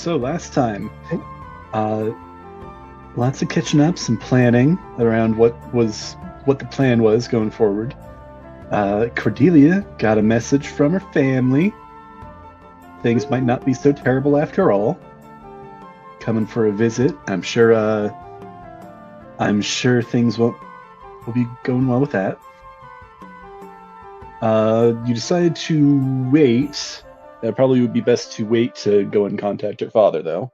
So last time, lots of catching up, some planning around what the plan was going forward. Cordelia got a message from her family. Things might not be so terrible after all. Coming for a visit. I'm sure things will be going well with that. You decided to wait. It probably would be best to wait to go and contact your father, though,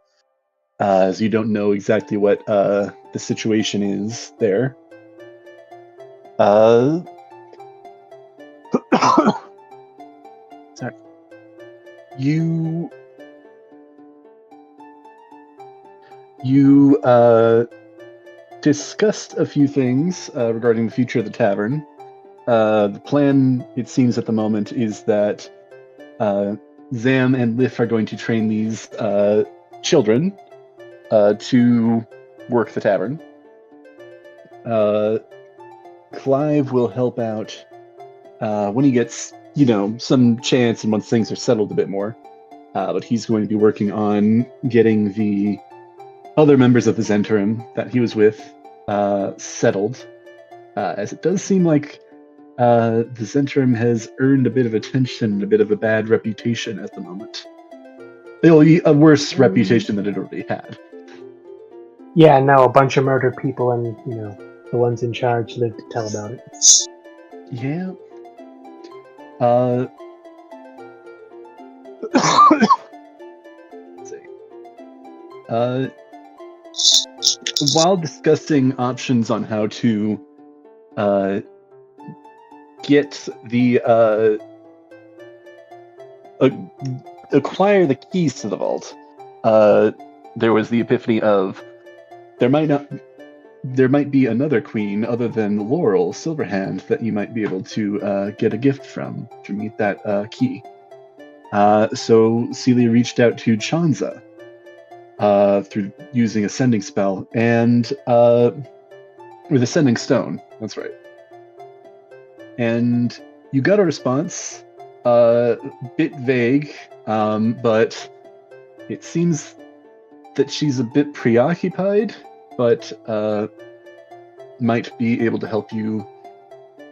as you don't know exactly what the situation is there. Sorry. You discussed a few things regarding the future of the tavern. The plan, it seems at the moment, is that Zam and Lif are going to train these children to work the tavern. Clive will help out when he gets, some chance and once things are settled a bit more. But he's going to be working on getting the other members of the Zentrum that he was with settled, as it does seem like the Zentrum has earned a bit of attention, a bit of a bad reputation at the moment. A worse reputation than it already had. Yeah, now a bunch of murdered people and, the ones in charge live to tell about it. Yeah. Let's see. While discussing options on how to get the acquire the keys to the vault, there was the epiphany of there might be another queen other than Laurel Silverhand that you might be able to get a gift from to meet that key. So Celia reached out to Chanza through using a sending spell and with a sending stone. That's right. And you got a response, bit vague, but it seems that she's a bit preoccupied, but might be able to help you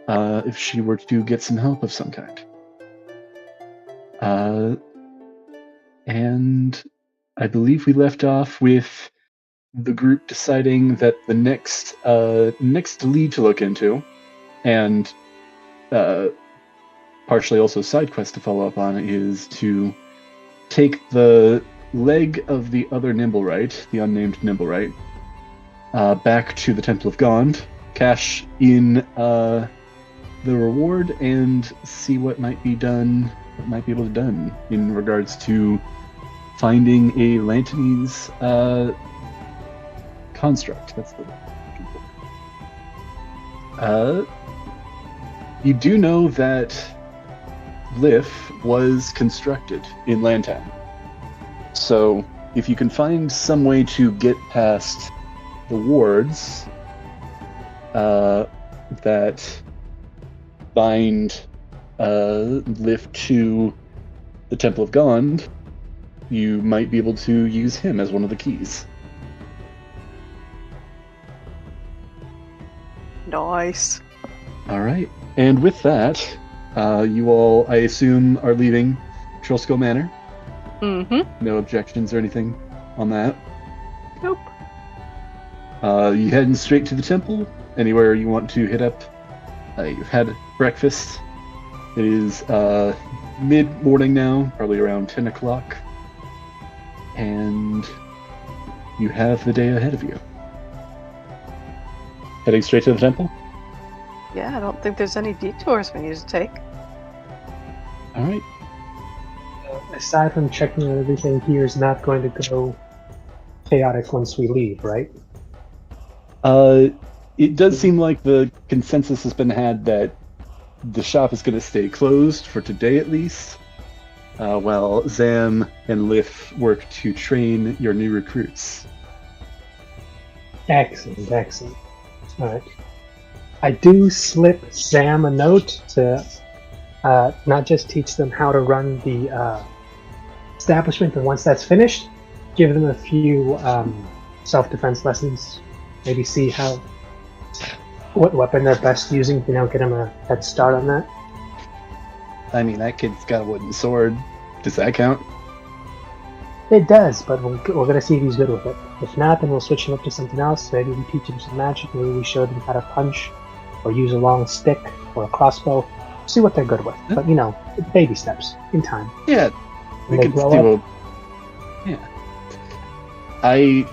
if she were to get some help of some kind. And I believe we left off with the group deciding that the next lead to look into, and partially also side quest to follow up on, is to take the leg of the other Nimblewright, the unnamed Nimblewright, back to the Temple of Gond, cash in the reward, and see what might be done, what might be able to be done in regards to finding a Lantanese construct. That's the word I'm looking for. You do know that Lif was constructed in Lantan. So if you can find some way to get past the wards that bind Lif to the Temple of Gond, you might be able to use him as one of the keys. Nice. All right. And with that, you all, I assume, are leaving Trilsko Manor? Mm-hmm. No objections or anything on that? Nope. You heading straight to the temple? Anywhere you want to hit up? You've had breakfast. It is mid-morning now, probably around 10 o'clock. And you have the day ahead of you. Heading straight to the temple? Yeah, I don't think there's any detours we need to take. All right. Aside from checking that everything here is not going to go chaotic once we leave, right? It does seem like the consensus has been had that the shop is going to stay closed for today at least, while Zam and Lif work to train your new recruits. Excellent, excellent. All right. I do slip Zam a note to not just teach them how to run the establishment, and once that's finished, give them a few self-defense lessons. Maybe see what weapon they're best using. Get them a head start on that. I mean, that kid's got a wooden sword. Does that count? It does, but we're gonna see if he's good with it. If not, then we'll switch him up to something else. Maybe we teach him some magic. Maybe we show them how to punch, or use a long stick, or a crossbow. See what they're good with. But baby steps in time. Yeah, we can do a. Yeah. I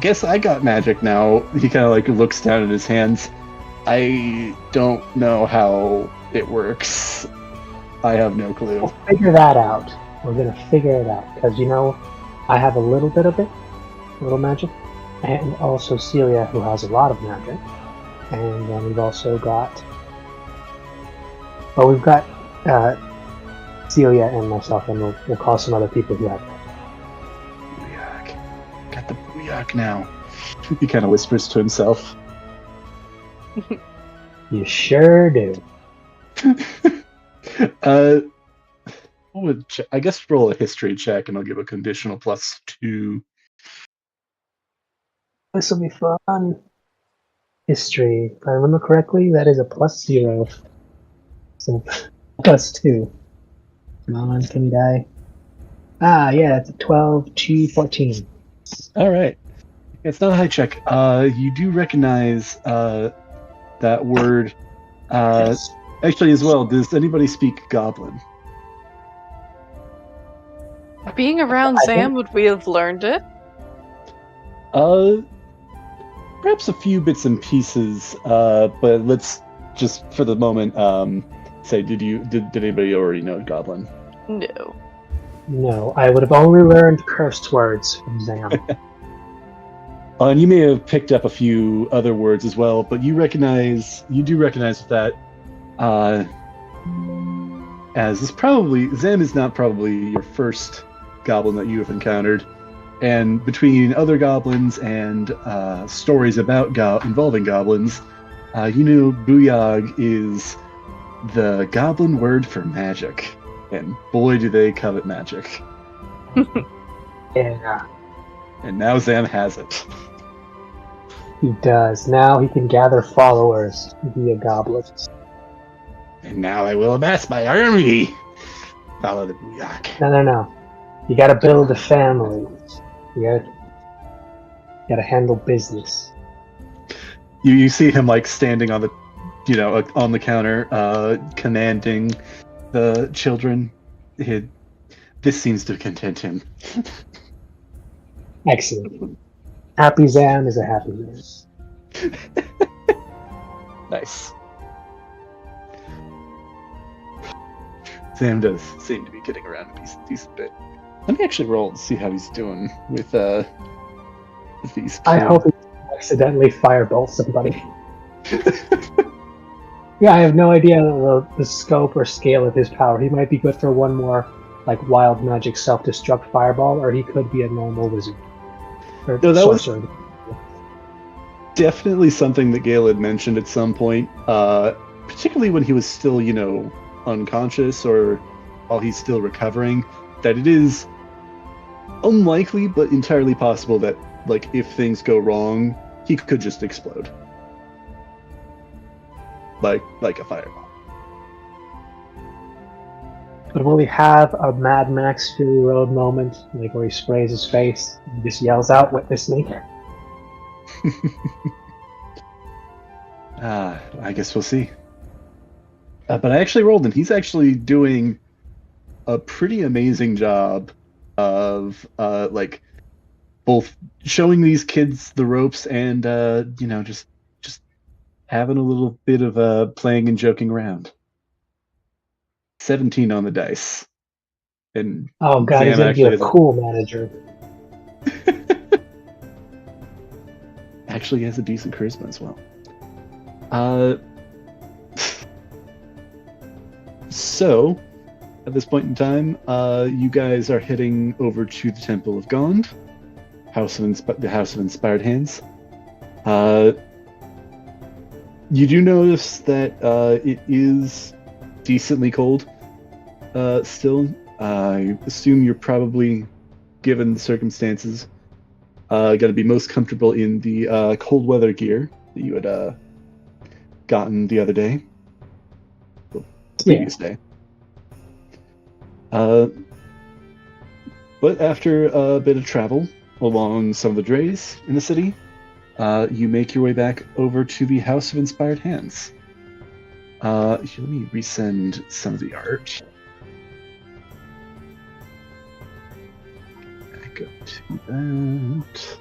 guess I got magic now. He kind of like looks down at his hands. I don't know how it works. I have no clue. We'll figure that out. We're gonna figure it out because I have a little bit of it, a little magic, and also Celia, who has a lot of magic, and then we've also got. Well, we've got Celia and myself, and we'll call some other people who have. Booyak. Got the booyak now. He kind of whispers to himself. You sure do. I guess roll a history check, and I'll give a conditional +2. This will be fun. History. If I remember correctly, that is a +0. So +2. Come on, can you die? Yeah, that's a 12 to 14. All right. It's not a high check. You do recognize that word. Yes. Actually, as well, does anybody speak Goblin? Being around Sam, would we have learned it? Perhaps a few bits and pieces. But let's just, for the moment, say, did anybody already know Goblin? No. No, I would have only learned cursed words from Sam. And you may have picked up a few other words as well, but you do recognize that as Zam is not probably your first goblin that you have encountered, and between other goblins and stories about involving goblins, Booyag is the goblin word for magic, and boy do they covet magic. Yeah. And now Zam has it. He does. Now he can gather followers via goblins. And now I will amass my army. Follow the Booyak. No. You gotta build a family. You gotta handle business. You see him like standing on the, on the counter, commanding the children. This seems to content him. Excellent. Happy Zam is a happy man. Nice. Zam does seem to be getting around a decent bit. Let me actually roll to see how he's doing with these kids. I hope he accidentally firebolt somebody. Yeah, I have no idea the scope or scale of his power. He might be good for one more wild magic self-destruct fireball, or he could be a normal wizard. No, that was definitely something that Gale had mentioned at some point, particularly when he was still, unconscious or while he's still recovering, that it is unlikely but entirely possible that, if things go wrong, he could just explode. Like a fireball. But will he have a Mad Max Fury Road moment, where he sprays his face and just yells out, "Witness me"? I guess we'll see. But I actually rolled, and he's actually doing a pretty amazing job of both showing these kids the ropes and just having a little bit of playing and joking around. 17 on the dice. And oh god, he's gonna be a cool manager. Actually has a decent charisma as well. So, at this point in time, you guys are heading over to the Temple of Gond, the House of Inspired Hands. You do notice that it is decently cold still. I assume you're probably given the circumstances, going to be most comfortable in the cold weather gear that you had gotten the other day, the previous day. But after a bit of travel along some of the drays in the city, you make your way back over to the House of Inspired Hands. Let me resend some of the art. Back up to that.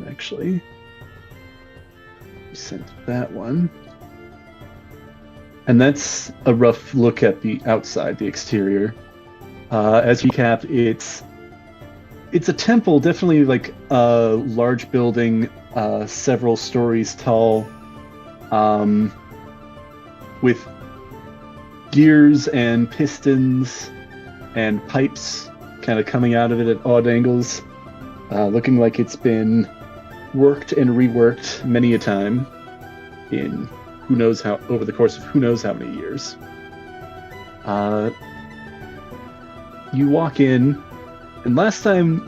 Actually, sent that one. And that's a rough look at the outside, the exterior. As you recap, it's a temple, definitely like a large building, several stories tall, with gears and pistons and pipes kind of coming out of it at odd angles, looking like it's been worked and reworked many a time in who knows how, over the course of who knows how many years. You walk in, and last time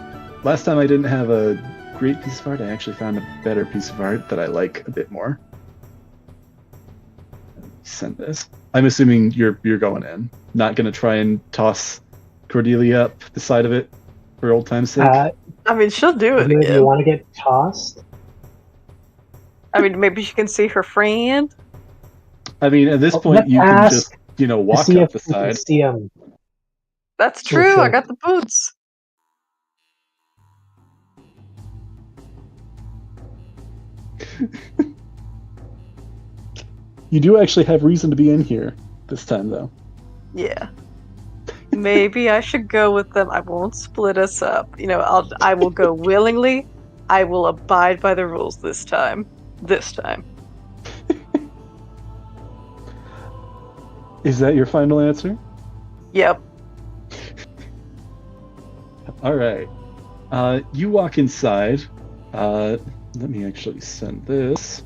I didn't have a great piece of art. I actually found a better piece of art that I like a bit more. Send this. I'm assuming you're going in. Not gonna try and toss Cordelia up the side of it for old time's sake. I mean, she'll do it Do again. you want to get tossed? I mean, maybe she can see her friend. I mean, at this point, you can just, walk up the side. See him. That's true. Sure. I got the boots. You do actually have reason to be in here this time, though. Yeah. Maybe I should go with them. I won't split us up. I will go willingly. I will abide by the rules this time. Is that your final answer? Yep. All right. You walk inside. Let me actually send this.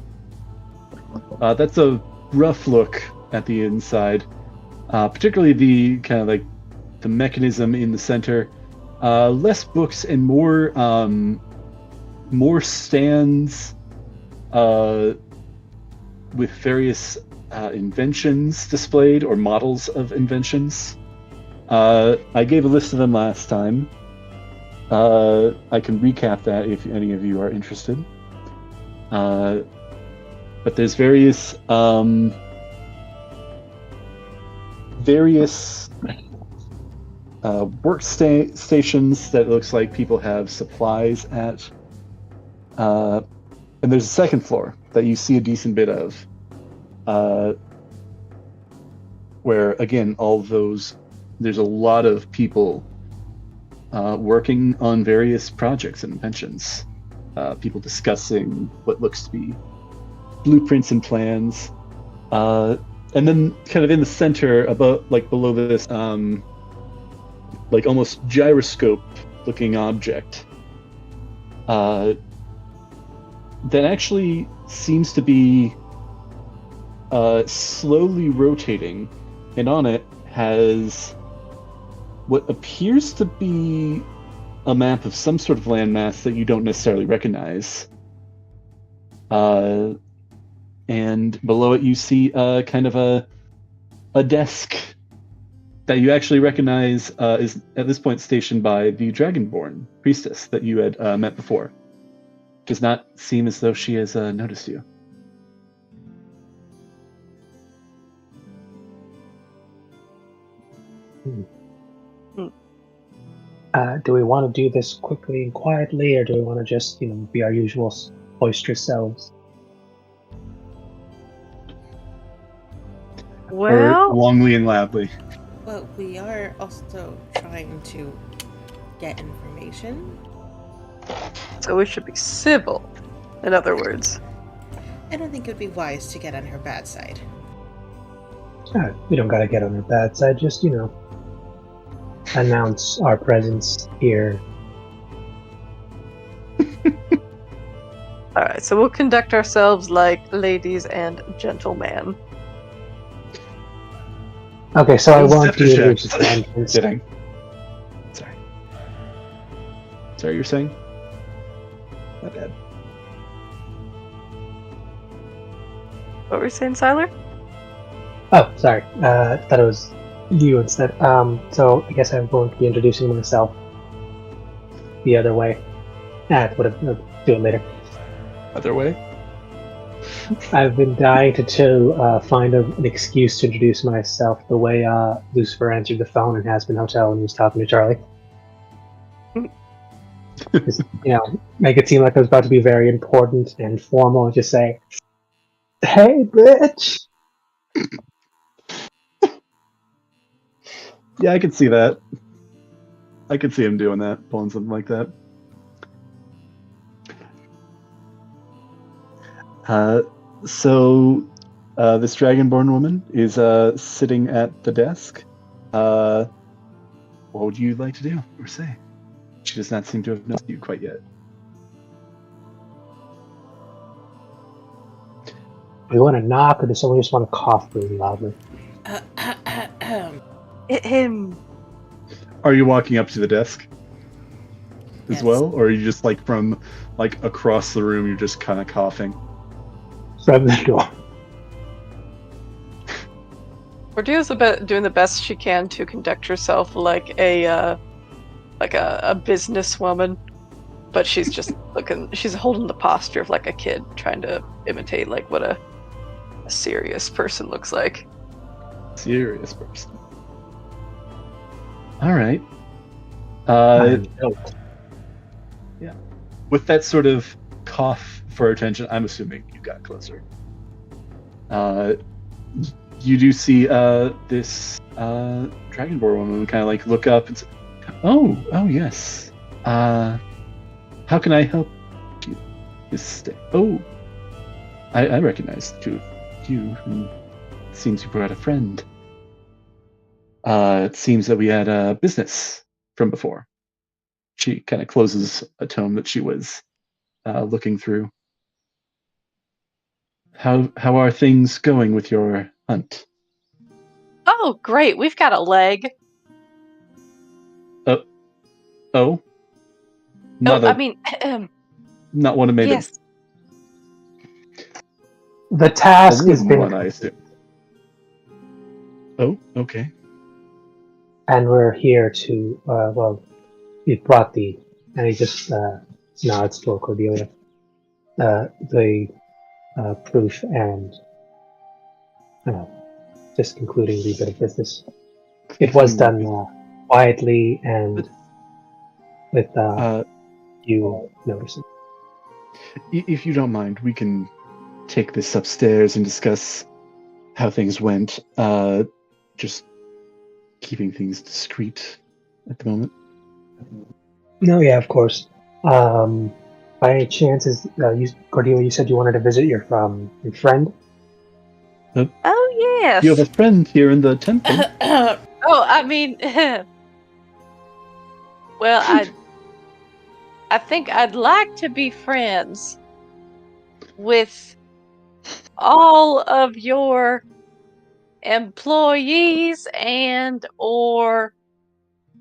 That's a rough look at the inside, particularly the kind of like the mechanism in the center. Less books and more stands with various inventions displayed, or models of inventions. I gave a list of them last time. I can recap that if any of you are interested. But there's various workstations that looks like people have supplies at. And there's a second floor that you see a decent bit of. Where, again, all those, there's a lot of people working on various projects and inventions. People discussing what looks to be blueprints and plans. And then kind of in the center, below this, like almost gyroscope looking object, that actually seems to be slowly rotating, and on it has what appears to be a map of some sort of landmass that you don't necessarily recognize. And below it you see kind of a desk that you actually recognize is at this point stationed by the Dragonborn priestess that you had met before. Does not seem as though she has noticed you. Do we want to do this quickly and quietly, or do we want to just, be our usual boisterous selves? Well, Or longly and loudly. Well, we are also trying to get information. so we should be civil. In other words. I don't think it would be wise to get on her bad side. We don't gotta get on her bad side, just, announce our presence here. Alright, so we'll conduct ourselves like ladies and gentlemen. Okay, so I want to Deception introduce check. the entrance. Kidding. Sorry, you're saying? My bad. What were you saying, Siler? Oh, sorry. I thought it was you instead. So I guess I'm going to be introducing myself the other way. I'll do it later. Other way? I've been dying to find an excuse to introduce myself the way Lucifer answered the phone in Hazbin Hotel when he was talking to Charlie. Just, make it seem like I was about to be very important and formal and just say, "Hey, bitch!" Yeah, I could see that. I could see him doing that, pulling something like that. So this Dragonborn woman is sitting at the desk. What would you like to do or say? She does not seem to have noticed you quite yet. Do you want to knock, or does someone just want to cough really loudly? Hit him. Are you walking up to the desk as Yes. well, or are you just from across the room? You're just kind of coughing. From the door. Cordelia's doing the best she can to conduct herself like a businesswoman, but she's just she's holding the posture of like a kid, trying to imitate like what a serious person looks like. Serious person. All right. Yeah. With that sort of cough for attention, I'm assuming you got closer. You do see this Dragonborn woman kind of look up and say, "Oh, yes. How can I help you this day?" Oh, I recognize the two of you. And it seems you brought a friend. It seems that we had business from before. She kind of closes a tome that she was looking through. How are things going with your hunt? Oh, great! We've got a leg. Oh, not one of made yes. The a task has wooden been, one, I assume. Oh, okay. and we're here to. We brought and he just nods toward Cordelia. The proof and just concluding the bit of business. It was done quietly and with you noticing. If you don't mind, we can take this upstairs and discuss how things went. Just keeping things discreet at the moment. No, yeah, of course. By any chance, Cordelia, you said you wanted to visit your friend? Oh yes. You have a friend here in the temple. Oh, I mean, well, I think I'd like to be friends with all of your employees and or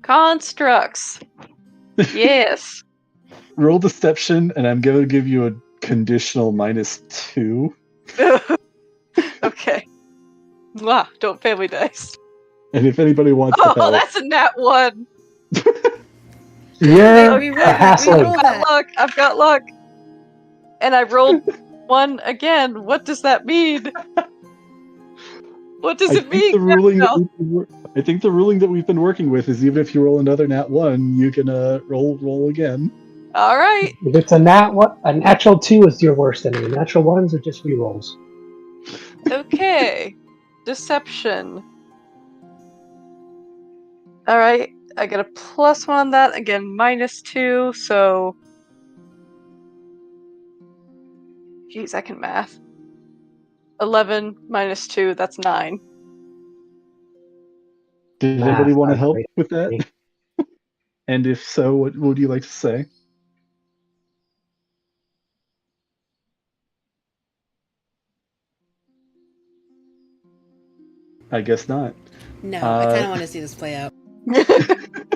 constructs. Yes. Roll deception, and I'm going to give you a conditional -2. Okay. Mwah, don't family dice. And if anybody wants to Oh, help, that's a nat 1. You're we a rolled hassling. that. I've got luck. And I rolled 1 again. What does that mean? What does it mean? I think the ruling that we've been working with is even if you roll another nat 1, you can roll again. All right. If it's a natural 2 is your worst enemy. Natural 1s are just rerolls. Okay. Deception. All right. I get a +1 on that. Again, -2. So, geez, I can math. 11 -2. That's 9. Did anybody want to help great. with that? And if so, what would you like to say? I guess not. No, I kind of want to see this play out.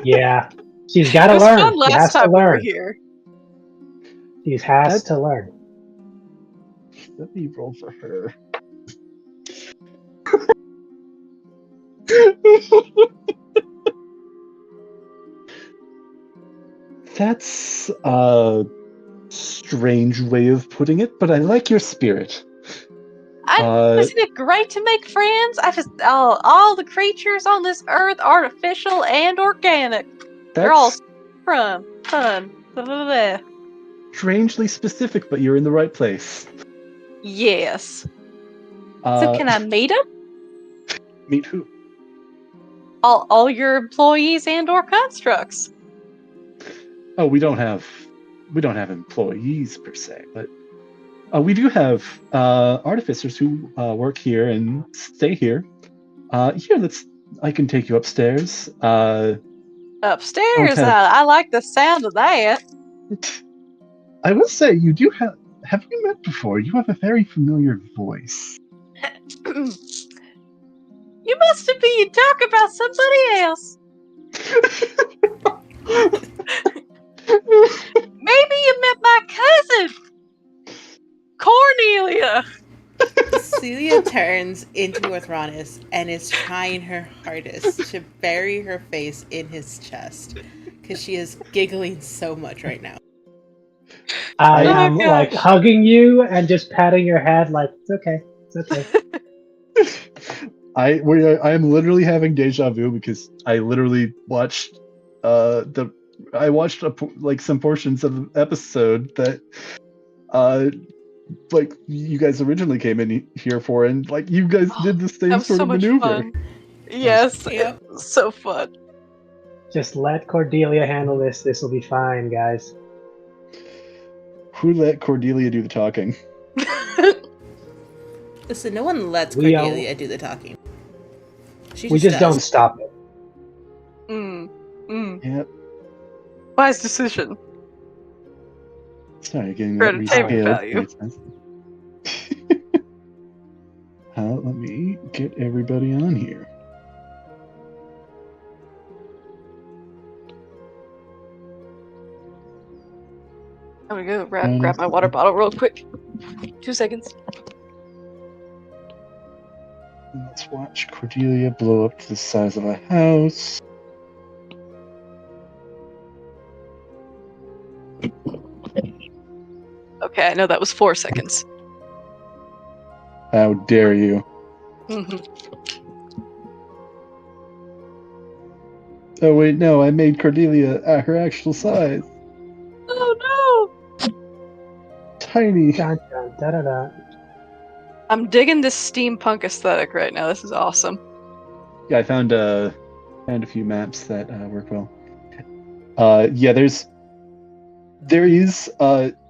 Yeah. She's got It to was learn. fun She last has to time we were learn. here. She has to learn. Let me roll for her. That's a strange way of putting it, but I like your spirit. Isn't it great to make friends? All the creatures on this earth, artificial and organic. They're all That's fun. Blah, blah, blah. strangely specific, but you're in the right place. Yes. So can I meet them? Meet who? All your employees and/or constructs. Oh, we don't have employees per se, but we do have artificers who work here and stay here. Here, I can take you upstairs. Upstairs, I like the sound of that. I will say, you do have. Have we met before? You have a very familiar voice. You must have been talking about somebody else. Maybe you met my cousin, Cornelia. Celia turns into Orthronus and is trying her hardest to bury her face in his chest because she is giggling so much right now. I am like hugging you and just patting your head like, it's okay. It's okay. I am literally having deja vu because I literally watched some portions of the episode that like you guys originally came in here for, and like you guys did the same sort of maneuver. Fun. Yes, Yep. it's so fun. Just let Cordelia handle this. This will be fine, guys. Who let Cordelia do the talking? Listen, no one lets We Cordelia do the talking. We just don't stop it. Yep. Wise decision. Sorry, getting that Entertainment value. Let me get everybody on here. I'm gonna go grab my water bottle real quick. 2 seconds. Let's watch Cordelia blow up to the size of a house. Okay, I know that was 4 seconds. How dare you? Oh wait, no, I made Cordelia her actual size. Oh no! Tiny. Dun, dun, da, da, da. I'm digging this steampunk aesthetic right now. This is awesome. Yeah, I found a few maps that work well. Yeah, there is.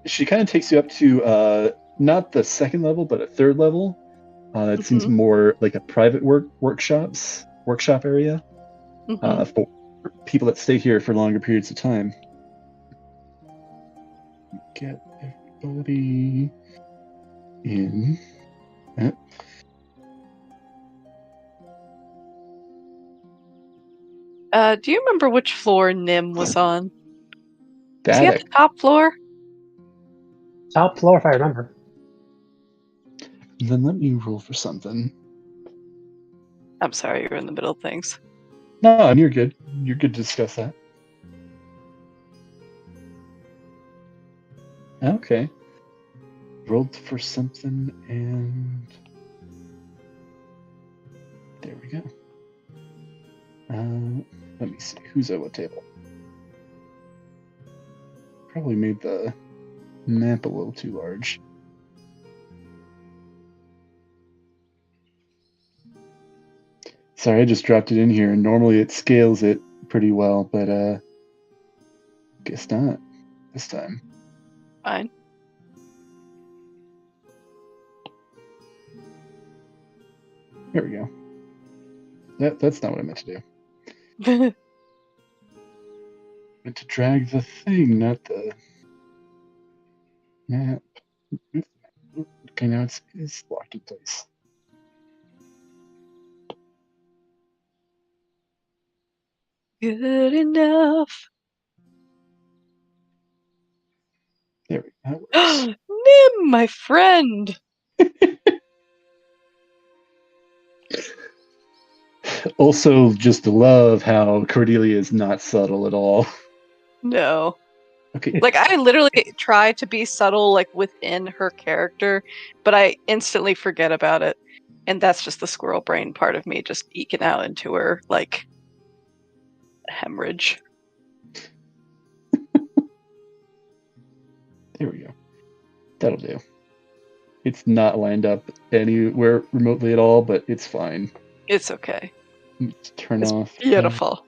She kind of takes you up to not the second level, but a third level. It seems more like a private workshop area for people that stay here for longer periods of time. Get everybody in. Do you remember which floor Nim was on? That Is he at the top floor? Top floor, if I remember. Then let me roll for something. I'm sorry, you're in the middle of things. No, you're good. You're good to discuss that. Okay. Rolled for something and there we go. Let me see. Who's at what table? Probably made the map a little too large. Sorry, I just dropped it in here, and normally it scales it pretty well, but guess not this time. Fine. There we go. That's not what I meant to do. Meant to drag the thing, not the map. Okay, now it's locked in place. Good enough. There we go. That works. Nim, my friend. Also, just love how Cordelia is not subtle at all. No. Okay. Like, I literally try to be subtle, like, within her character, but I instantly forget about it. And that's just the squirrel brain part of me just eking out into her, like, hemorrhage. There we go. That'll do. It's not lined up anywhere remotely at all, but it's fine. It's okay. Let's turn It's off. beautiful.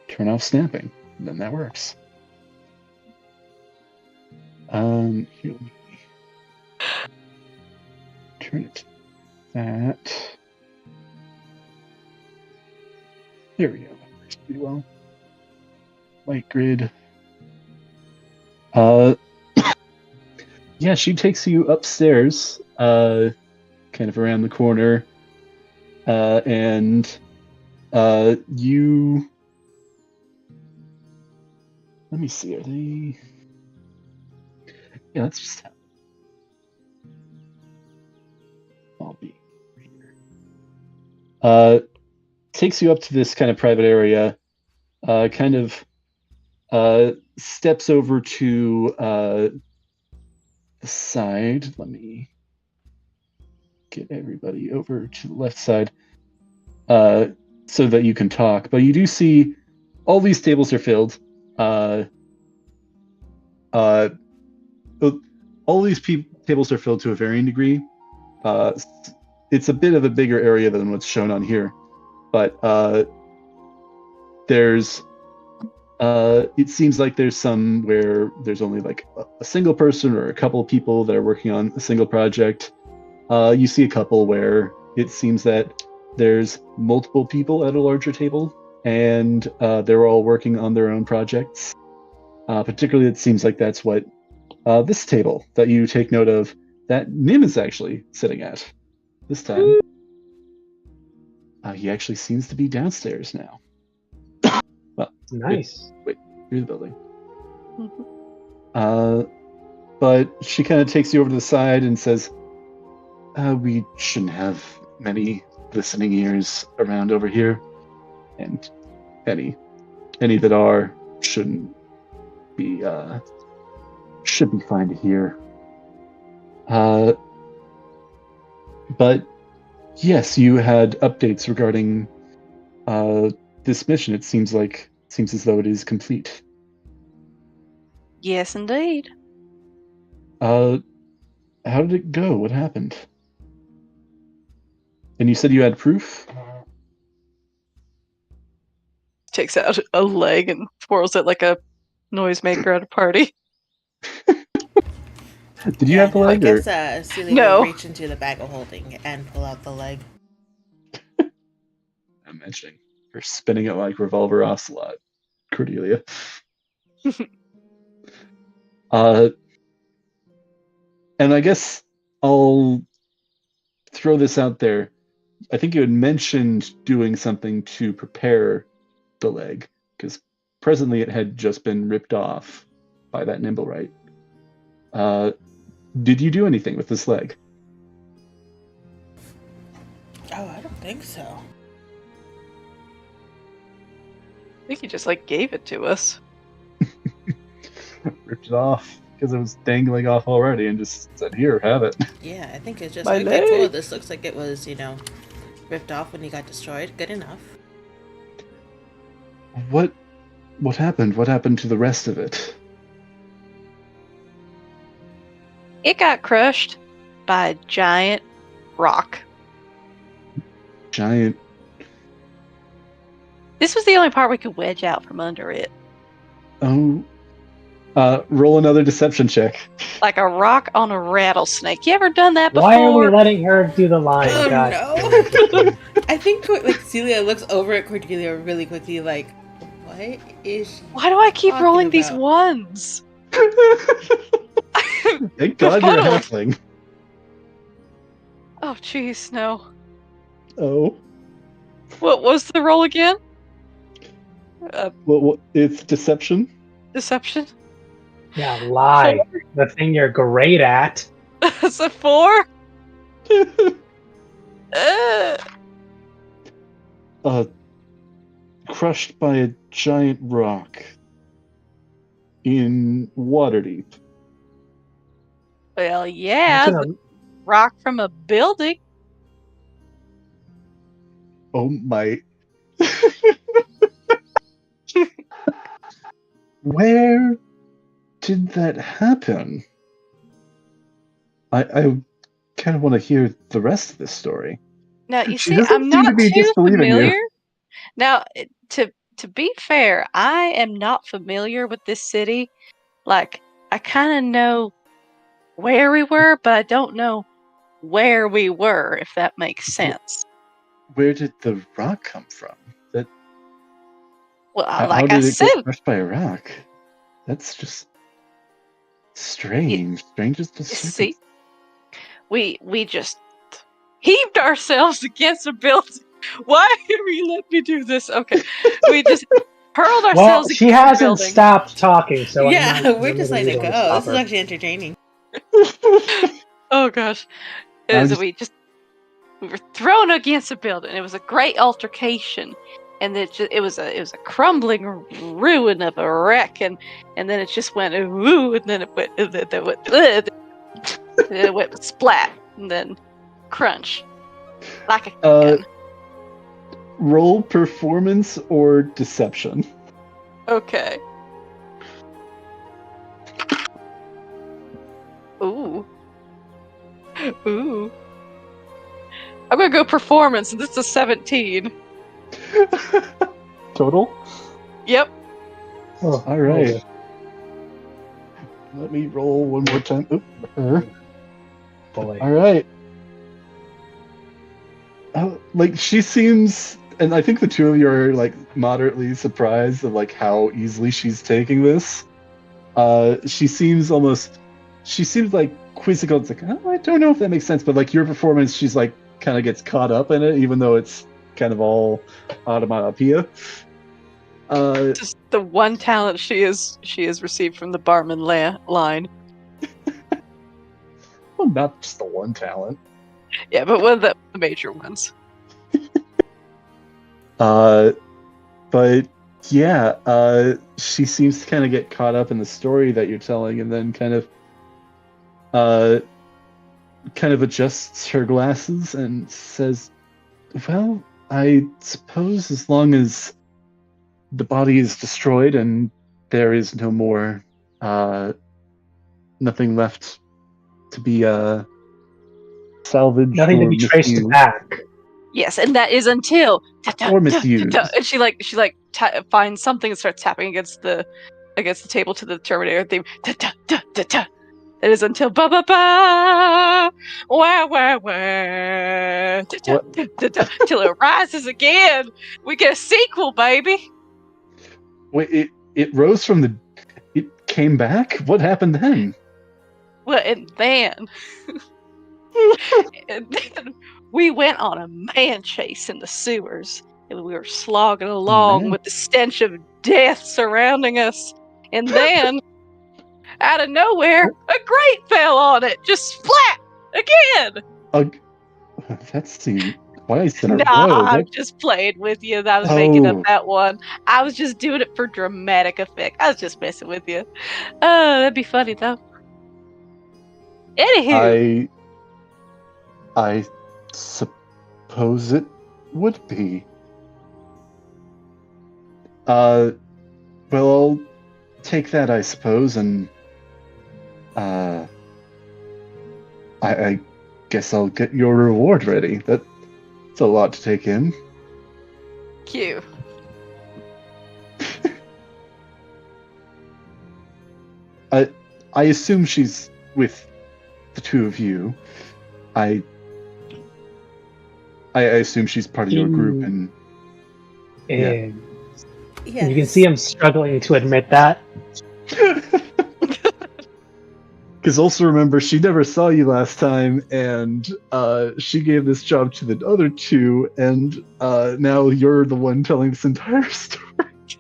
Turn off snapping. And then that works. Here, let me turn it to that. There we go. That works pretty well. Light grid. Yeah, she takes you upstairs, kind of around the corner, and you. Let me see. Are they? Yeah, let's just have. I'll be here. Takes you up to this kind of private area. Kind of steps over to the side. Let me get everybody over to the left side so that you can talk. But you do see all these tables are filled. All these tables are filled to a varying degree. It's a bit of a bigger area than what's shown on here, but there's it seems like there's some where there's only like a single person or a couple of people that are working on a single project. You see a couple where it seems that there's multiple people at a larger table, and they're all working on their own projects. Particularly, it seems like that's what this table that you take note of that Nim is actually sitting at this time. He actually seems to be downstairs now. Well, Nice. wait, through the building. But she kind of takes you over to the side and says, we shouldn't have many listening ears around over here, and any that are shouldn't be should be fine to hear. But yes, you had updates regarding this mission. It seems as though it is complete. Yes, indeed. How did it go? What happened? And you said you had proof? Takes out a leg and twirls it like a noisemaker at a party. Did you have the leg? I guess Celia will reach into the bag of holding and pull out the leg. I'm mentioning you're spinning it like Revolver Ocelot, Cordelia. And I guess I'll throw this out there. I think you had mentioned doing something to prepare the leg, because presently it had just been ripped off by that Nimblewright. Did you do anything with this leg? Oh, I don't think so. I think he just like gave it to us. Ripped it off because it was dangling off already and just said, here, have it. Yeah, I think it's just My like, leg. cool, this looks like it was, ripped off when he got destroyed. Good enough. What happened? What happened to the rest of it? It got crushed by a giant rock. Giant. This was the only part we could wedge out from under it. Oh. Roll another deception check. Like a rock on a rattlesnake. You ever done that before? Why are we letting her do the line? Oh, God. no. I think Celia looks over at Cordelia really quickly like, what is she Why do I keep talking rolling these about? ones? Thank God you're a halfling. Oh, jeez, no. Oh. What was the roll again? Well, it's deception. Deception? Yeah, lie. 4? The thing you're great at. It's a 4? Crushed by a giant rock in Waterdeep. Well, yeah, That's the rock from a building. Oh my. Where did that happen? I kind of want to hear the rest of this story. Now, you She see, doesn't I'm seem not to be too disbelieving you. familiar. Now, to be fair, I am not familiar with this city. Like, I kind of know where we were, but I don't know where we were, if that makes sense. Where did the rock come from? Well, How like I did it said, get crushed by a rock? That's just strange. Strangest of see, circumstances. we just heaved ourselves against a building. Why did we let me do this? Okay, we just hurled Well, ourselves she against a hasn't building. stopped talking, so Yeah, I'm we're just gonna letting leave it on go. stop This is her. actually entertaining. Oh gosh, I'm we were thrown against a building. It was a great altercation, and it was a crumbling ruin of a wreck, and then it just went ooh, and then it went splat, and then crunch like a can. Roll performance or deception. Okay. Ooh. I'm gonna go performance, and this is a 17. Total? Yep. Oh, All right. okay. Let me roll one more time. Oop. Boy. All right. Like she seems, and I think the two of you are like moderately surprised of like how easily she's taking this. She seems like quizzical. It's like, oh, I don't know if that makes sense, but like your performance, she's like kind of gets caught up in it, even though it's kind of all automatopoeia. Just the one talent she has received from the barman line. Well, not just the one talent. Yeah, but one of the major ones. But yeah, she seems to kind of get caught up in the story that you're telling, and then kind of adjusts her glasses and says, "Well, I suppose as long as the body is destroyed and there is no more, nothing left to be salvaged Nothing to or be traced misused." back. Yes, and that is until Or misused. and she finds something and starts tapping against the table to the Terminator theme. It is until ba ba ba wah wah wah till it rises again. We get a sequel, baby. Wait, it rose from the. It came back? What happened then? Well, and then we went on a man chase in the sewers, and we were slogging along Man. with the stench of death surrounding us. And then, out of nowhere, a grate fell on it, just splat again. That seemed twice in a Nah, row. I'm just playing with you. I was making up that one. I was just doing it for dramatic effect. I was just messing with you. Oh, that'd be funny though. Anywho, I suppose it would be. Well, I'll take that, I suppose, and I guess I'll get your reward ready. That's a lot to take in. Q. I assume she's with the two of you. I assume she's part of your group, and And Yes. you can see him struggling to admit that. Because also remember, she never saw you last time, and she gave this job to the other two, and now you're the one telling this entire story.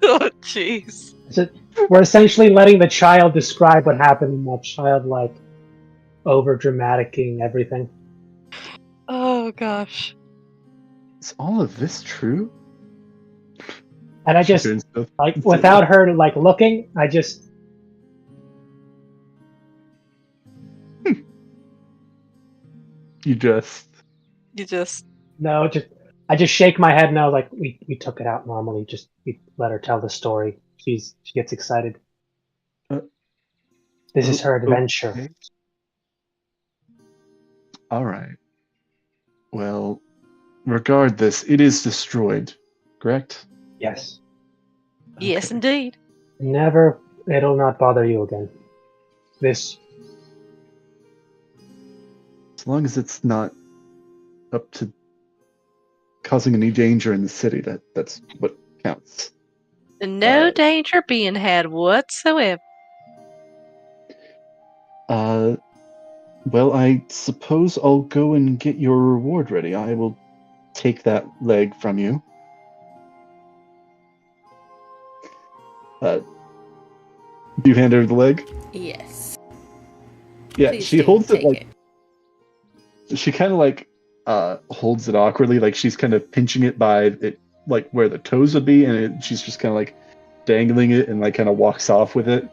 Oh, jeez. So we're essentially letting the child describe what happened in that childlike, over-dramaticing everything. Oh, gosh. Is all of this true? And I just, like, without her, like, looking, I just... You just... You just... No, I just shake my head and I was like, we took it out normally. Just we let her tell the story. She gets excited. This is her adventure. Okay. All right. Well, regard this. It is destroyed, correct? Yes. Yes, Okay. indeed. Never. It'll not bother you again. This. As long as it's not up to causing any danger in the city, that's what counts. No danger being had whatsoever. Well, I suppose I'll go and get your reward ready. I will take that leg from you. Do you hand her the leg? Yes. Yeah, Please she do holds it take like... She kind of like holds it awkwardly, like she's kind of pinching it by it, like where the toes would be, and she's just kind of like dangling it and like kind of walks off with it,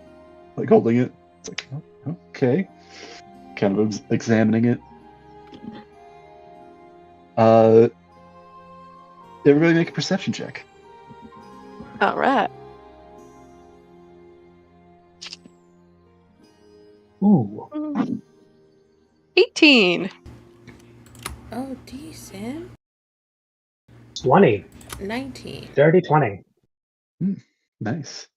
like holding it. It's like, oh, okay. Kind of examining it. Everybody make a perception check. All right. Ooh. 18. Oh, decent. 20. 19. Dirty 20. Nice.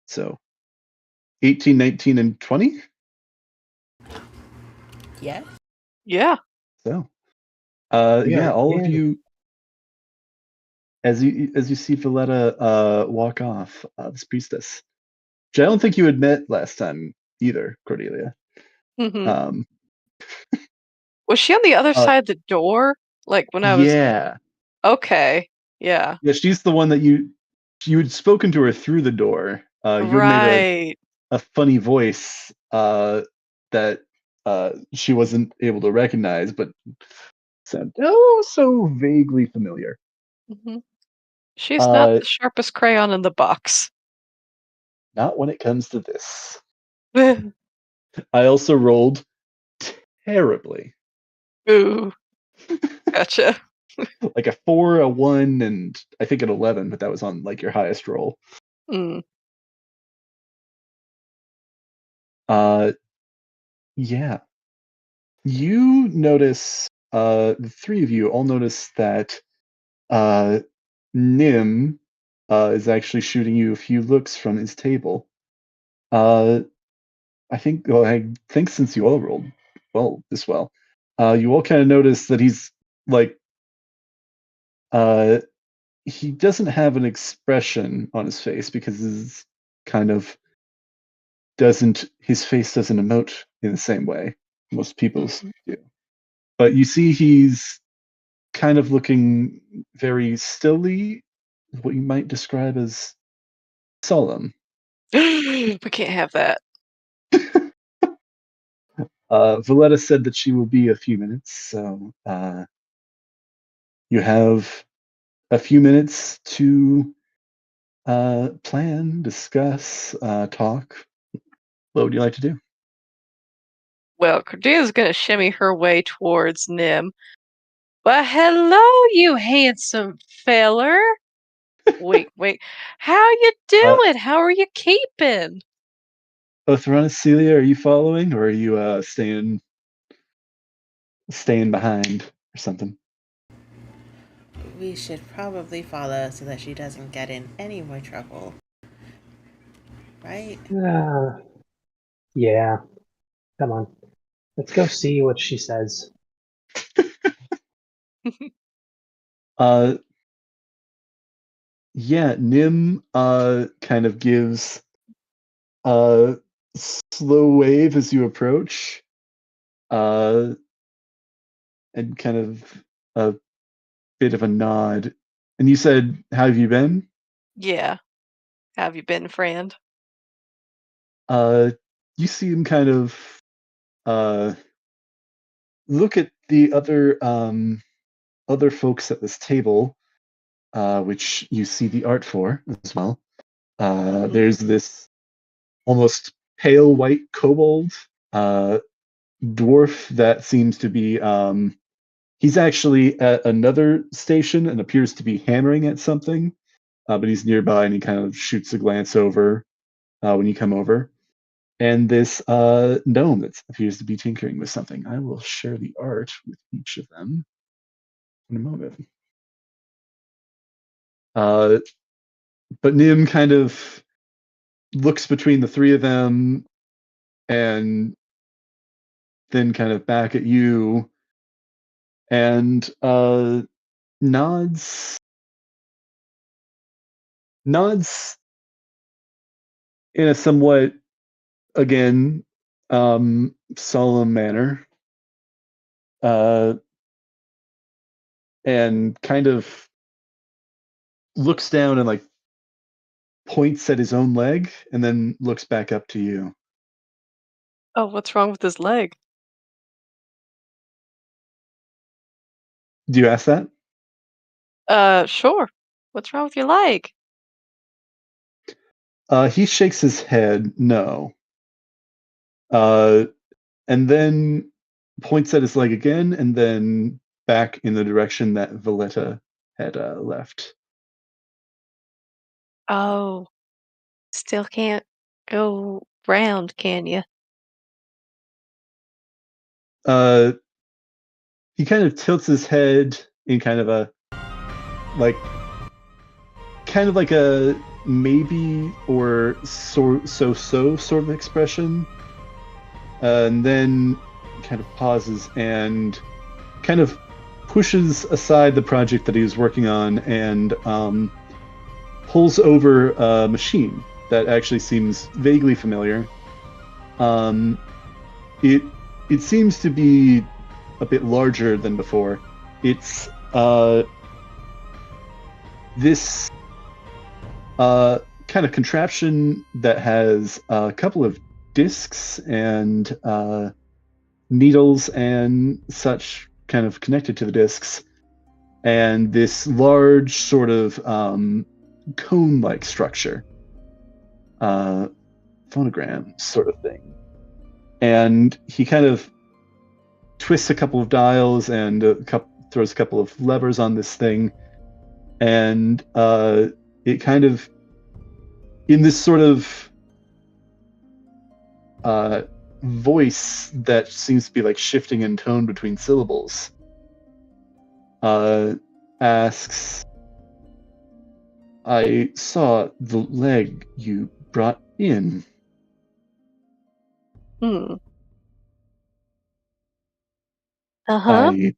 So 18, 19, and 20? Yeah. Yeah. So Yeah, all of yeah. you, as you see Valletta walk off, this priestess, which I don't think you had met last time either, Cordelia. Was she on the other side of the door? Like when I was... Yeah. Okay. Yeah. Yeah, she's the one that you had spoken to her through the door. You had made Right. a funny voice that she wasn't able to recognize, but sounded so vaguely familiar. Mm-hmm. She's not the sharpest crayon in the box. Not when it comes to this. I also rolled terribly. Ooh. Gotcha. Like a 4, a 1, and I think an 11, but that was on like your highest roll. Mm. Yeah. You notice, the three of you all notice that Nim is actually shooting you a few looks from his table. I think since you all rolled this well, you all kind of notice that he's like, he doesn't have an expression on his face because his face doesn't emote in the same way most people's do. But you see he's kind of looking very stilly, what you might describe as solemn. We can't have that. Valletta said that she will be a few minutes, so you have a few minutes to plan, discuss, talk. What would you like to do? Well, Cordelia's gonna shimmy her way towards Nim. But hello, you handsome feller. Wait. How you doing? How are you keeping? Theranos, Celia, are you following, or are you staying behind or something? We should probably follow so that she doesn't get in any more trouble. Right? Yeah. Come on. Let's go see what she says. Yeah, Nim kind of gives a slow wave as you approach, and kind of a bit of a nod. And you said, "How have you been?" Yeah. Have you been, friend? Uh, you see him kind of uh, look at the other folks at this table, which you see the art for as well. Mhm. There's this almost pale white kobold uh, dwarf that seems to be. He's actually at another station and appears to be hammering at something, but he's nearby and he kind of shoots a glance over when you come over. And this gnome that appears to be tinkering with something. I will share the art with each of them in a moment. Uh, but Nim kind of looks between the three of them and then kind of back at you and nods nods in a somewhat again solemn manner, uh, and kind of looks down and like points at his own leg and then looks back up to you. Oh, what's wrong with his leg? Do you ask that? Sure. What's wrong with your leg? He shakes his head no, uh, and then points at his leg again and then back in the direction that Valletta had left. Oh, still can't go round, can you? uh, he kind of tilts his head in kind of a like kind of like a maybe or so sort of expression, and then kind of pauses and kind of pushes aside the project that he was working on and pulls over a machine that actually seems vaguely familiar. Um, it it seems to be a bit larger than before. It's this kind of contraption that has a couple of discs and needles and such kind of connected to the discs, and this large sort of cone-like structure, uh, phonogram sort of thing. And he kind of twists a couple of dials and throws a couple of levers on this thing, and it kind of, in this sort of uh, voice that seems to be like shifting in tone between syllables, asks, "I saw the leg you brought in. Hmm. Uh-huh. I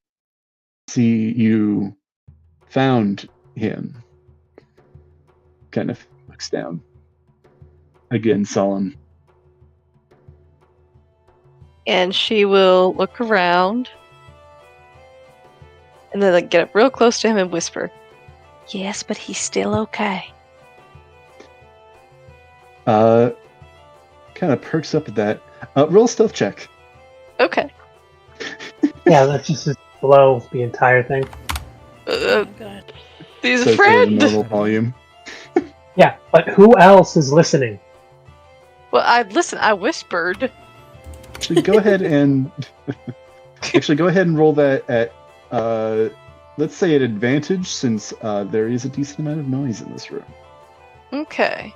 see you found him." Kind of looks down. Again, solemn. And she will look around and then like, get up real close to him and whisper, "Yes, but he's still okay." Kind of perks up at that. Roll a stealth check. Okay. Yeah, let's just blow the entire thing. Oh god. He's So a it's at a friend. normal volume. Yeah, but who else is listening? Well, I whispered. Actually, go ahead and roll that at let's say at advantage, since there is a decent amount of noise in this room. Okay.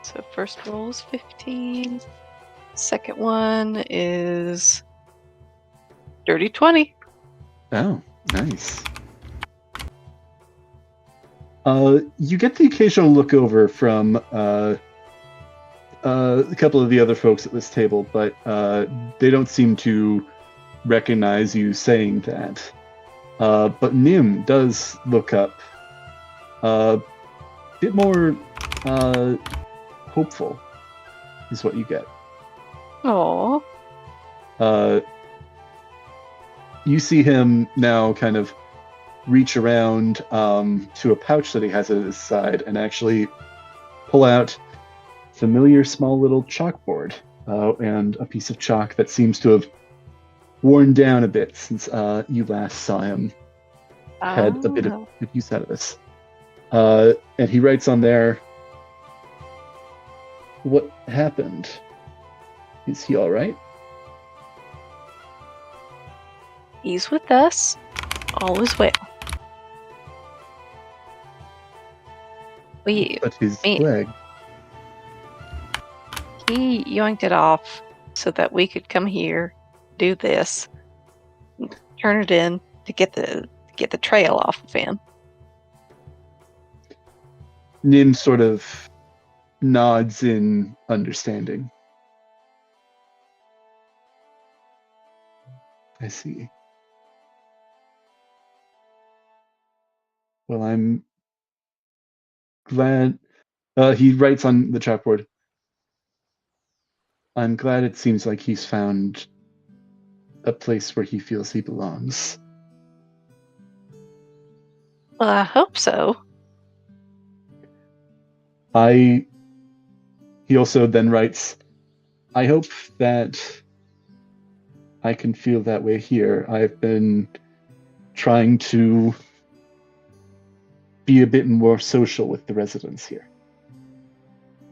So first roll is 15. Second one is dirty 20. Oh, nice. You get the occasional look over from a couple of the other folks at this table, but they don't seem to recognize you saying that. But Nim does look up, bit more hopeful is what you get. Oh. You see him now kind of reach around to a pouch that he has at his side and actually pull out familiar small little chalkboard and a piece of chalk that seems to have worn down a bit since you last saw him. Had a bit of use out of this. And he writes on there, "What happened? Is he all right?" He's with us. All is well. But his me- leg. He yoinked it off so that we could come here, do this, turn it in to get the trail off of him. Nim sort of nods in understanding. I see. Well, I'm glad. He writes on the chalkboard, "I'm glad it seems like he's found a place where he feels he belongs." Well, I hope so. He also then writes, "I hope that I can feel that way here. I've been trying to be a bit more social with the residents here."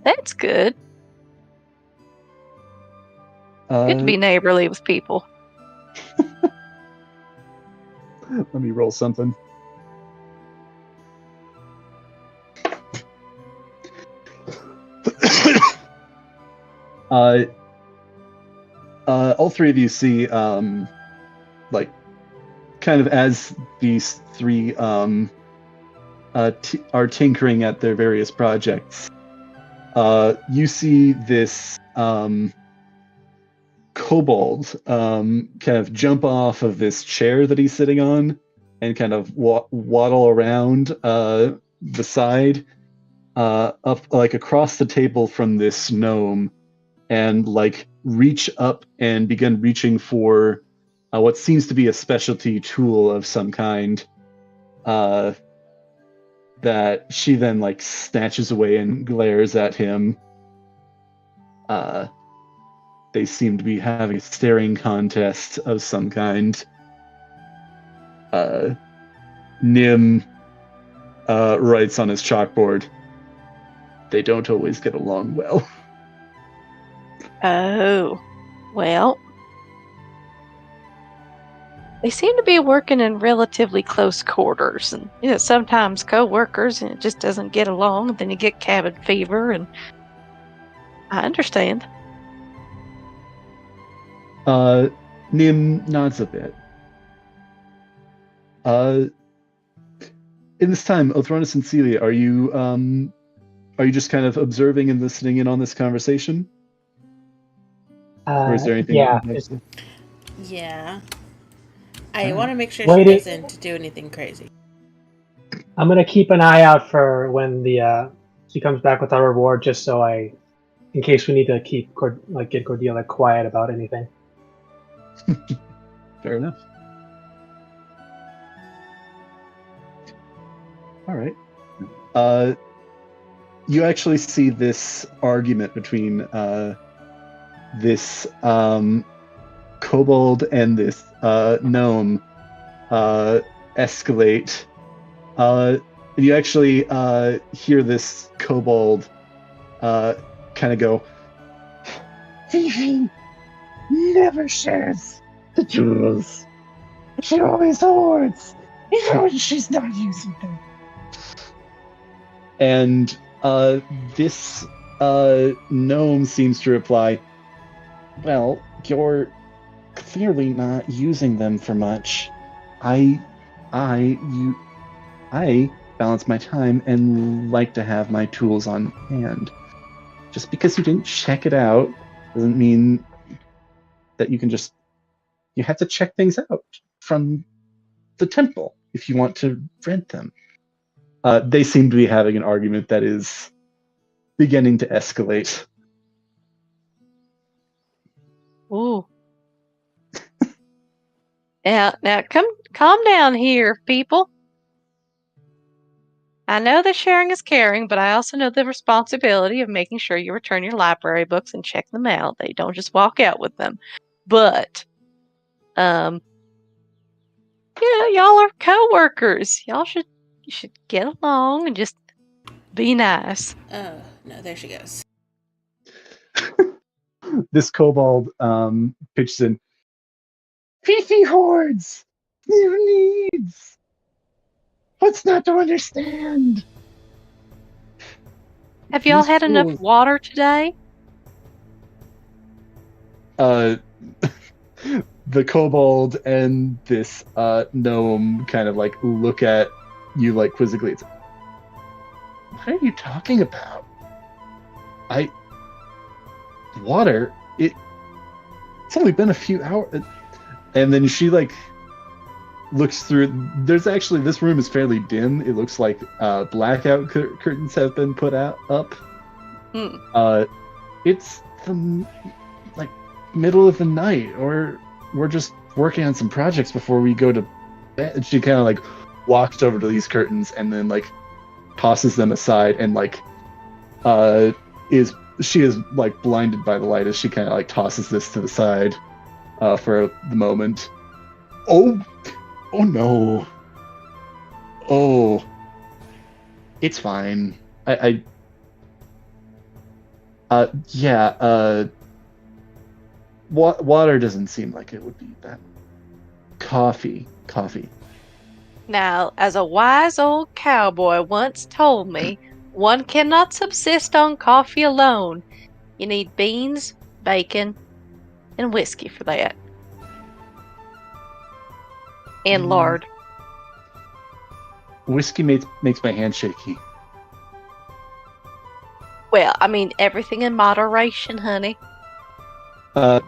That's good. Good to be neighborly with people. Let me roll something. All three of you see, like, kind of as these three are tinkering at their various projects, you see this kobold kind of jump off of this chair that he's sitting on and kind of waddle around the side up, like, across the table from this gnome, and like reach up and begin reaching for what seems to be a specialty tool of some kind that she then like snatches away and glares at him. They seem to be having a staring contest of some kind. Nim writes on his chalkboard, "They don't always get along well." Oh, well. They seem to be working in relatively close quarters, and sometimes co-workers, and it just doesn't get along, and then you get cabin fever, and I understand. Nim nods a bit. In this time, Othronus and Celia, are you just kind of observing and listening in on this conversation? Or is there anything? Yeah. Yeah. I want to make sure Wait, she doesn't do anything crazy. I'm gonna keep an eye out for when she comes back with our reward, just so in case we need to get Cordelia quiet about anything. Fair enough. All right. You actually see this argument between this kobold and this gnome escalate. And you actually hear this kobold kind of go, "Fifi never shares the jewels. She always hoards, even when she's not using them." And this gnome seems to reply, "Well, you're clearly not using them for much. I balance my time and like to have my tools on hand. Just because you didn't check it out doesn't mean that you have to check things out from the temple if you want to rent them." They seem to be having an argument that is beginning to escalate. Ooh. Now, calm down here, people. I know that sharing is caring, but I also know the responsibility of making sure you return your library books and check them out. They don't just walk out with them. But, y'all are co-workers. You should get along and just be nice. Oh, no, there she goes. This kobold pitches in. Fifi hordes! Their needs! What's not to understand? Have y'all had enough Peaceful. water today? The kobold and this gnome kind of like look at you like quizzically. It's, what are you talking about? Water? It's only been a few hours. And then she like looks through. There's actually, this room is fairly dim. It looks like blackout curtains have been put up. It's the like middle of the night, or we're just working on some projects before we go to bed. She kind of like walks over to these curtains and then like tosses them aside and like she is like blinded by the light as she kind of like tosses this to the side for the moment. Oh no. Oh, it's fine. Water doesn't seem like it would be bad. Coffee. Now, as a wise old cowboy once told me, one cannot subsist on coffee alone. You need beans, bacon, and whiskey for that. And lard. Whiskey makes my hand shaky. Well, I mean, everything in moderation, honey. The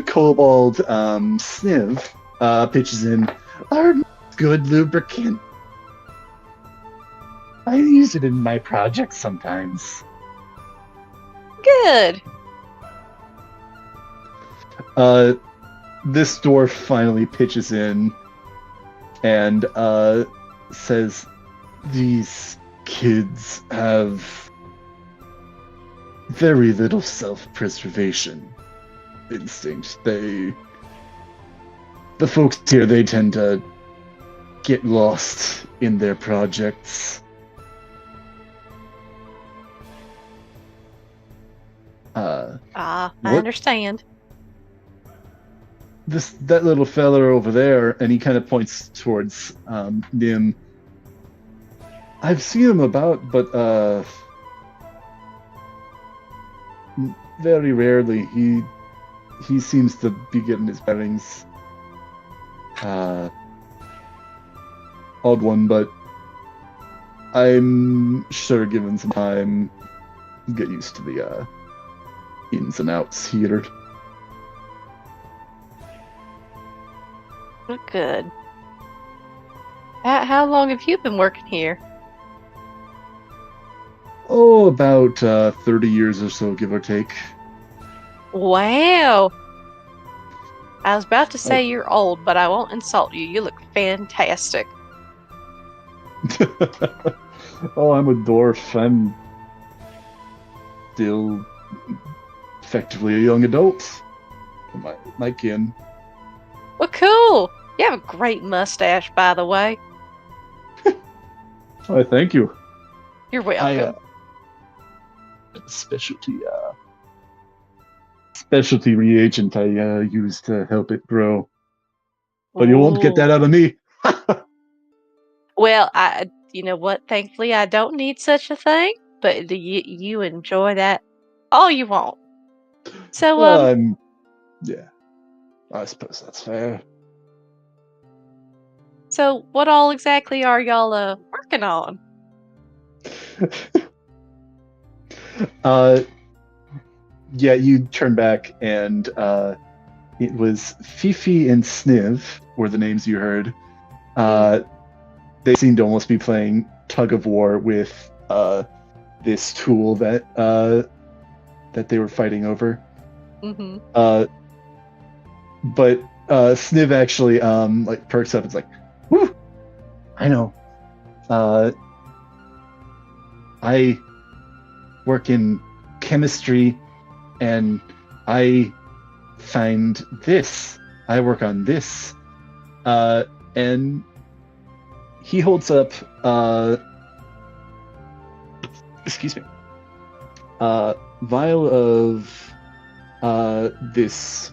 kobold Sniv pitches in. Our good lubricant. I use it in my projects sometimes. Good. This dwarf finally pitches in and says, "These kids have very little self-preservation instinct. The folks here, they tend to get lost in their projects." I what? understand. That little fella over there, and he kind of points towards Nim. I've seen him about, but very rarely. He seems to be getting his bearings. Odd one, but I'm sure given some time, get used to the ins and outs here. Good. How long have you been working here? Oh, about 30 years or so, give or take. Wow. I was about to say you're old, but I won't insult you. You look fantastic. Oh, I'm a dwarf. I'm still effectively a young adult. My kin. Well, cool. You have a great mustache, by the way. Oh, thank you. You're welcome. Specialty reagent I use to help it grow. But you won't get that out of me. Well, you know what? Thankfully, I don't need such a thing. But you enjoy that all you want. So, Well, yeah, I suppose that's fair. So, what all exactly are y'all working on? Yeah, you turn back and it was Fifi and Sniv were the names you heard. They seemed to almost be playing tug of war with this tool that they were fighting over. Mm-hmm. But Sniv actually like perks up. It's like, whew, I know. I work in chemistry, and I find this. I work on this. And he holds up excuse me, vial of this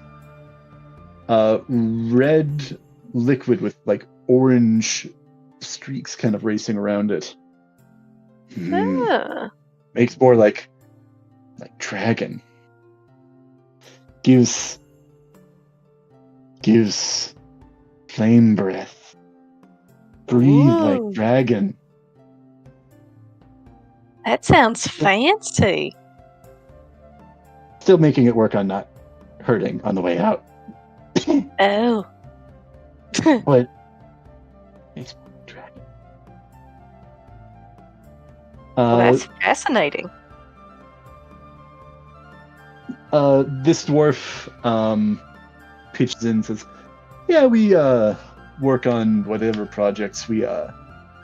red liquid with like orange streaks kind of racing around it. Ah. Makes more like dragon. Gives flame breath. Breathe Whoa. like dragon. That sounds fancy. Still making it work on not hurting on the way out. Oh. But it's dragon. Well, that's fascinating. This dwarf pitches in and says, yeah, we work on whatever projects we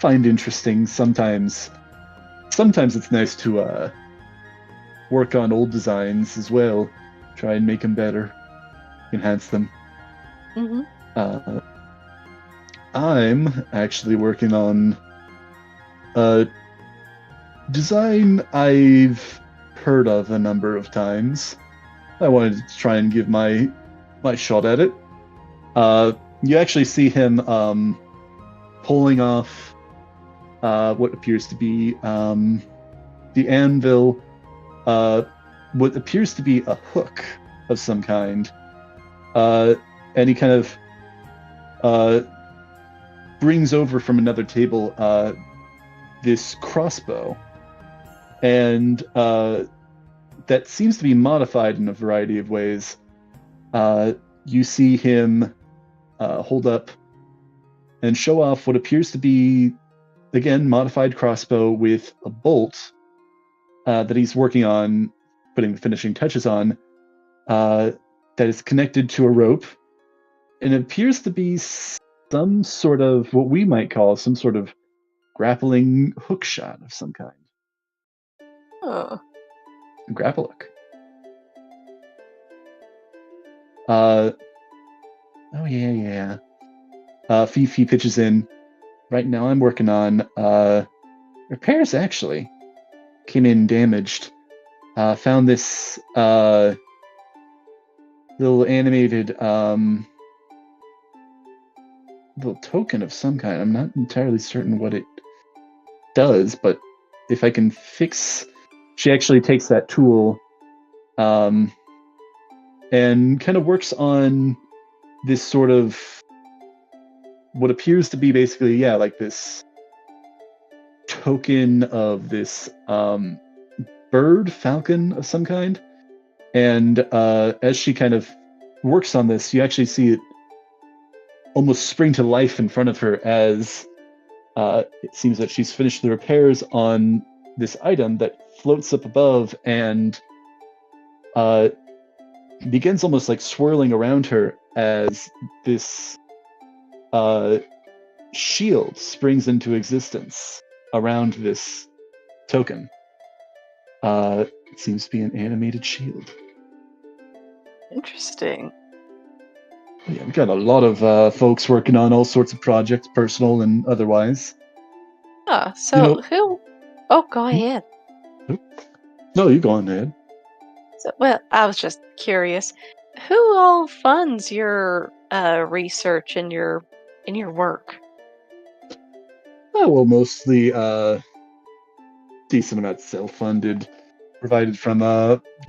find interesting. Sometimes it's nice to work on old designs as well, try and make them better, enhance them. Mm-hmm. I'm actually working on a design I've heard of a number of times. I wanted to try and give my shot at it. You actually see him pulling off what appears to be the anvil, what appears to be a hook of some kind, and he kind of brings over from another table this crossbow, and that seems to be modified in a variety of ways. You see him hold up and show off what appears to be, again, modified crossbow with a bolt that he's working on, putting the finishing touches on, that is connected to a rope, and it appears to be some sort of what we might call some sort of grappling hook shot of some kind. Oh. Grapple hook. Oh yeah. Fifi pitches in. Right now I'm working on repairs, actually. Came in damaged. Found this little animated little token of some kind. I'm not entirely certain what it does, but if I can fix... She actually takes that tool and kind of works on this sort of what appears to be basically, like this token of this falcon of some kind. And as she kind of works on this, you actually see it almost spring to life in front of her as it seems that she's finished the repairs on this item that floats up above and begins almost like swirling around her as this shield springs into existence around this token. It seems to be an animated shield. Interesting. Yeah, we've got a lot of folks working on all sorts of projects, personal and otherwise. So who... Oh, go ahead. No, you go on ahead. So, well, I was just curious. Who all funds your research and your work? Oh, well, mostly decent amount self-funded, provided from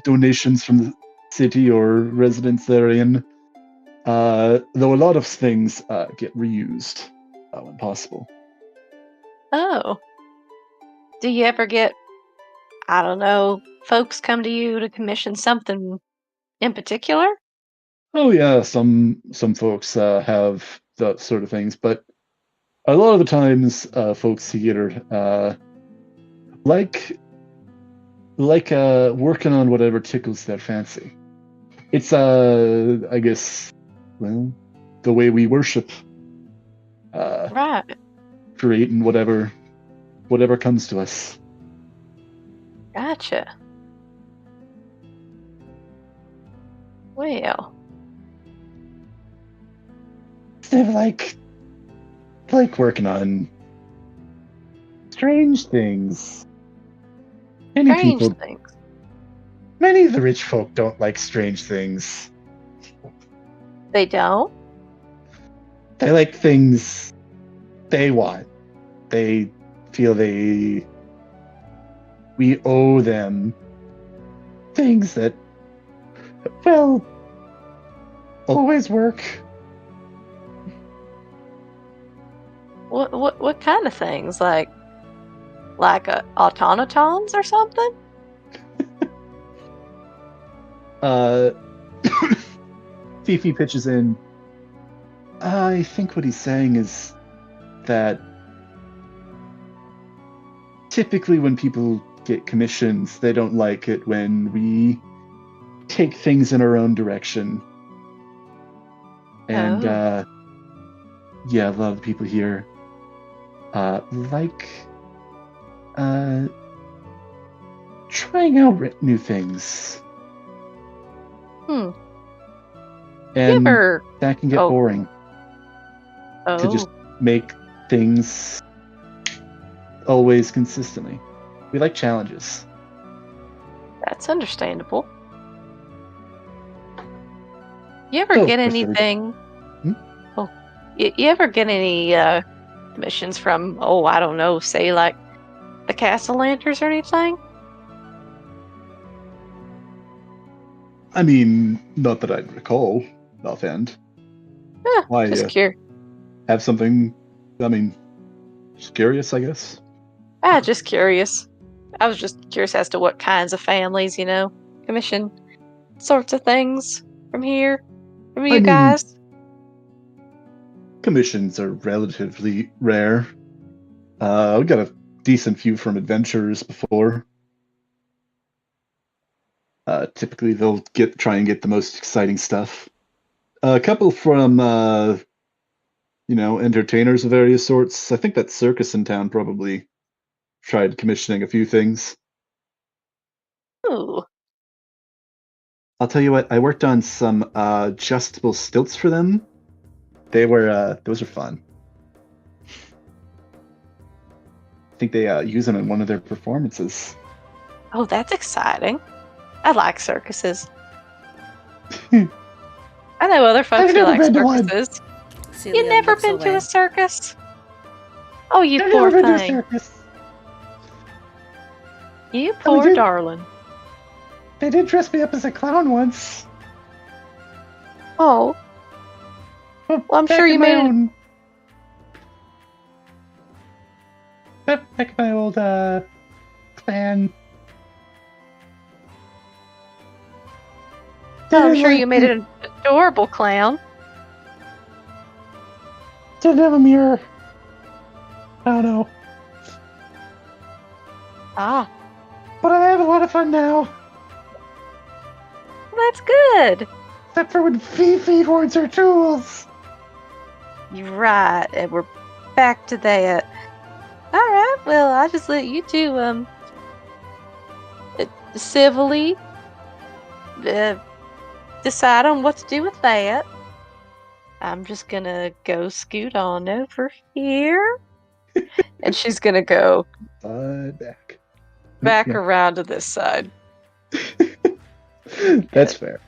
donations from the city or residents therein. Though a lot of things get reused when possible. Oh. Do you ever get, I don't know, folks come to you to commission something in particular? Oh yeah, some folks have that sort of things, but a lot of the times, folks here like working on whatever tickles their fancy. It's I guess, well, the way we worship. Right. Creating whatever comes to us. Gotcha. Well, They're like working on strange things. strange things. Many of the rich folk don't like strange things. They don't? They like things they want. They feel we owe them things that, well, always work. What kind of things? Like automatons or something? Fifi pitches in. I think what he's saying is that typically when people get commissions, they don't like it when we take things in our own direction. And yeah, a lot of the people here like trying out new things. And that can get boring. To just make things always consistently. We like challenges. That's understandable. You ever get anything? Oh, you ever get any commissions from? Oh, I don't know. Say like the Castle Lanterns or anything? I mean, not that I'd recall offhand. Why? Just curious. Have something? I mean, just curious, I guess. Just curious. I was just curious as to what kinds of families, commission sorts of things from here, from you guys. Commissions are relatively rare. We got a decent few from adventurers before. Typically, they'll try and get the most exciting stuff. A couple from, entertainers of various sorts. I think that circus in town probably tried commissioning a few things. Ooh. I'll tell you what, I worked on some adjustable stilts for them. Those are fun. I think they use them in one of their performances. Oh, that's exciting. I like circuses. I know other folks who like circuses. You've never been to a circus? Oh, you poor thing. You poor darling. They did dress me up as a clown once. Oh. Well, I'm sure you made it. Back in my old clan. Well, I'm sure you made an adorable clown. Didn't have a mirror. I don't know. Ah. But I have a lot of fun now. Well, that's good. Except for when Fifi hoards her tools. You're right, and we're back to that. Alright, well, I'll just let you two, civilly, decide on what to do with that. I'm just gonna go scoot on over here. And she's gonna go back around to this side. That's fair.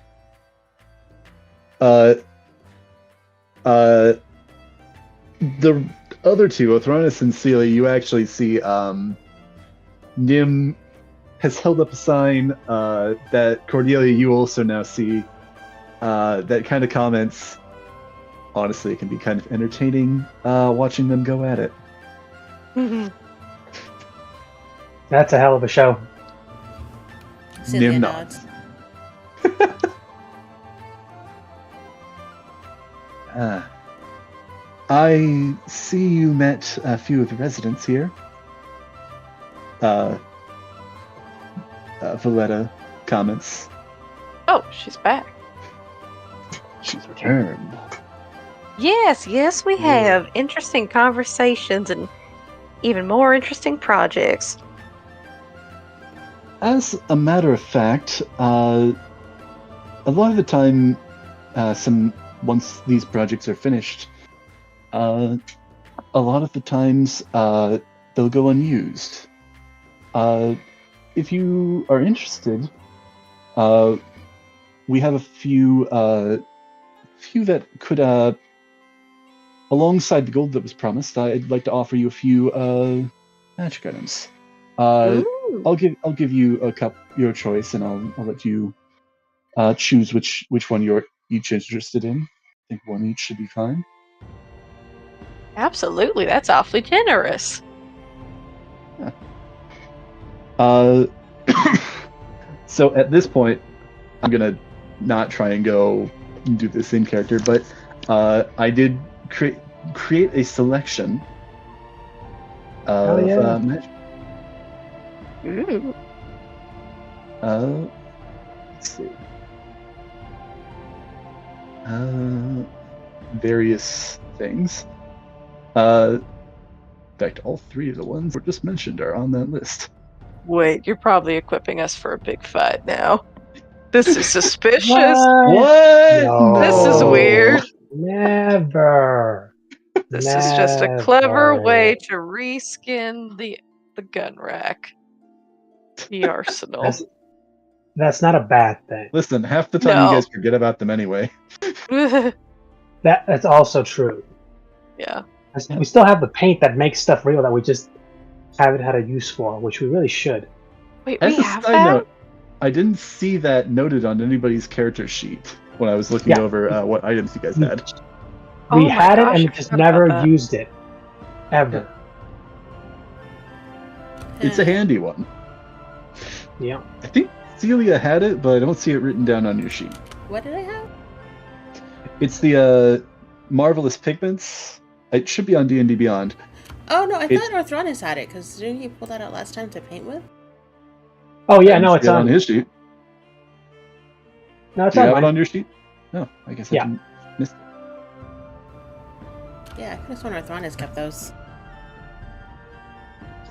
The other two, Othronus and Celia, you actually see Nim has held up a sign that Cordelia, you also now see that kind of comments. Honestly, it can be kind of entertaining watching them go at it. That's a hell of a show. Celia nods. I see you met a few of the residents here. Valletta comments. Oh, she's back. She's returned. Yes, we Yeah. have interesting conversations and even more interesting projects. As a matter of fact, a lot of the time, once these projects are finished, a lot of the times they'll go unused. If you are interested, we have a few that could, alongside the gold that was promised, I'd like to offer you a few magic items. Ooh. I'll give you a cup, your choice, and I'll let you choose which one you're each interested in. I think one each should be fine. Absolutely, that's awfully generous. So at this point, I'm gonna not try and go and do the same character, but I did create a selection of magic. Ooh. Let's see. Various things. In fact, all three of the ones were just mentioned are on that list. Wait, you're probably equipping us for a big fight now. This is suspicious. What? No. This is weird. Never. This is just a clever way to reskin the gun rack. The arsenal. That's not a bad thing. Listen, half the time No. you guys forget about them anyway. That's also true. Yeah. We still have the paint that makes stuff real that we just haven't had a use for, which we really should. Wait, As we a have side that? note, I didn't see that noted on anybody's character sheet when I was looking over what items you guys had. We Oh my had gosh, it I and just forgot about never that. used it. Ever. It's a handy one. Yeah. I think Celia had it, but I don't see it written down on your sheet. What did I have? It's the Marvelous Pigments. It should be on D&D Beyond. Oh no, I It's- thought Orthronis had it because didn't he pull that out last time to paint with? Oh I yeah, didn't no, see it's it on. his sheet. No, it's Do you on have it mine. on your sheet? No, I guess I Yeah. didn't miss it. Yeah, I could have sworn Orthronis kept those.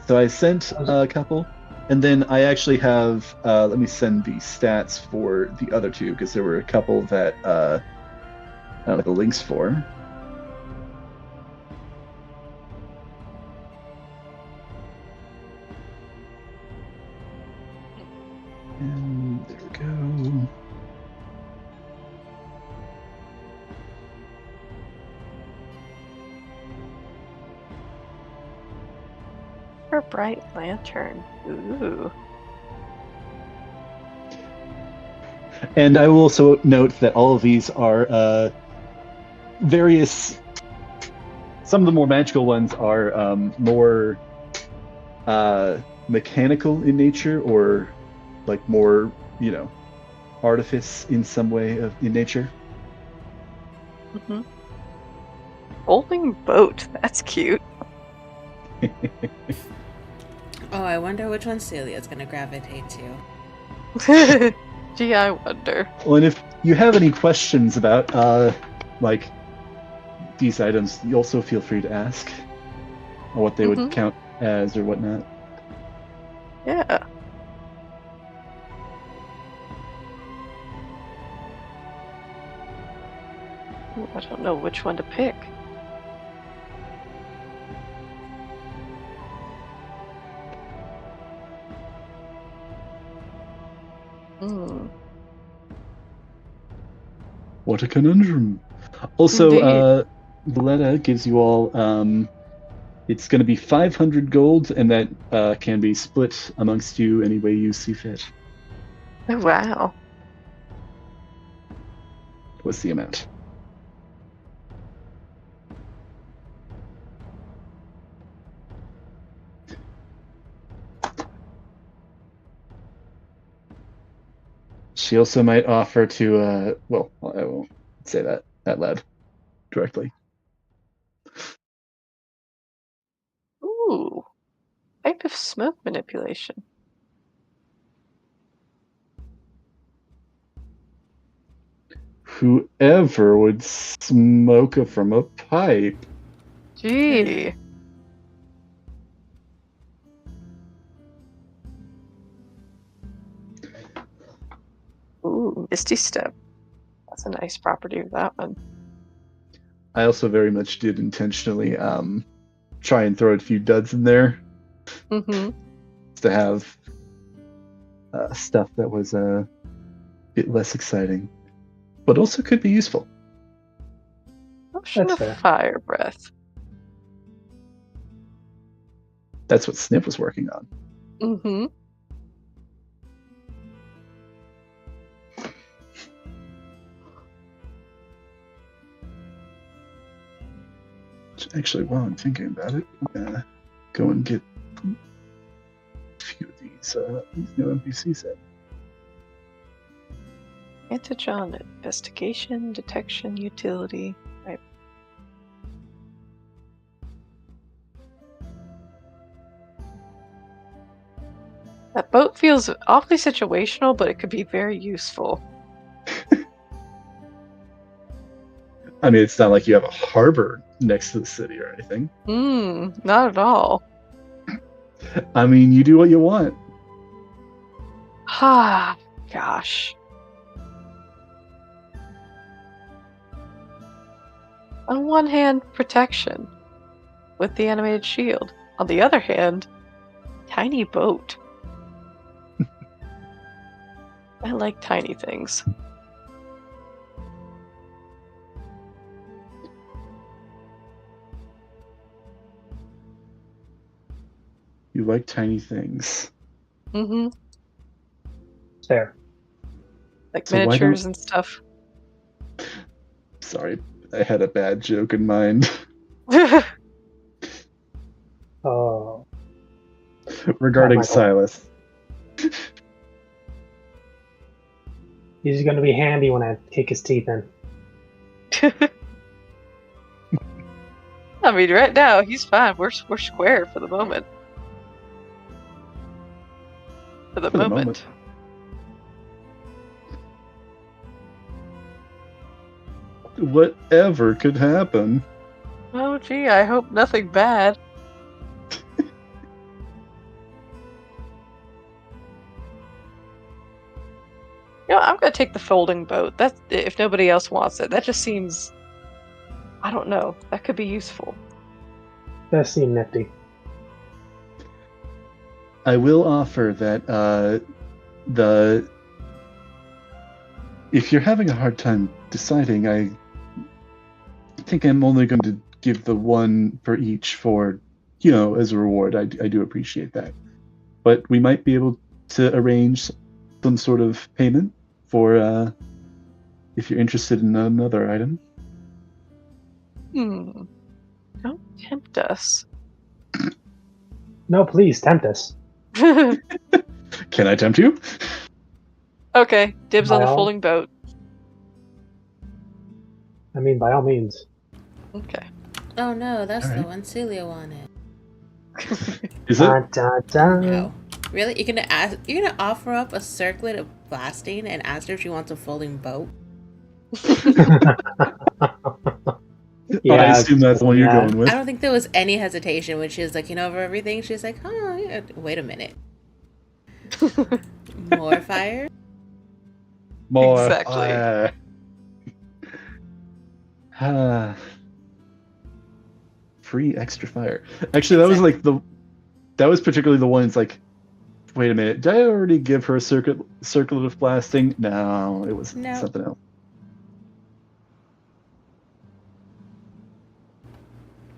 So I sent a couple, and then I actually have. Let me send the stats for the other two because there were a couple that I don't have the links for. And there we go. Her bright lantern. Ooh. And I will also note that all of these are various. Some of the more magical ones are more mechanical in nature, or like more, artifice in some way in nature. Mm-hmm. Bowling boat. That's cute. Oh, I wonder which one Celia's gonna gravitate to. Gee, I wonder. Well, and if you have any questions about like these items, you also feel free to ask what they would count as or whatnot. Yeah. Ooh, I don't know which one to pick. Hmm. What a conundrum. Also, Indeed. Valletta gives you all, it's going to be 500 gold, and that can be split amongst you any way you see fit. Oh, wow. What's the amount? She also might offer to, well, I won't say that out loud directly. Ooh. Type of smoke manipulation. Whoever would smoke from a pipe? Gee. Ooh, Misty Step. That's a nice property of that one. I also very much did intentionally try and throw a few duds in there Mm-hmm. to have stuff that was a bit less exciting, but also could be useful. Potion That's of fair. fire breath. That's what Snip was working on. Mm-hmm. Actually, while I'm thinking about it, I'm gonna go and get a few of these new NPCs in. Advantage on investigation, detection, utility. Right. That boat feels awfully situational, but it could be very useful. I mean, it's not like you have a harbor next to the city or anything. Not at all. I mean, you do what you want. Ah, gosh. On one hand, protection with the animated shield. On the other hand, tiny boat. I like tiny things. You like tiny things. Mm-hmm. Fair. Like So why miniatures don't- and stuff. Sorry, I had a bad joke in mind. Oh, Regarding Michael. Silas. he's going to be handy when I kick his teeth in. I mean, right now he's fine. We're square for the moment. For the moment. Whatever could happen. Oh, gee, I hope nothing bad. I'm gonna take the folding boat. That's if nobody else wants it. That just seems, I don't know. That could be useful. Does seem nifty. I will offer that if you're having a hard time deciding, I think I'm only going to give the one for each for, as a reward. I do appreciate that. But we might be able to arrange some sort of payment for if you're interested in another item. Don't tempt us. No, please, tempt us. Can I tempt you? Okay, dibs on the Well. folding boat. I mean, by all means. Okay. Oh no, that's the Alright. one Celia wanted. Is it? Dun, dun, dun. No. Really? You're gonna offer up a circlet of blasting and ask her if she wants a folding boat? Yeah, I assume that's the one you're going with. I don't think there was any hesitation when she was looking over everything. She was like, oh, yeah. Wait a minute. More fire? More Exactly. fire. Free extra fire. Actually, that was like that was particularly the one. It's like, wait a minute, did I already give her a circlet of blasting? No, it was No. something else.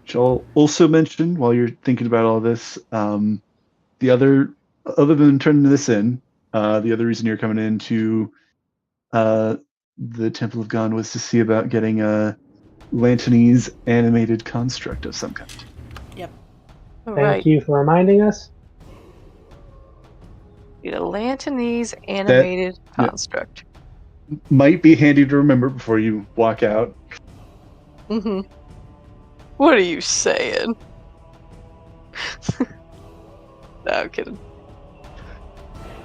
Which I'll also mention while you're thinking about all this, the other than turning this in, the other reason you're coming into the Temple of God was to see about getting a Lantanese animated construct of some kind. Yep. Thank you for reminding us. Need a Lantanese animated construct. Might be handy to remember before you walk out. What are you saying? I'm kidding.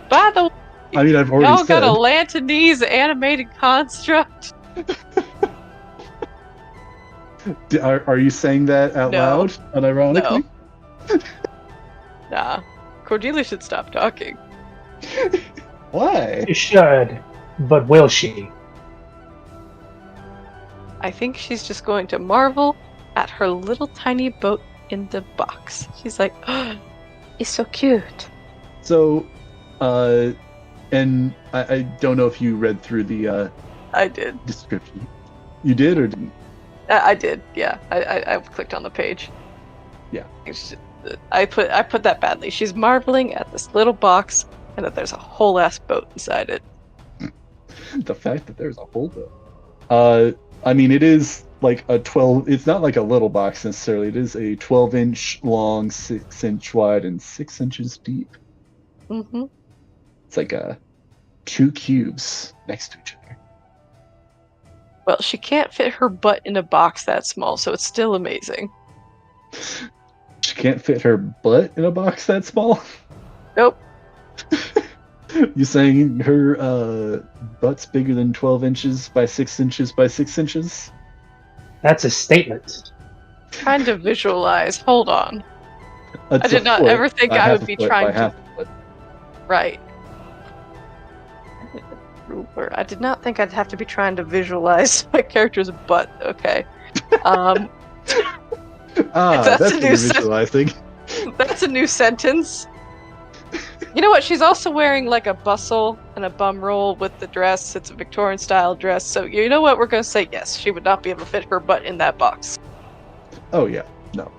By the way, I mean, I've already y'all said. got a Lantanese animated construct? Are you saying that out No. loud, unironically? Nah. Cordelia should stop talking. Why? She should, but will she? I think she's just going to marvel at her little tiny boat in the box. She's like, oh, It's so cute. So, and I don't know if you read through the I did. description. You did or didn't? I did, yeah. I clicked on the page. Yeah. I put that badly. She's marveling at this little box and that there's a whole ass boat inside it. The fact that there's a hole though. I mean, it is like a 12. It's not like a little box necessarily. It is a 12-inch long, 6-inch wide, and 6 inches deep. Mm-hmm. It's like two cubes next to each other. Well, she can't fit her butt in a box that small, so it's still amazing. She can't fit her butt in a box that small? Nope. You saying her butt's bigger than 12 inches by 6 inches by 6 inches? That's a statement. Trying to visualize. Hold on. That's I did not ever think I would be trying to. Right. Ruler. I did not think I'd have to be trying to visualize my character's butt. Okay. That's a new visualizing. That's a new sentence. You know what? She's also wearing like a bustle and a bum roll with the dress. It's a Victorian style dress. So you know what? We're going to say yes. She would not be able to fit her butt in that box. Oh, yeah. No.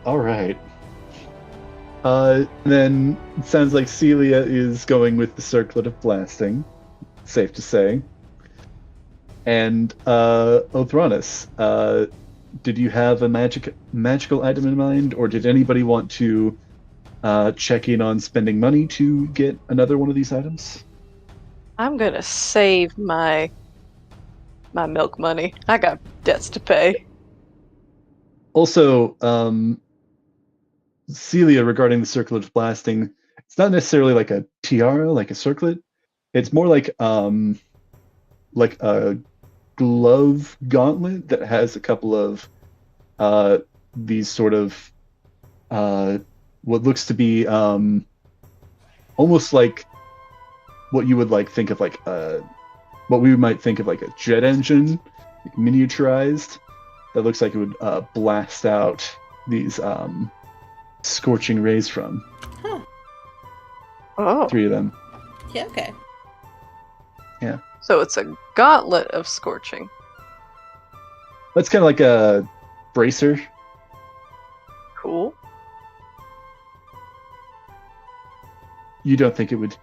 All right. Then it sounds like Celia is going with the circlet of blasting. Safe to say. And Othronus, did you have a magical item in mind, or did anybody want to check in on spending money to get another one of these items? I'm gonna save my milk money. I got debts to pay. Also, Celia, regarding the circlet of blasting, it's not necessarily like a tiara, like a circlet. It's more like a glove gauntlet that has a couple of these sort of what looks to be almost like what you would like think of like what we might think of like a jet engine, like miniaturized, that looks like it would blast out these scorching rays from. Huh. Oh. 3 of them. Yeah, okay. Yeah. So it's a gauntlet of scorching. That's kind of like a bracer. Cool. You don't think it would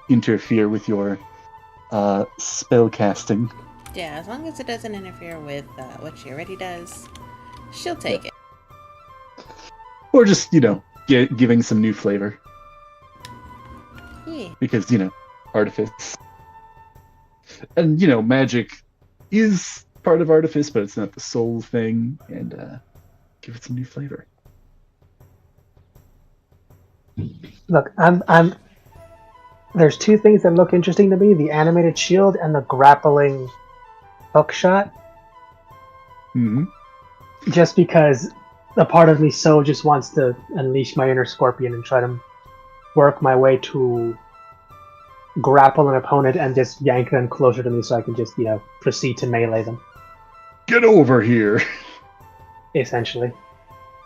interfere with your spell casting? Yeah, as long as it doesn't interfere with what she already does, she'll take it. Or just, giving some new flavor. Yeah. Because, artifice. And, magic is part of artifice, but it's not the sole thing, and give it some new flavor. Look, I'm. There's 2 things that look interesting to me: the animated shield and the grappling hookshot. Mm-hmm. Just because a part of me so just wants to unleash my inner scorpion and try to work my way to grapple an opponent and just yank them closer to me so I can just, proceed to melee them. Get over here! Essentially.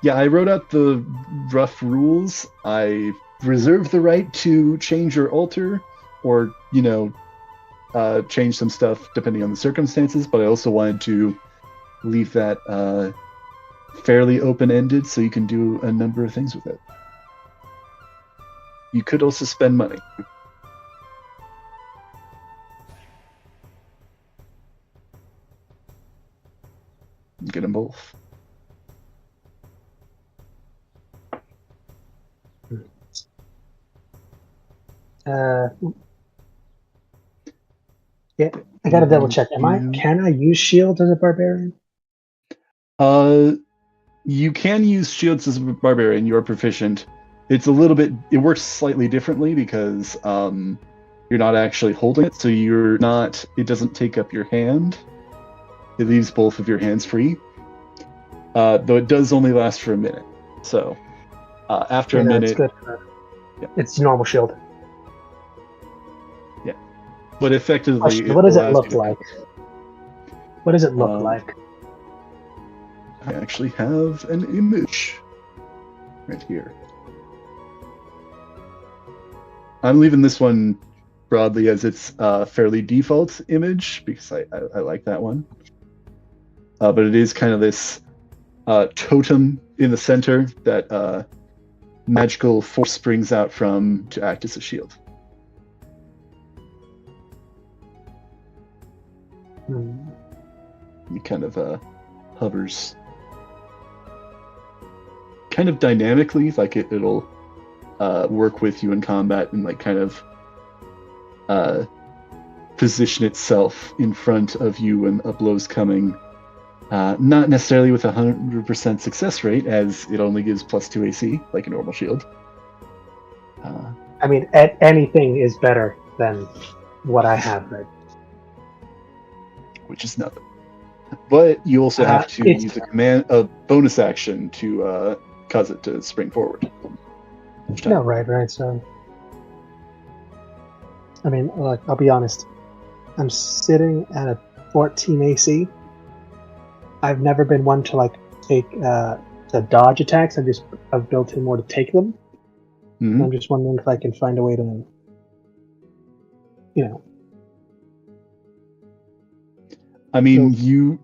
Yeah, I wrote out the rough rules. I reserve the right to change or alter, or, change some stuff depending on the circumstances, but I also wanted to leave that fairly open-ended so you can do a number of things with it. You could also spend money. Get them both. Yeah, I gotta double check. You- Can I use shields as a barbarian? You can use shields as a barbarian. You're proficient. It's a little bit. It works slightly differently because you're not actually holding it, so you're not. It doesn't take up your hand. It leaves both of your hands free. Though it does only last for a minute. So after a It's minute, good. Yeah. It's normal shield. but effectively, Question, what does it allows look you to- like? What does it look Um, like? I actually have an image right here. I'm leaving this one broadly as its fairly default image because I like that one. But it is kind of this totem in the center that magical force springs out from to act as a shield. Hmm. It kind of hovers kind of dynamically, like it'll work with you in combat and like kind of position itself in front of you when a blow's coming. Not necessarily with 100% success rate, as it only gives +2 AC, like a normal shield. I mean, anything is better than what I have right. Which is nothing. But you also have to it's- use a bonus action to cause it to spring forward. Each time. No, right. So, I mean, like, I'll be honest. I'm sitting at a 14 AC. I've never been one to like take to dodge attacks. I've built in more to take them. Mhm. I'm just wondering if I can find a way to, I mean, So-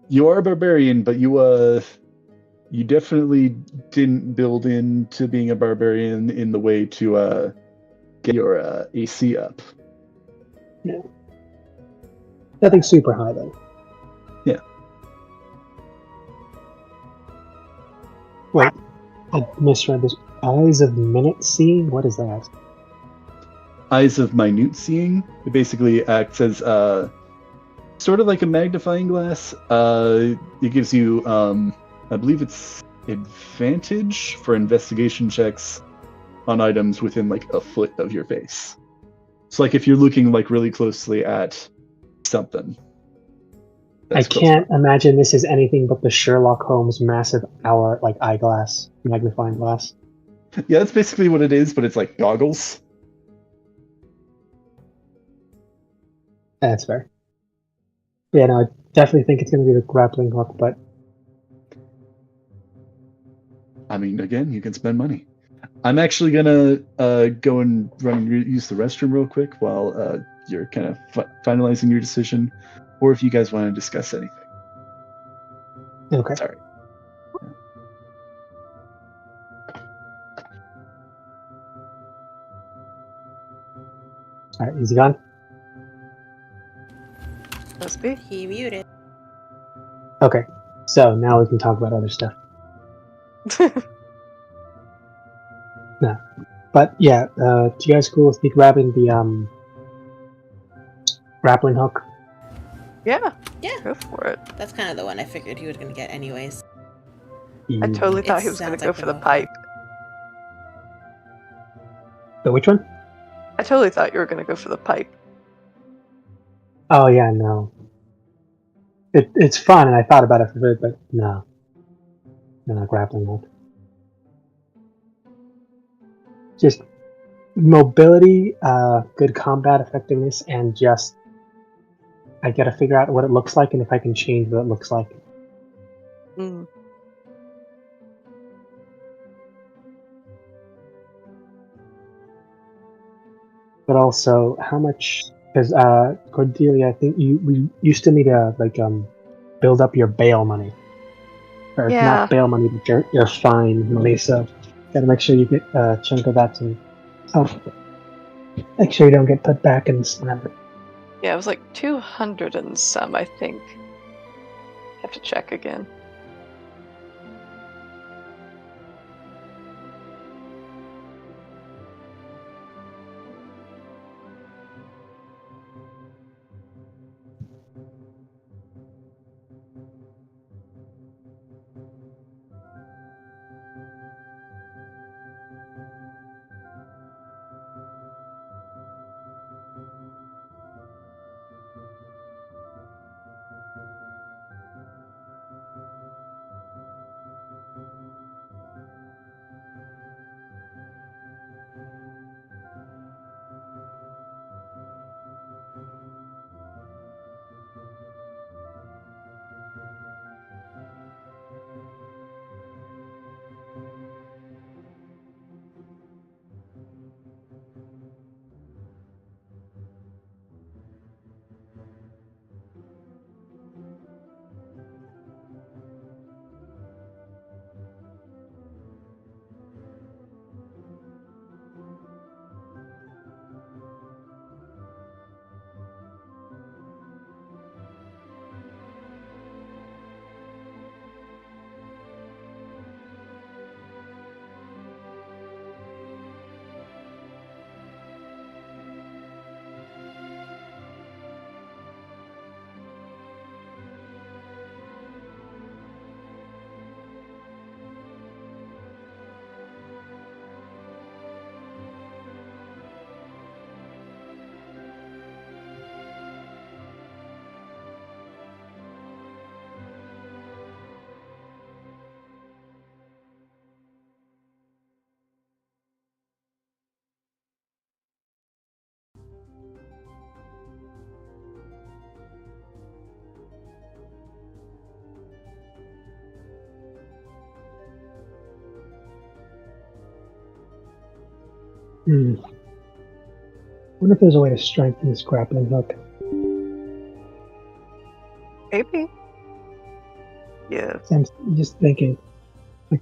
you are a barbarian, but you definitely didn't build into being a barbarian in the way to get your AC up. nothing super high though. Yeah. Wait, I misread this. Eyes of Minute Seeing? What is that? Eyes of minute seeing. It basically acts as sort of like a magnifying glass. It gives you, I believe it's advantage for investigation checks on items within like a foot of your face. So like if you're looking like really closely at something. I close can't by. imagine this is anything but the Sherlock Holmes massive eyeglass, magnifying glass. Yeah, that's basically what it is, but it's like goggles. That's fair. Yeah, no, I definitely think it's going to be the grappling hook, but I mean, again, you can spend money. I'm actually gonna go and use the restroom real quick while you're kind of finalizing your decision, or if you guys want to discuss anything. okay. Sorry. All right, is he gone? Must be. He muted. Okay, so now we can talk about other stuff. But yeah, do you guys cool with me grabbing the grappling hook? Yeah. Yeah. Go for it. That's kind of the one I figured he was going to get anyways. I totally thought It he was going to sounds go like for the the Mohawk. pipe. But which one? I totally thought you were going to go for the pipe. Oh yeah, no. It's fun, and I thought about it for a bit, but no, not grappling hook. Just mobility, good combat effectiveness, and just I gotta figure out what it looks like and if I can change what it looks like. Mm. But also, how much? Because Cordelia, I think we used to need to build up your bail money, or Yeah. not bail money, but your fine money. So gotta make sure you get a chunk of that to make sure you don't get put back in the slammer. Yeah, it was like 200 and some, I think. Have to check again. Wonder if there's a way to strengthen this grappling hook. Maybe. Yeah. I'm just thinking, like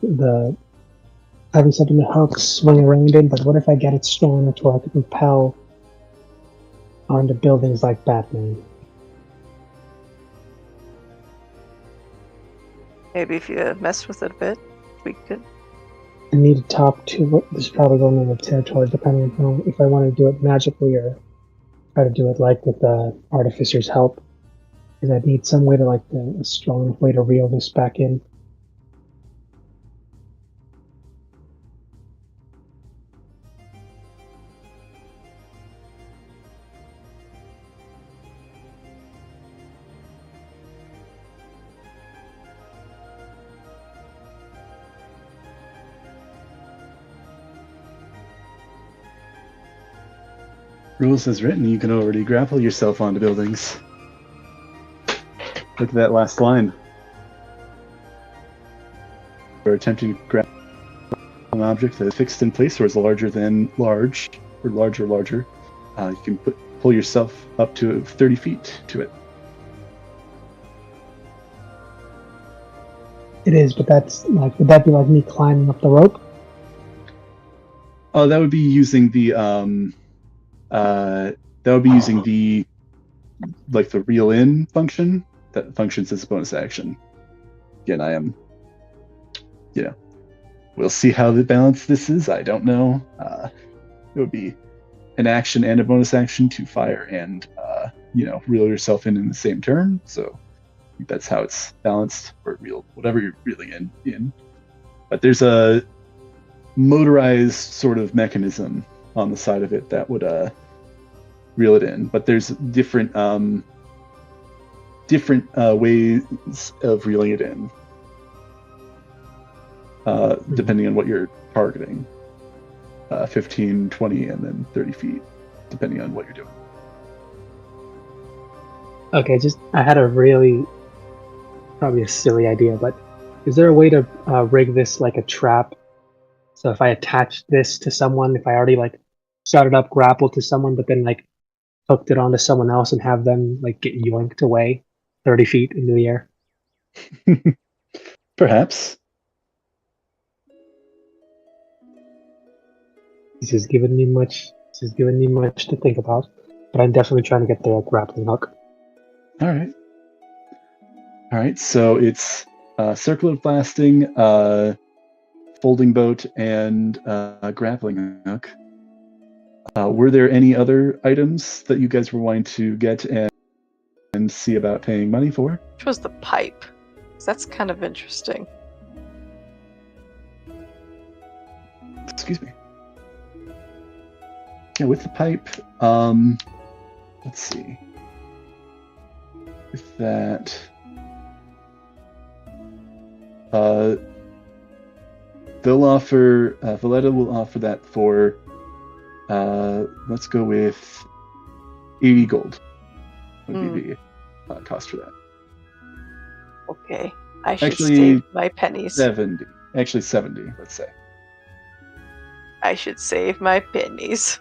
having something to hook swing around in, but what if I get it strong enough where I could repel onto buildings like Batman? Maybe if you mess with it a bit, we could. I need to talk to. This is probably going into the territory, depending on if I want to do it magically or try to do it like with the artificer's help. Because I need some way to a strong enough way to reel this back in. Rules as written, you can already grapple yourself onto buildings. Look at that last line. We're attempting to grab an object that is fixed in place or is larger than large, or larger, larger. You can pull yourself up to 30 feet to it. It is, but that's like, would that be like me climbing up the rope? Oh, that would be using the the reel in function that functions as a bonus action. Again, I am, we'll see how the balance this is. I don't know. It would be an action and a bonus action to fire and reel yourself in the same turn. So that's how it's balanced, or reel, whatever you're reeling in. But there's a motorized sort of mechanism on the side of it that would reel it in. But there's different ways of reeling it in, depending on what you're targeting. 15, 20, and then 30 feet, depending on what you're doing. Okay, I had a really, probably a silly idea, but is there a way to rig this like a trap? So if I attach this to someone, if I already started up grapple to someone, but then hooked it onto someone else and have them get yoinked away 30 feet into the air? Perhaps. This is giving me much to think about, but I'm definitely trying to get the grappling hook. All right. So it's circular blasting, folding boat, and grappling hook. Were there any other items that you guys were wanting to get and see about paying money for? Which was the pipe. That's kind of interesting. Excuse me. Yeah, with the pipe, let's see. With that, they'll offer, Valletta will offer that for, let's go with 80 gold would be the cost for that. Okay, I should Actually, save my pennies. 70. Actually, 70, let's say. I should save my pennies.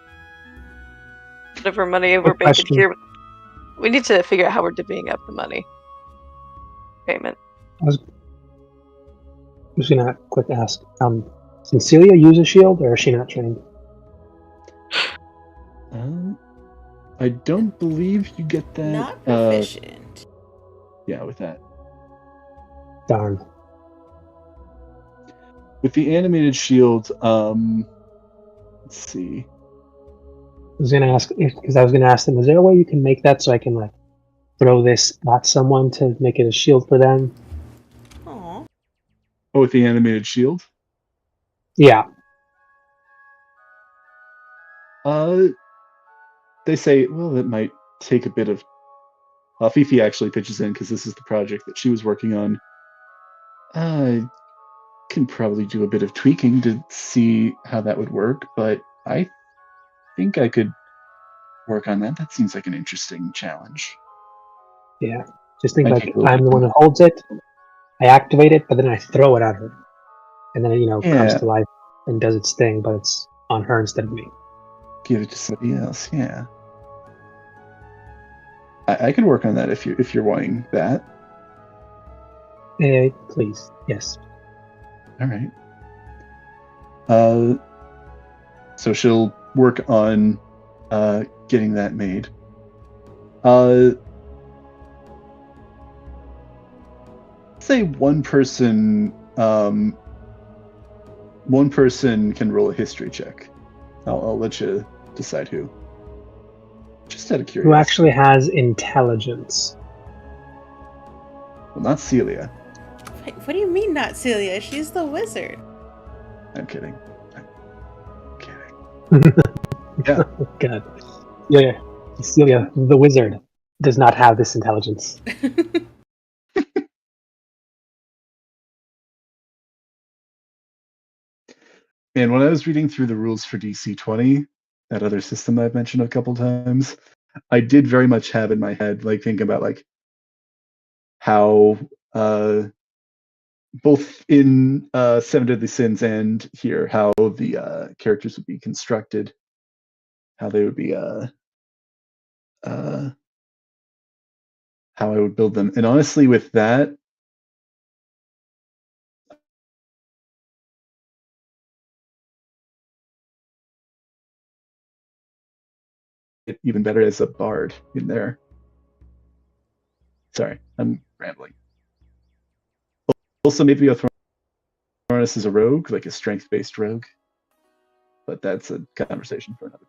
Whatever money we're making question. here, we need to figure out how we're divvying up the money payment. I was just gonna quick ask, can Celia use a shield, or is she not trained? I don't believe you get that. Not proficient. Yeah, with that. Darn. With the animated shield, let's see. I was gonna ask because I was gonna ask them, is there a way you can make that so I can throw this at someone to make it a shield for them? Aw. Oh, with the animated shield? Yeah. They say, well, that might take a bit of... Fifi actually pitches in because this is the project that she was working on. I can probably do a bit of tweaking to see how that would work, but I think I could work on that. That seems like an interesting challenge. Yeah. Just think Might like take a little I'm bit the one who holds it. I activate it, but then I throw it at her, and then it comes Yeah. to life and does its thing, but it's on her instead of me. Give it to somebody else. Yeah. I can work on that if you're wanting that. Please, yes. All right. So she'll work on getting that made. Say one person can roll a history check. I'll let you decide who. Just out of curiosity. Who actually has intelligence? Well, not Celia. Wait, what do you mean not Celia? She's the wizard. I'm kidding. I'm kidding. Yeah. God. Yeah. Celia, the wizard, does not have this intelligence. And when I was reading through the rules for DC 20, that other system I've mentioned a couple times, I did very much have in my head, like, thinking about like how both in Seven Deadly Sins and here, how the characters would be constructed, how they would be how I would build them. And honestly, with that, it even better as a bard in there. Sorry, I'm rambling. Also, maybe Thornus is a rogue, like a strength-based rogue. But that's a conversation for another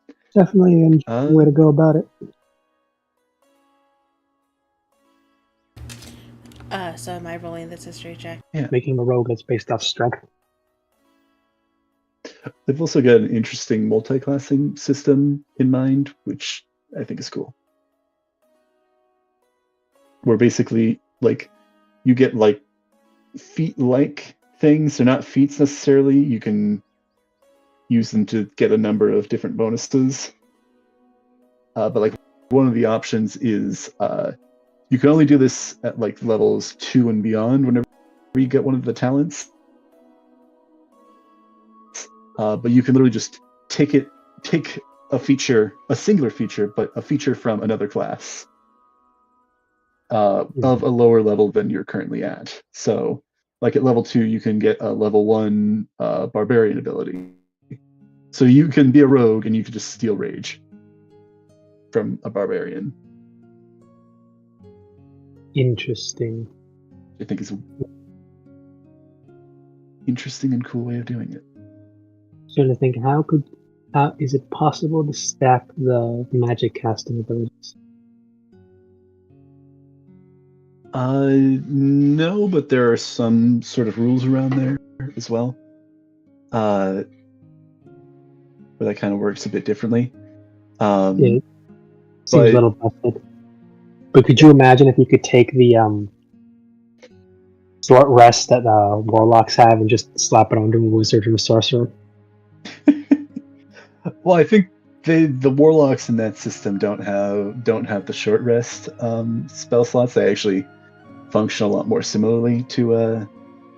time. Definitely an interesting way to go about it. So am I rolling this history check? Yeah. Making a rogue that's based off strength. They've also got an interesting multi-classing system in mind, which I think is cool. Where basically, like, you get like feat-like things. They're not feats necessarily. You can use them to get a number of different bonuses. But like, one of the options is you can only do this at like levels 2 and beyond whenever you get one of the talents. But you can literally just take a feature, a singular feature, but a feature from another class of a lower level than you're currently at. So, like at level 2, you can get a level 1 barbarian ability. So you can be a rogue and you can just steal rage from a barbarian. Interesting. I think is an interesting and cool way of doing it. So to think, how is it possible to stack the magic casting abilities? No, but there are some sort of rules around there as well. Where that kind of works a bit differently. It seems a little busted. But could you imagine if you could take the short rest that warlocks have and just slap it onto a wizard or a sorcerer? Well, I think the warlocks in that system don't have the short rest spell slots. They actually function a lot more similarly to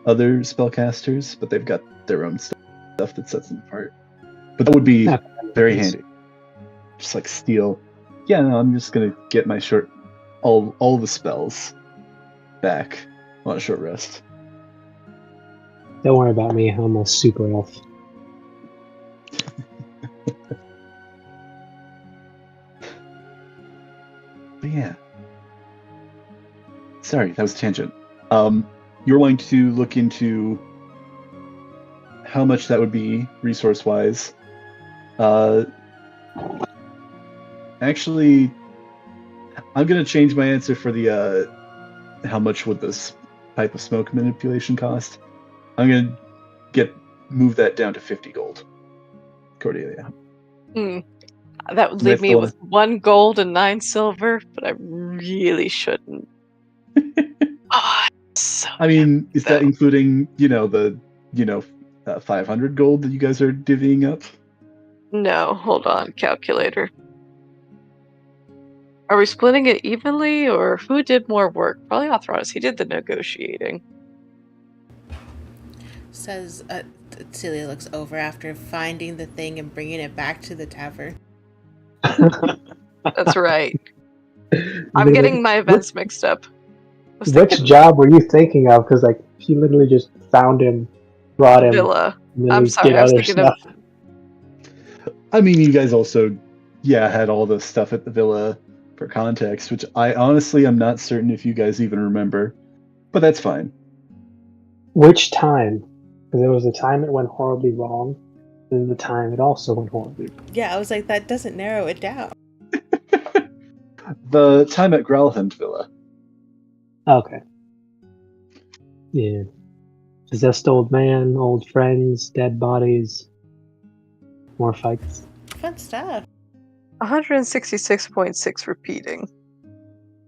other spellcasters, but they've got their own stuff that sets them apart. But that would be very handy. Just like steal. Yeah, no, I'm just gonna get my all the spells back on a short rest. Don't worry about me. I'm a super elf. But yeah. Sorry, that was a tangent. You're going to look into how much that would be resource-wise. Actually, I'm going to change my answer for the how much would this type of smoke manipulation cost. I'm going to move that down to 50 gold. Cordelia. That would leave me with 1 gold and 9 silver, but I really shouldn't. So I mean, is that including, the 500 gold that you guys are divvying up? No, hold on, calculator. Are we splitting it evenly, or who did more work? Probably Athronus. He did the negotiating. Says Celia looks over after finding the thing and bringing it back to the tavern. That's right. I'm getting my events mixed up. Which job were you thinking of? Because like he literally just found him, brought him, Villa. and then I'm he sorry, did I was other thinking stuff. I mean, you guys also, had all the stuff at the villa for context, which I honestly am not certain if you guys even remember, but that's fine. Which time? Because there was a time it went horribly wrong, and the time it also went horribly wrong. Yeah, I was like, that doesn't narrow it down. The time at Growlhund Villa. Okay. Yeah. Possessed old man, old friends, dead bodies, more fights. Fun stuff. 166.6 repeating.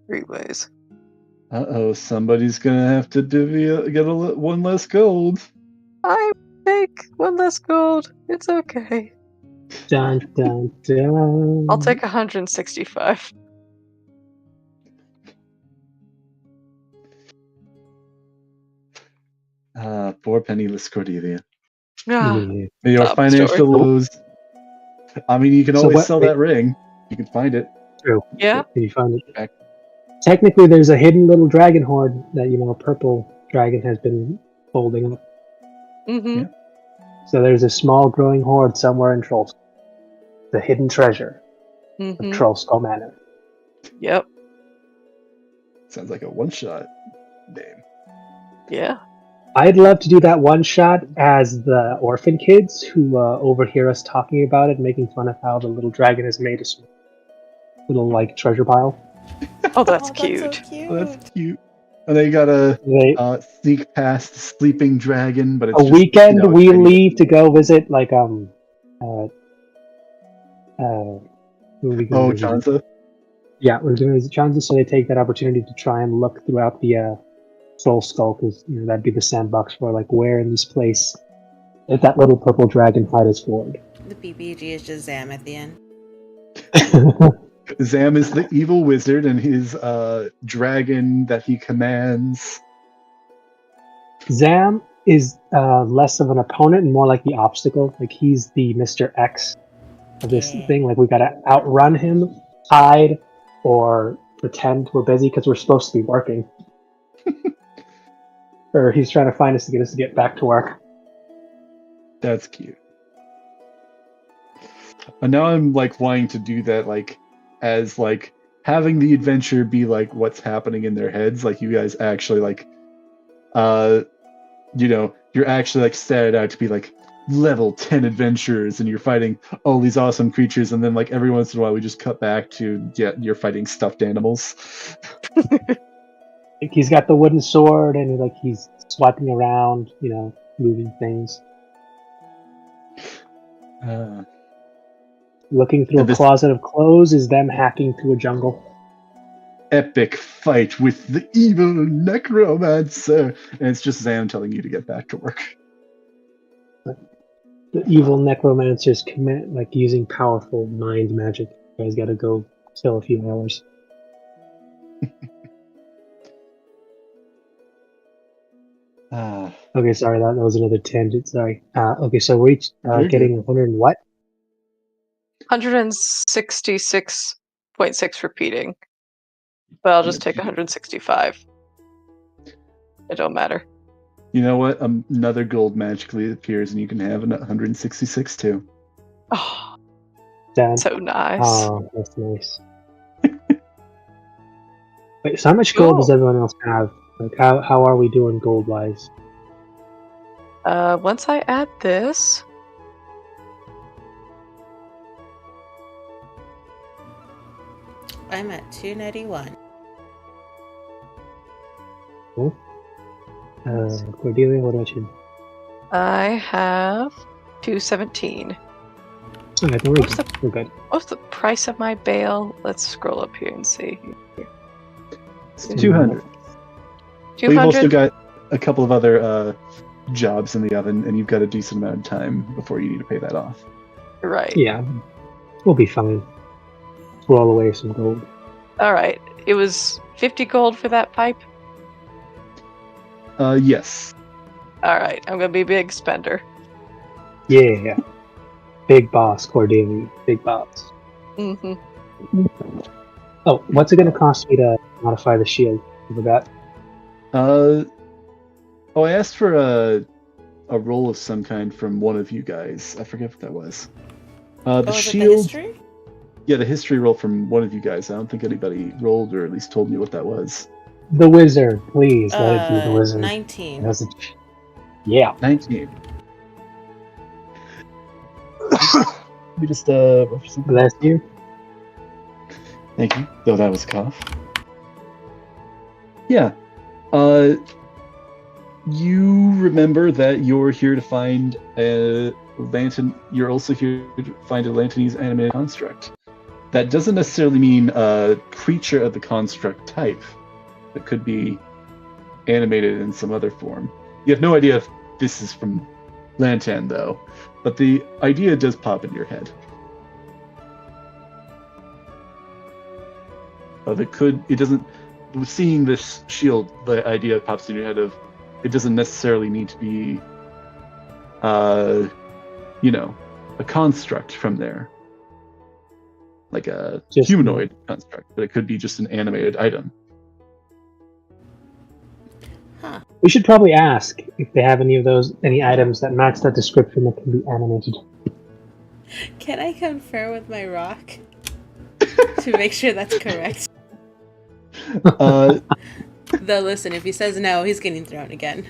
3 ways. Uh-oh, somebody's gonna have to get one less gold. I take 1 less gold. It's okay. Dun dun dun. I'll take 165. Poor penniless Cordelia. Ah, Yeah. Your Top financial story. woes. I mean, you can So always what- sell that ring. You can find it. True. Yeah. Can you find it? Back. Technically, there's a hidden little dragon horde that purple dragon has been holding up. Mm-hmm. Yeah. So there's a small growing horde somewhere in Trollskull. The hidden treasure of Mm-hmm. Trollskull Manor. Yep. Sounds like a one-shot name. Yeah. I'd love to do that one shot as the orphan kids who overhear us talking about it, making fun of how the little dragon has made a little treasure pile. Oh, that's Oh, cute. That's so cute. Oh, that's cute. And they gotta sneak past the sleeping dragon, but it's a just, weekend we tiny. leave to go visit who are we going to visit? Chanza? Yeah, we're going to visit Chanza, so they take that opportunity to try and look throughout the Troll Skull, because that'd be the sandbox for where in this place if that little purple dragon hide is forward. The BBG is just Zam at the end. Zam is the evil wizard, and his dragon that he commands. Zam is less of an opponent and more like the obstacle. Like he's the Mr. X of this thing. Like we gotta outrun him, hide, or pretend we're busy because we're supposed to be working. Or he's trying to find us to get back to work. That's cute. And now I'm wanting to do that as having the adventure be what's happening in their heads. You guys actually you're actually started out to be level 10 adventurers, and you're fighting all these awesome creatures, and then every once in a while we just cut back to you're fighting stuffed animals. He's got the wooden sword and he's swiping around, moving things. Looking through a closet of clothes is them hacking through a jungle. Epic fight with the evil necromancer, and it's just Zam telling you to get back to work. The evil necromancers commit using powerful mind magic. You guys gotta go kill a few hours. Okay, sorry, that was another tangent. Sorry. Okay, so we're each getting 100 and what? 166.6 repeating. But I'll just take 165. It don't matter. You know what? Another gold magically appears, and you can have 166 too. Oh, Dad. so nice. Oh, that's nice. Wait, so how much gold does everyone else have? How are we doing gold-wise? Once I add this... I'm at 291. Cool. Cordelia, what about you? I have 217. Alright, don't worry. We're good. What's the price of my bail? Let's scroll up here and see. It's 200. 200? We've also got a couple of other jobs in the oven, and you've got a decent amount of time before you need to pay that off. Right. Yeah, we'll be fine. Roll away some gold. All right. It was 50 gold for that pipe. Yes. All right. I'm gonna be a big spender. Yeah. Big boss, Cordelia. Big boss. Mm-hmm. Oh, what's it going to cost me to modify the shield? I forgot. I asked for a roll of some kind from one of you guys. I forget what that was. The Was it the shield. history? Yeah, the history roll from one of you guys. I don't think anybody rolled or at least told me what that was. The wizard, please let it be the wizard. 19. Yeah. 19. We just represent. Bless you. Thank you. Though that was a cough. Yeah. You remember that you're here to find a lantern. You're also here to find a Lantanese animated construct. That doesn't necessarily mean a creature of the construct type. It could be animated in some other form. You have no idea if this is from Lantan, though. But the idea does pop in your head. Of it doesn't. Seeing this shield, the idea pops in your head of it doesn't necessarily need to be, a construct from there, like a humanoid construct, but it could be just an animated item. Huh. We should probably ask if they have any items that match that description that can be animated. Can I confer with my rock to make sure that's correct? Though, listen, if he says no, he's getting thrown again.